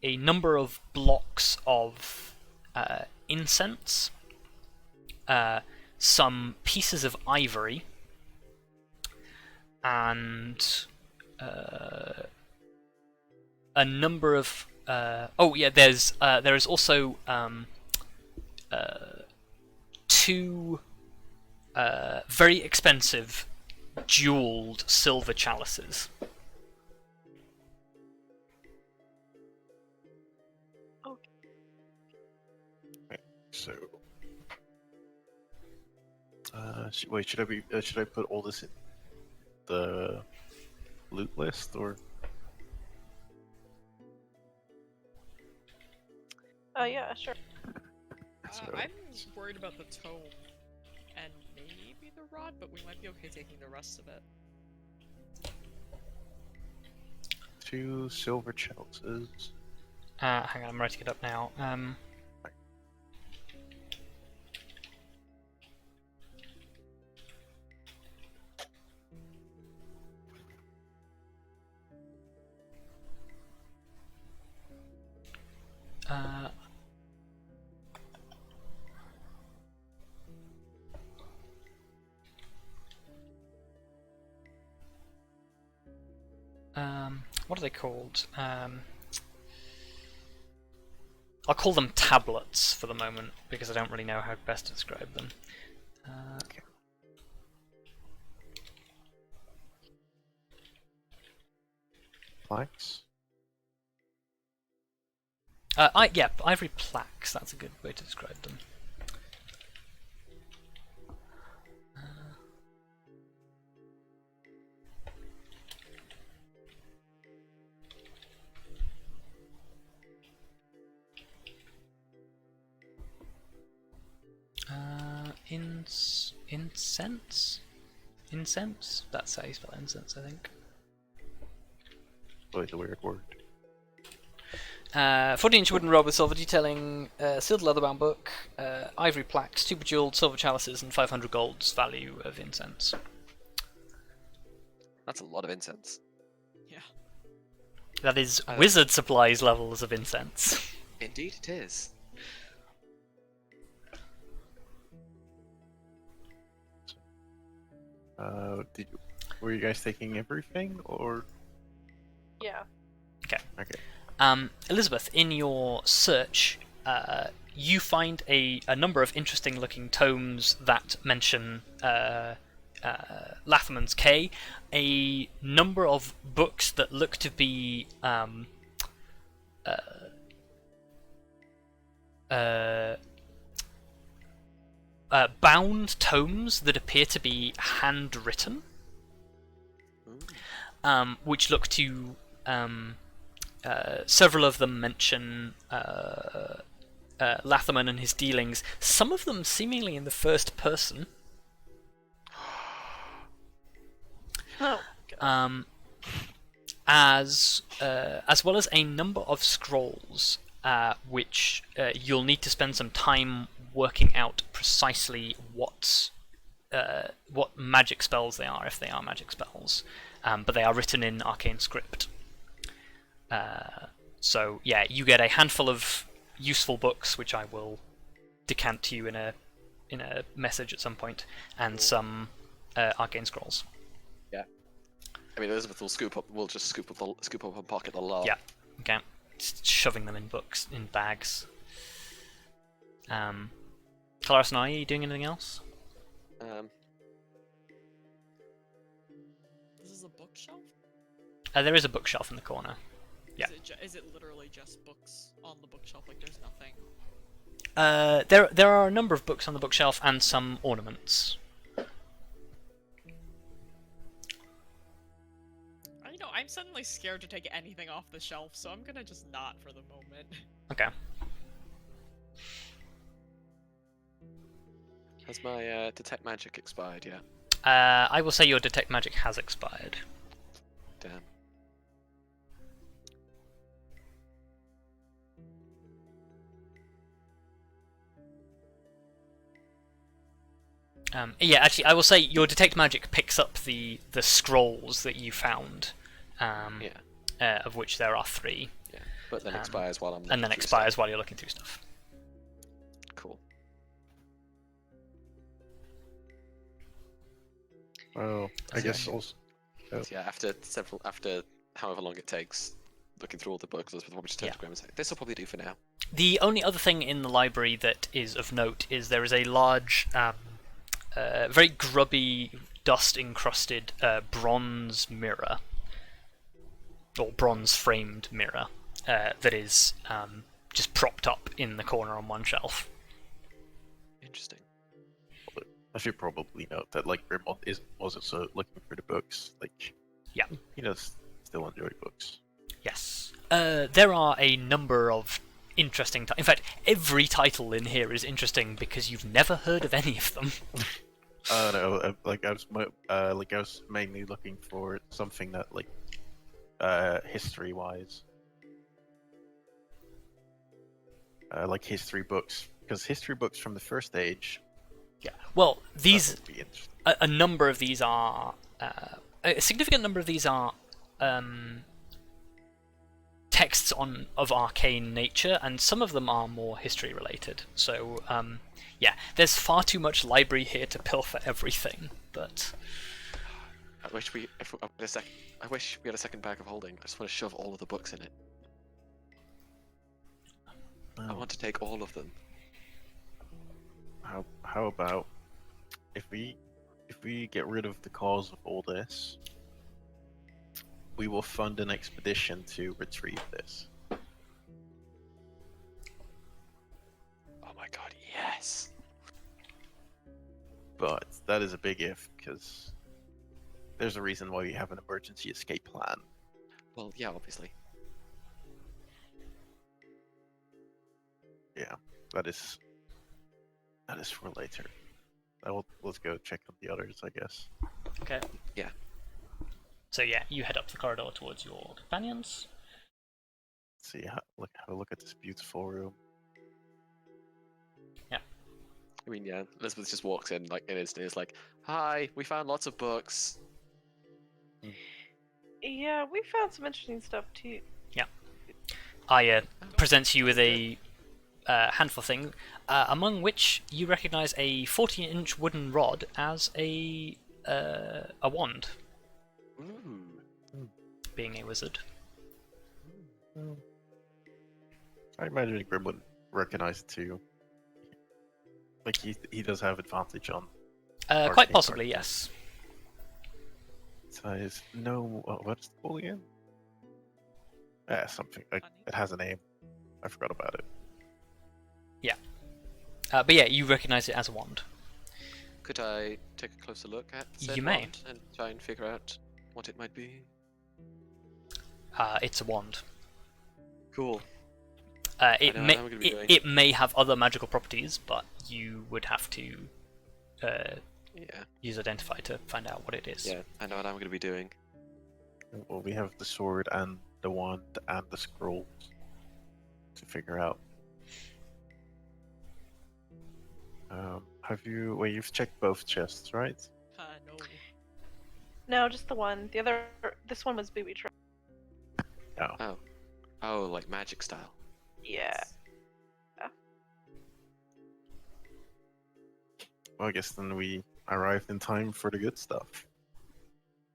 number of blocks of incense, some pieces of ivory, and a number of there is also 2 very expensive jeweled silver chalices. So, wait, should I put all this in the loot list, or? Yeah, sure. I'm worried about the tome and maybe the rod, but we might be okay taking the rest of it. 2 silver chalices. Hang on, I'm writing it up now. What are they called? I'll call them tablets for the moment, because I don't really know how best to describe them. Okay. Planks? Ivory plaques. That's a good way to describe them. Incense? Incense? That's how you spell incense, I think. Always a weird word. 14-inch wooden rod with silver detailing, sealed leather-bound book, ivory plaques, 2 bejeweled silver chalices, and 500 gold's value of incense. That's a lot of incense. Yeah. That is wizard supplies levels of incense. Indeed, it is. Were you guys taking everything, or? Yeah. Okay. Elizabeth, in your search, you find a number of interesting-looking tomes that mention Lathaman's Cay, a number of books that look to be bound tomes that appear to be handwritten, which look to several of them mention Lathaman and his dealings, some of them seemingly in the first person. Oh, God. As well as a number of scrolls, which you'll need to spend some time working out precisely what magic spells they are, if they are magic spells. But they are written in arcane script. So yeah, you get a handful of useful books, which I will decant to you in a message at some point, and some arcane scrolls. Yeah. I mean, Elizabeth will scoop up and pocket a lot. Yeah. Okay. Just shoving them in books, in bags. Kelariis and Arya, are you doing anything else? This is a bookshelf? There is a bookshelf in the corner. Yeah. Is it literally just books on the bookshelf? Like, there's nothing? There are a number of books on the bookshelf and some ornaments. I'm suddenly scared to take anything off the shelf, so I'm gonna just not for the moment. Okay. Has my detect magic expired yet? I will say your detect magic has expired. Damn. Yeah, actually, I will say your detect magic picks up the scrolls that you found. Of which there are 3. Yeah, but then expires while I'm looking and then through expires stuff. while you're looking through stuff. Cool. Well, I guess also. So yeah, after however long it takes, looking through all the books, Elizabeth will probably just turn to Graham and say, "This will probably do for now." The only other thing in the library that is of note is there is a large, very grubby, dust-encrusted bronze mirror, or bronze-framed mirror, that is just propped up in the corner on one shelf. Interesting. I should probably note that Grim was also looking for the books. Yeah. He does still enjoy books. Yes. There are a number of interesting. In fact, every title in here is interesting because you've never heard of any of them. No, I was mainly looking for something that history-wise, like history books, because history books from the first age. Yeah. Well, these That would be interesting. a number of these are a significant number of these are texts of arcane nature, and some of them are more history related. So yeah, there's far too much library here to pilfer everything. But I wish we had a second bag of holding. I just want to shove all of the books in it. I want to take all of them. How about if we get rid of the cause of all this, we will fund an expedition to retrieve this. that is a big if, because there's a reason why we have an emergency escape plan. Well, yeah, obviously. Yeah, that is for later. Let's go check on the others, I guess. Okay. Yeah. So yeah, you head up the corridor towards your companions. Let's see, have a look at this beautiful room. I mean, yeah, Elizabeth just walks in like in instant. Is like, "Hi, we found lots of books." Yeah, we found some interesting stuff too. Arya presents you with a handful of things, among which you recognise a 14-inch wooden rod as a wand, Ooh. being a wizard. I imagine Grim would recognize it too. Like he does have advantage on. Quite Arcane possibly, arts. yes. So it's no, what's it called again? Something. It has a name. I forgot about it. But yeah, you recognise it as a wand. Could I take a closer look at said You may. wand and try and figure out what it might be? It's a wand. Cool. It know may how we're gonna be doing. it may have other magical properties, but you would have to Yeah, use Identify to find out what it is. yeah, I know what I'm going to be doing. Well, we have the sword and the wand and the scrolls to figure out. You've checked both chests, right? No. No, just the one. The other, this one was booby trapped. Oh, like magic style. Yeah. Well, I guess then we arrived in time for the good stuff.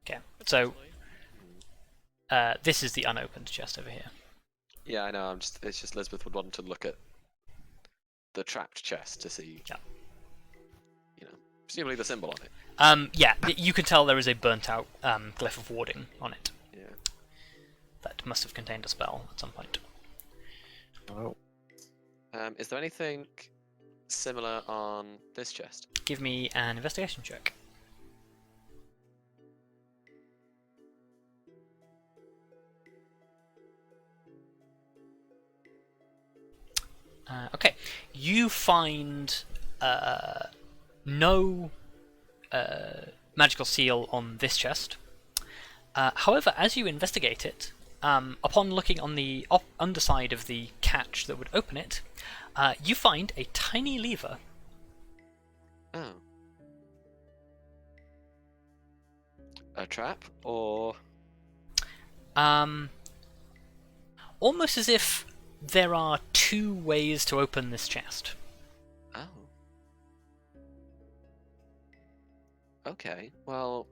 Okay, so Potentially. this is the unopened chest over here. Yeah, I know. It's just Elizabeth would want to look at the trapped chest to see. Yeah. You know, presumably the symbol on it. Yeah, you can tell there is a burnt-out glyph of warding on it. Yeah. That must have contained a spell at some point. Oh, Is there anything similar on this chest? Give me an investigation check. Okay, you find no magical seal on this chest. However, as you investigate it, upon looking on the underside of the catch that would open it, you find a tiny lever. Oh. A trap or Almost as if there are two ways to open this chest. oh. Okay. Well,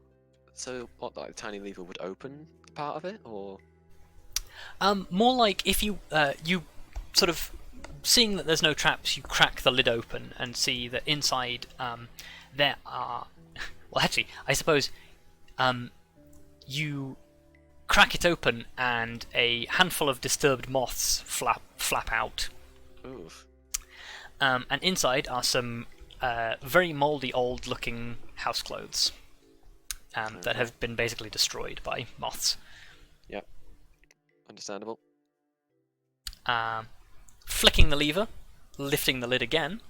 so what? Like, a tiny lever would open part of it, or More like if you you sort of seeing that there's no traps, you crack the lid open and see that inside there are. Well, actually, I suppose you crack it open and a handful of disturbed moths flap out. oof. And inside are some very mouldy, old-looking house clothes that have been basically destroyed by moths. Yep. Understandable. Flicking the lever, lifting the lid again,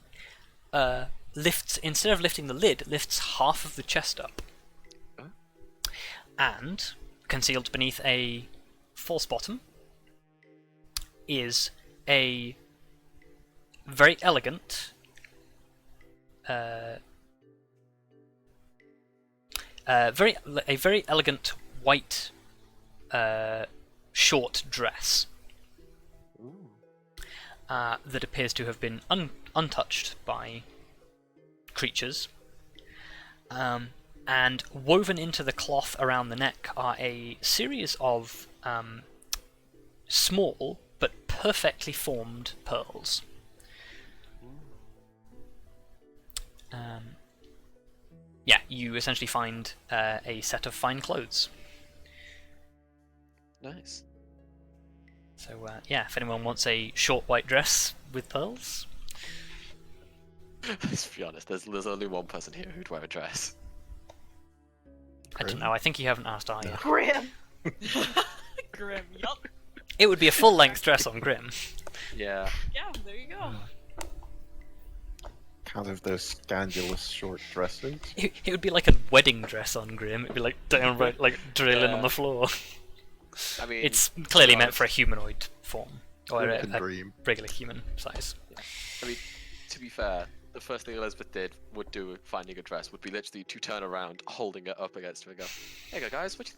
instead of lifting the lid, lifts half of the chest up. Oh. And concealed beneath a false bottom is a very elegant very elegant white short dress Ooh. that appears to have been untouched by creatures. And woven into the cloth around the neck are a series of small but perfectly formed pearls. Yeah, you essentially find a set of fine clothes. Nice. So yeah, if anyone wants a short white dress with pearls, Let's be honest. There's only one person here who'd wear a dress. I don't know. I think you haven't asked Arya. Grim. Grim. Yup. It would be a full-length dress on Grim. Yeah. Yeah. There you go. Kind of those scandalous short dresses. It would be like a wedding dress on Grim. It'd be like downright like drilling on Yeah. the floor. I mean, It's clearly to be meant honest- for a humanoid form, or Who a can dream? regular human size. I mean, to be fair, the first thing Elizabeth would do finding a dress would be literally to turn around, holding it up against her and go, "Hey guys, what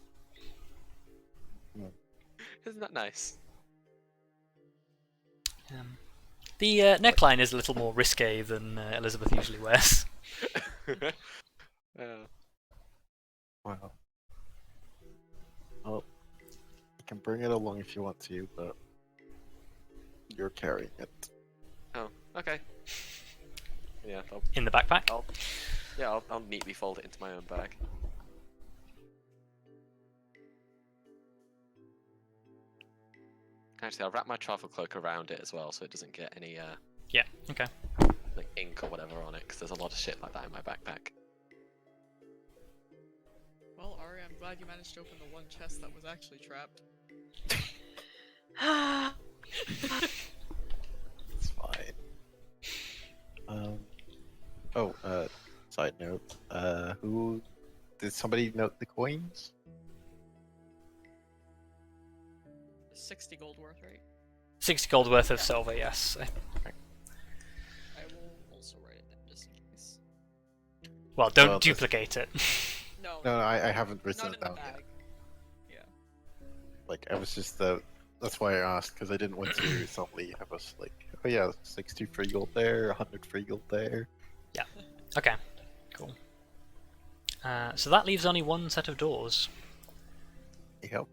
you... Isn't that nice?" The neckline is a little more risque than Elizabeth usually wears. Yeah. Wow. Well, you can bring it along if you want to, but you're carrying it. Oh, okay. Yeah, In the backpack. I'll neatly fold it into my own bag. Actually, I'll wrap my travel cloak around it as well, so it doesn't get any Yeah. Okay. like ink or whatever on it, because there's a lot of shit like that in my backpack. Well, Arya, I'm glad you managed to open the one chest that was actually trapped. It's fine. Side note. Who did somebody note the coins? 60 gold worth, right? 60 gold worth of silver. Yes. I will also write it down just in case. Well, don't Well, duplicate it. No, No, I haven't written not it in the down yet. bag. Yeah. Like, I was just that's why I asked, because I didn't want to suddenly have us like, oh yeah, 60 free gold there, 100 free gold there. Okay. Cool. So that leaves only one set of doors. Yep.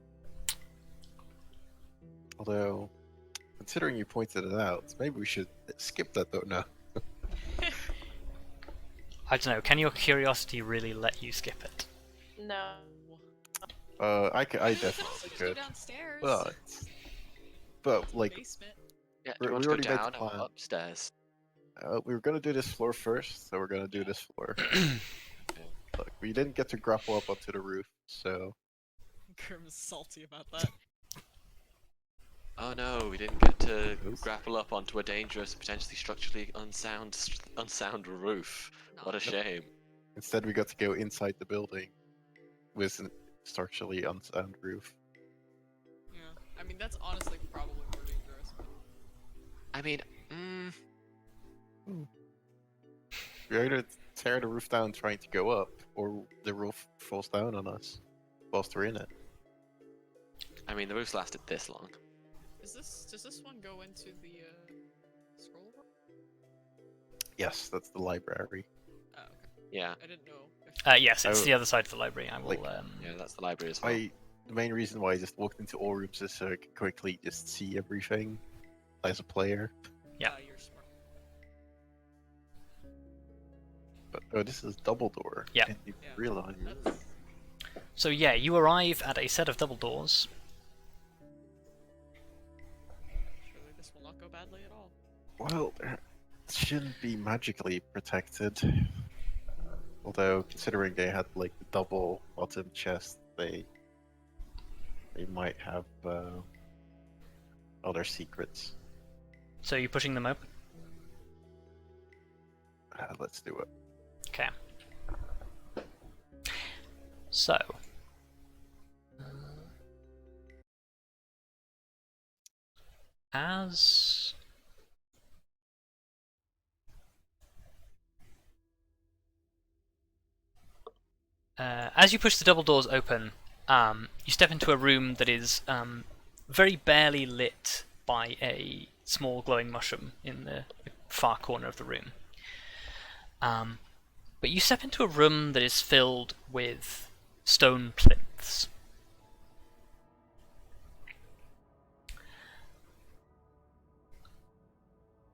Although, considering you pointed it out, maybe we should skip that door now. I don't know. Can your curiosity really let you skip it? No. I definitely Let's go could. downstairs. But like, Basement. Yeah, We- do you want we to go already made the down or plan. upstairs? we were gonna do this floor first, so we're gonna do this floor. Look, we didn't get to grapple up onto the roof, so Grim is salty about that. Oh no, we didn't get to Oops. grapple up onto a dangerous, potentially structurally unsound roof. What a Not- shame. instead we got to go inside the building with a structurally unsound roof. Yeah. I mean, that's honestly probably more dangerous. I mean, We're either tear the roof down trying to go up, or the roof falls down on us whilst we're in it. the roof's lasted this long. Does this one go into the scroll room? Yes, that's the library. Oh, okay. Yeah, I didn't know. If... Yes, it's Oh. the other side of the library. I will. Like- yeah, that's the library as well. The main reason why I just walked into all rooms is so I could quickly just see everything as a player. Yeah. You're smart. But oh, this is double door. Yeah. Didn't even Yeah. realize. That's... So yeah, you arrive at a set of double doors. Surely this will not go badly at all. Well, it shouldn't be magically protected. Although, considering they had like the double bottom chest, they might have other secrets. So you're pushing them open. Let's do it. Okay. So. As you push the double doors open, you step into a room that is very barely lit by a small glowing mushroom in the far corner of the room. But you step into a room that is filled with stone plinths.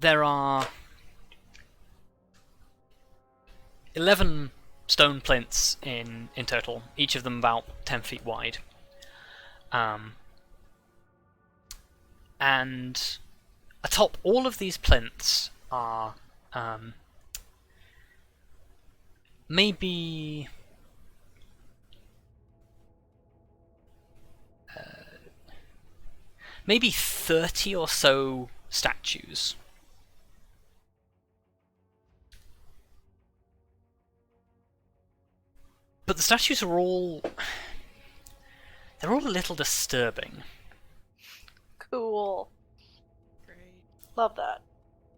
There are 11 stone plinths in total, each of them about 10 feet wide. And atop all of these plinths are maybe maybe 30 or so statues. But the statues are all... they're all a little disturbing. Cool. Great. Love that.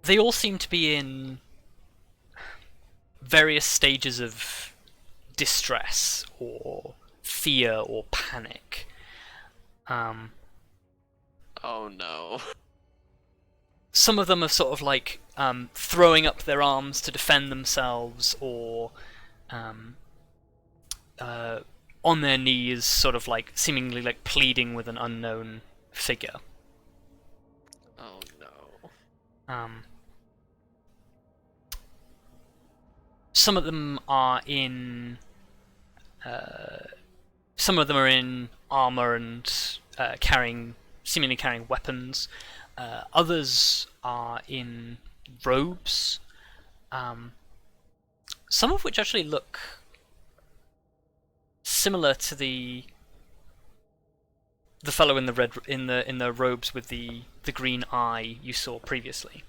They all seem to be in various stages of distress or fear or panic. Oh no. Some of them are sort of like throwing up their arms to defend themselves, or on their knees, sort of like seemingly like pleading with an unknown figure. Oh no. Some of them are in armor and seemingly carrying weapons. Others are in robes. Some of which actually look similar to the fellow in the robes with the green eye you saw previously.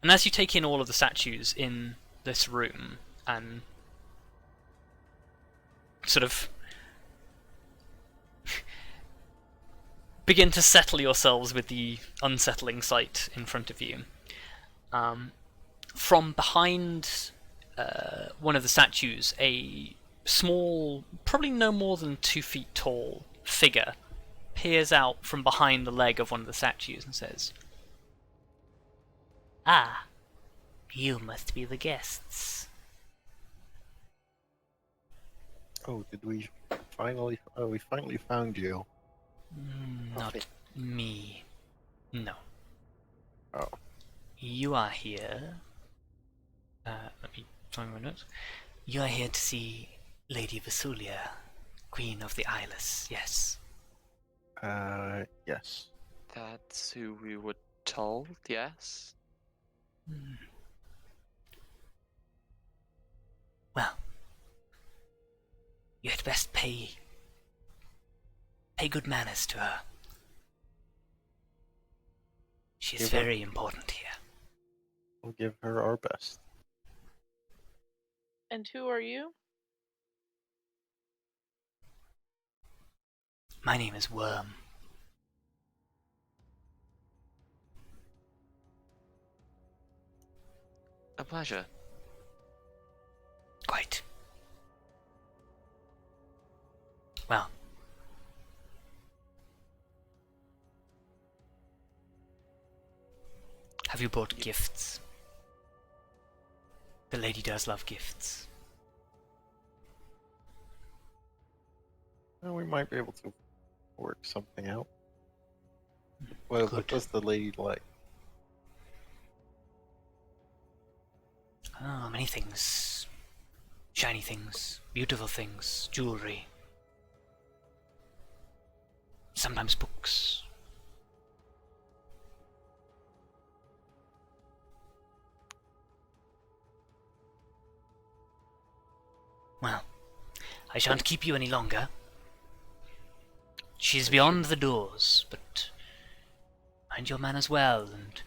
And as you take in all of the statues in this room and sort of begin to settle yourselves with the unsettling sight in front of you, from behind one of the statues, a small, probably no more than 2 feet tall figure peers out from behind the leg of one of the statues and says, "Ah, you must be the guests." Oh, did we finally? Oh, we finally found you. Not me. No. Oh. You are here. Let me find my notes. You are here to see Lady Vesulia, Queen of the Eyeless, yes. Yes. That's who we were told, yes? Well, you had best pay good manners to her. She is very important here. We'll give her our best. And who are you? My name is Worm. A pleasure. Quite. Well, have you brought gifts? The lady does love gifts. Well, we might be able to work something out. Well, Good. what does the lady like? Oh, many things. Shiny things, beautiful things, jewelry. Sometimes books. Well, I shan't keep you any longer. She's beyond the doors, but mind your manners well, and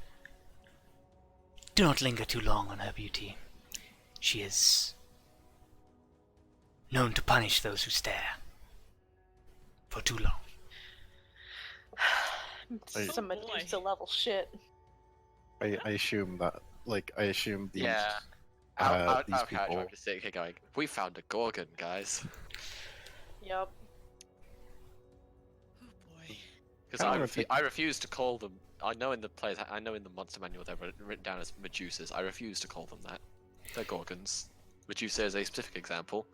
do not linger too long on her beauty. She is known to punish those who stare for too long. Some boy. Medusa level shit. I assume that, I assume these. Yeah. these Out character, people. I'm just sitting here going, we found a Gorgon, guys. Yup. Oh boy. Because Kind of I refuse to call them. I know in the monster manual they're written down as Medusas. I refuse to call them that. They're Gorgons. Medusa is a specific example,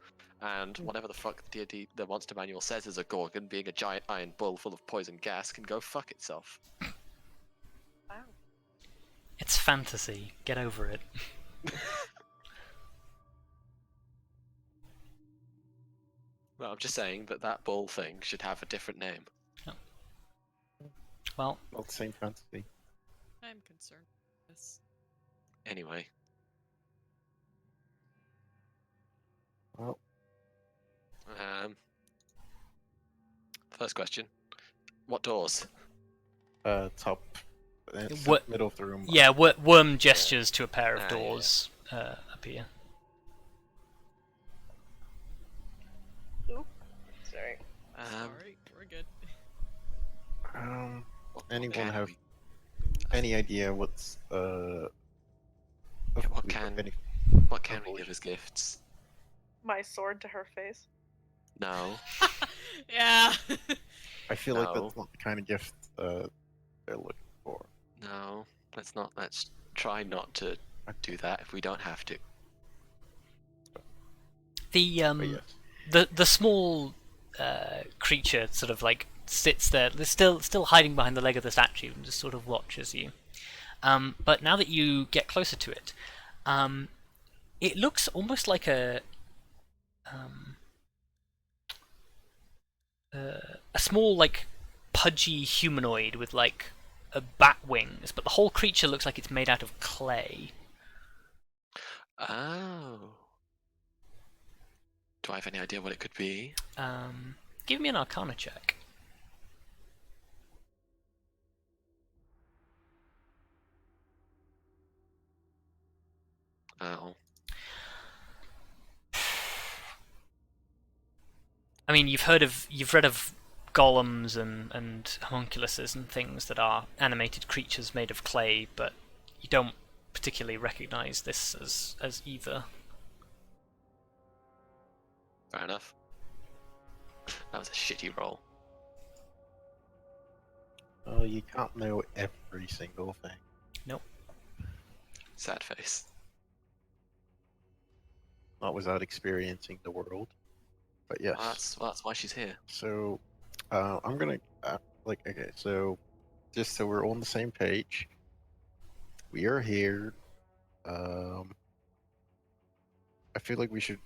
and whatever the fuck the monster manual says is a Gorgon, being a giant iron bull full of poison gas, can go fuck itself. Wow. It's fantasy. Get over it. Well, I'm just saying that bull thing should have a different name. Well, Not the same fantasy. I'm concerned. With Yes. Anyway, Well, first question: what doors? top, What- middle of the room. Yeah, worm gestures to a pair of Ah, yeah. doors appear. Sorry. Sorry, we're good. What Anyone can have we- any idea what's yeah, if what we've got can any- what can we Unbelievable. give as gifts? My sword to her face. No. Yeah. I feel like No. that's not the kind of gift they're looking for. No. Let's not. Let's try not to do that if we don't have to. The But yes. the small creature sort of like sits there, still hiding behind the leg of the statue, and just sort of watches you. But now that you get closer to it, it looks almost like a small like pudgy humanoid with like bat wings, but the whole creature looks like it's made out of clay. Oh. Do I have any idea what it could be? Give me an Arcana check. Oh. I mean, you've read of golems and homunculuses and things that are animated creatures made of clay, but you don't particularly recognise this as either. Fair enough. That was a shitty roll. Oh, you can't know every single thing. Sad face. Not without experiencing the world. But yes. Well, that's why she's here. So, I'm gonna okay. So, just so we're on the same page, we are here. I feel like we should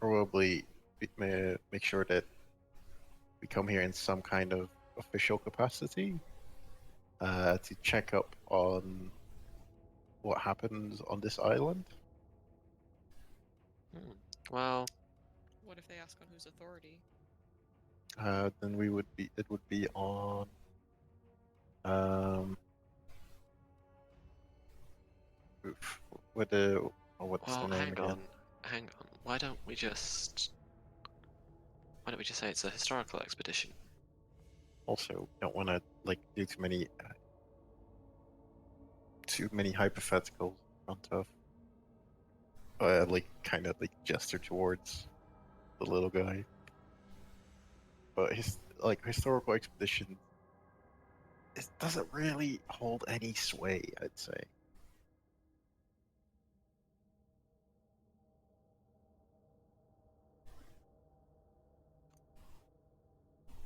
probably make sure that we come here in some kind of official capacity to check up on what happens on this island. Well, What if they ask on whose authority? Then it would be on with the what's the name hang again? on. Why don't we just say it's a historical expedition? Also, don't want to do too many hypotheticals in front of kind of gesture towards the little guy. But historical expedition, it doesn't really hold any sway, I'd say.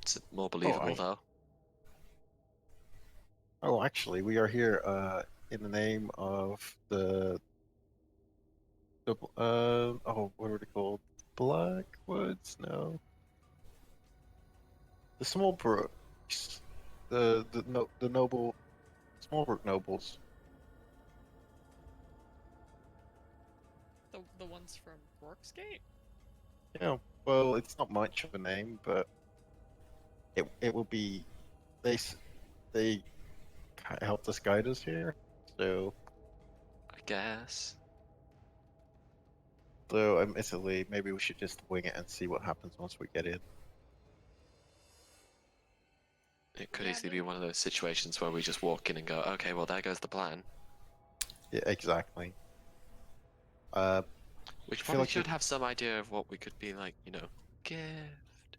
It's more believable though. Oh, actually, we are here in the name of the what are they called? Blackwoods? No. The small brooks. The noble Smallbrook nobles. The ones from Quarksgate? Yeah, well, it's not much of a name, but it will be they helped us guide us here. So I guess. though admittedly, maybe we should just wing it and see what happens once we get in. It could Yeah, easily be one of those situations where we just walk in and go, okay, well, there goes the plan. Yeah, exactly. We I feel probably like should have some idea of what we could be like, gift.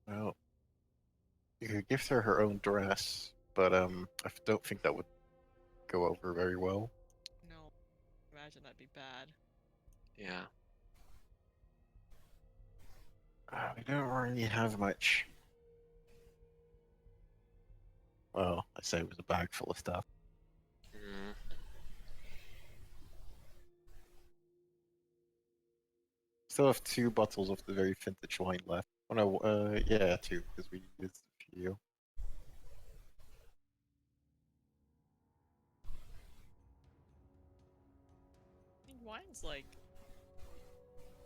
Well, you could give her own dress, but I don't think that would go over very well. No. Imagine that'd be bad. Yeah. We don't really have much. Well, I say it was a bag full of stuff. Mm. Still have 2 bottles of the very vintage wine left. Oh no, yeah, 2 because we used a few. wine's like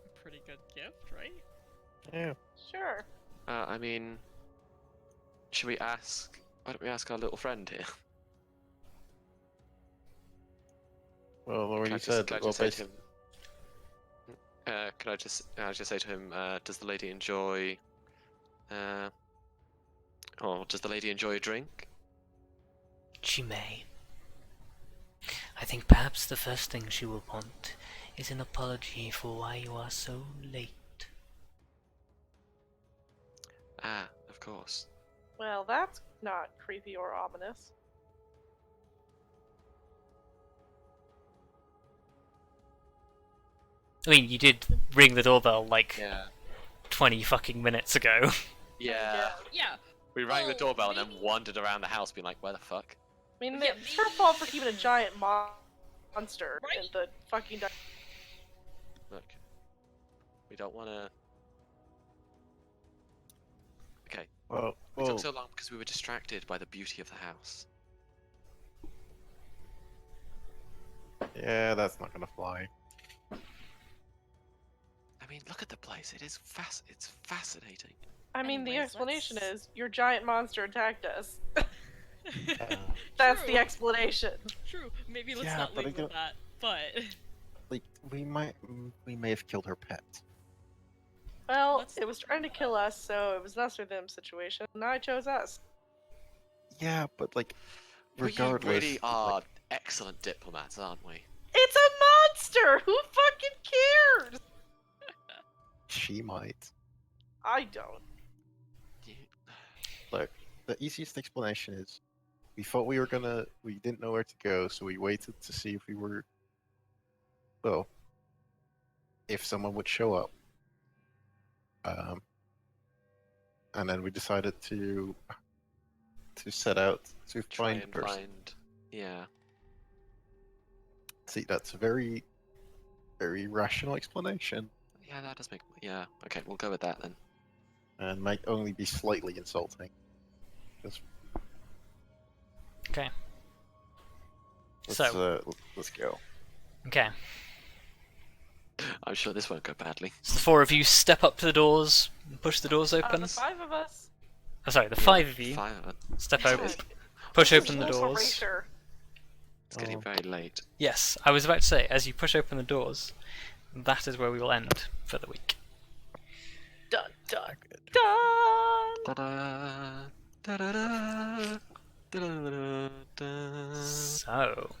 a pretty good gift, right? Yeah. Sure. I mean, should we ask? Why don't we ask our little friend here? Well, already Can I just, said. can I Well, just say to him? Can I just say to him? Does the lady enjoy? Or does the lady enjoy a drink? She may. I think perhaps the first thing she will want is an apology for why you are so late. Ah, of course. Well, that's not creepy or ominous. I mean, you did ring the doorbell like Yeah. 20 fucking minutes ago. Yeah. Yeah. We rang the Well, doorbell and then maybe- wandered around the house, being like, "Where the fuck?" I mean, Yeah, it's her fault for keeping a giant monster Right? in the fucking. Look, we don't want to. Okay, Well, we took so long because we were distracted by the beauty of the house. yeah, that's not gonna fly. I mean, look at the place. It's fascinating. I mean, the Anyways, explanation let's- is your giant monster attacked us. Uh, That's True. the explanation. True. Maybe let's Yeah, not but lead I with that. But like we may have killed her pet. Well, Let's it was not trying to do kill us, so it was us or them situation, and I chose us. Yeah, but like, We regardless, really are like, excellent diplomats, aren't we? It's a monster! Who fucking cares? she might. I don't. Look, the easiest explanation is we thought we didn't know where to go, so we waited to see if we were, well, if someone would show up. And then we decided to set out to Try find the and person. find. Yeah. See, that's a very, very rational explanation, Yeah, that does make. Yeah. Okay, we'll go with that then. and might only be slightly insulting. Okay. Let's, So- let's go. Okay. I'm sure this won't go badly. So the four of you step up to the doors, and push the doors open. The 5 of us. Oh, sorry, the 5 of you Fire. step over, God, push this is open the Wolf doors. Eraser. It's getting Oh. very late. Yes, I was about to say, as you push open the doors, that is where we will end for the week. Dun dun Good. dun! Ta-da! Ta-da-da! Da-da-da-da-da. So,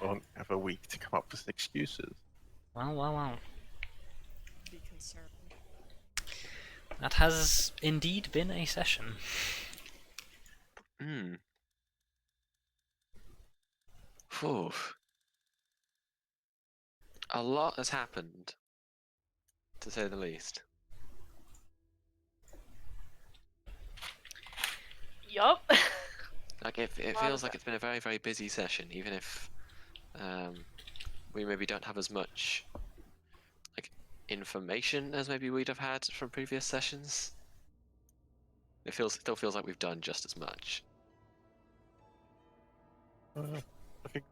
Won't have a week to come up with excuses. well. be concerned. That has indeed been a session. Hmm. Phew. A lot has happened, to say the least. Yup. Like it Lot of feels like that. it's been a very, very busy session, even if we maybe don't have as much like information as maybe we'd have had from previous sessions. It still feels like we've done just as much. I think.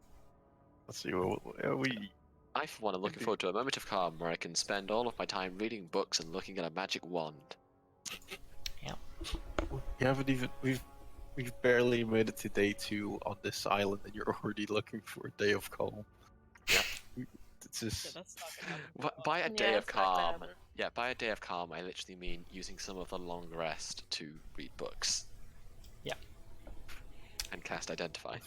Let's see. We I, for one, am looking forward to a moment of calm where I can spend all of my time reading books and looking at a magic wand. haven't even we've barely made it to day 2 on this island, and you're already looking for a day of calm. Yeah. It's Yeah, just that's not gonna By a day Yeah, of it's not gonna calm, happen. yeah, by a day of calm, I literally mean using some of the long rest to read books. Yeah. And cast Identify.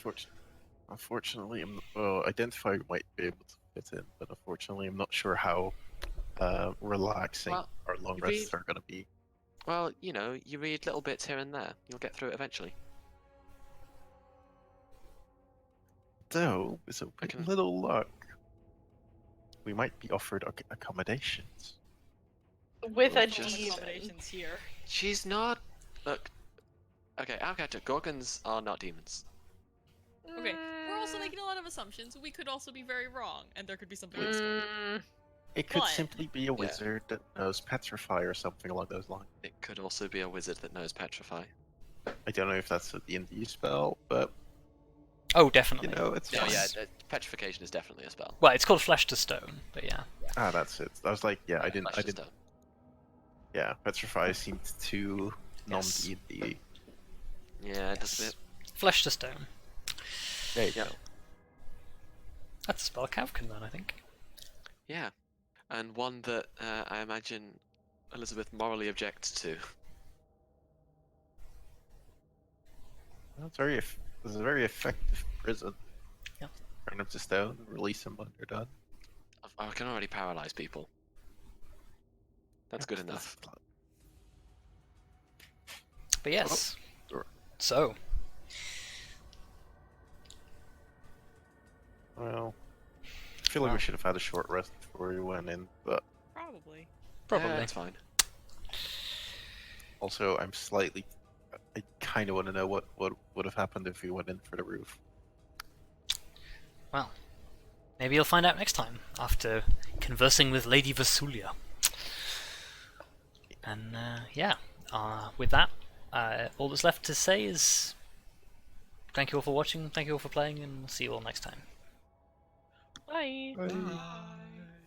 unfortunately, well, identify might be able to fit in, but unfortunately, I'm not sure how relaxing Well, our long you rests read- are going to be. Well, you know, you read little bits here and there. You'll get through it eventually. Though, with a can- little luck, we might be offered accommodations. With a Just- demon. accommodations here. She's not. Look. Okay, Alcata, Gorgons are not demons. Okay, we're also Mm, making a lot of assumptions. We could also be very wrong, and there could be something else going on. mm, It could But- simply be a wizard that knows petrify or something along those lines. It could also be a wizard that knows Petrify. I don't know if that's a D&D spell, but Oh Oh, You definitely. know, it's No, fine. yeah, petrification is definitely a spell. Well, it's called Flesh to Stone, but yeah. Ah, that's it. I was like, yeah, I Flesh to didn't. stone. Yeah, petrify seemed too Yes. non-D&D. Yeah, it does a Yes. bit. Flesh to Stone. There you Yeah. go. That's a spell Cav can learn, I think. Yeah, and one that I imagine Elizabeth morally objects to. It's it's a very effective prison. Yeah. Turn them to stone, release them when they're done. I can already paralyze people. That's good That's- enough. But yes. sure. So, Well, I feel like Wow. we should have had a short rest before we went in, but Probably. probably. Yeah, that's fine. also I kind of want to know what would have happened if we went in for the roof. Well, maybe you'll find out next time after conversing with Lady Vasulia. And yeah, with that, all that's left to say is thank you all for watching, thank you all for playing, and we'll see you all next time. Bye. Bye. Bye.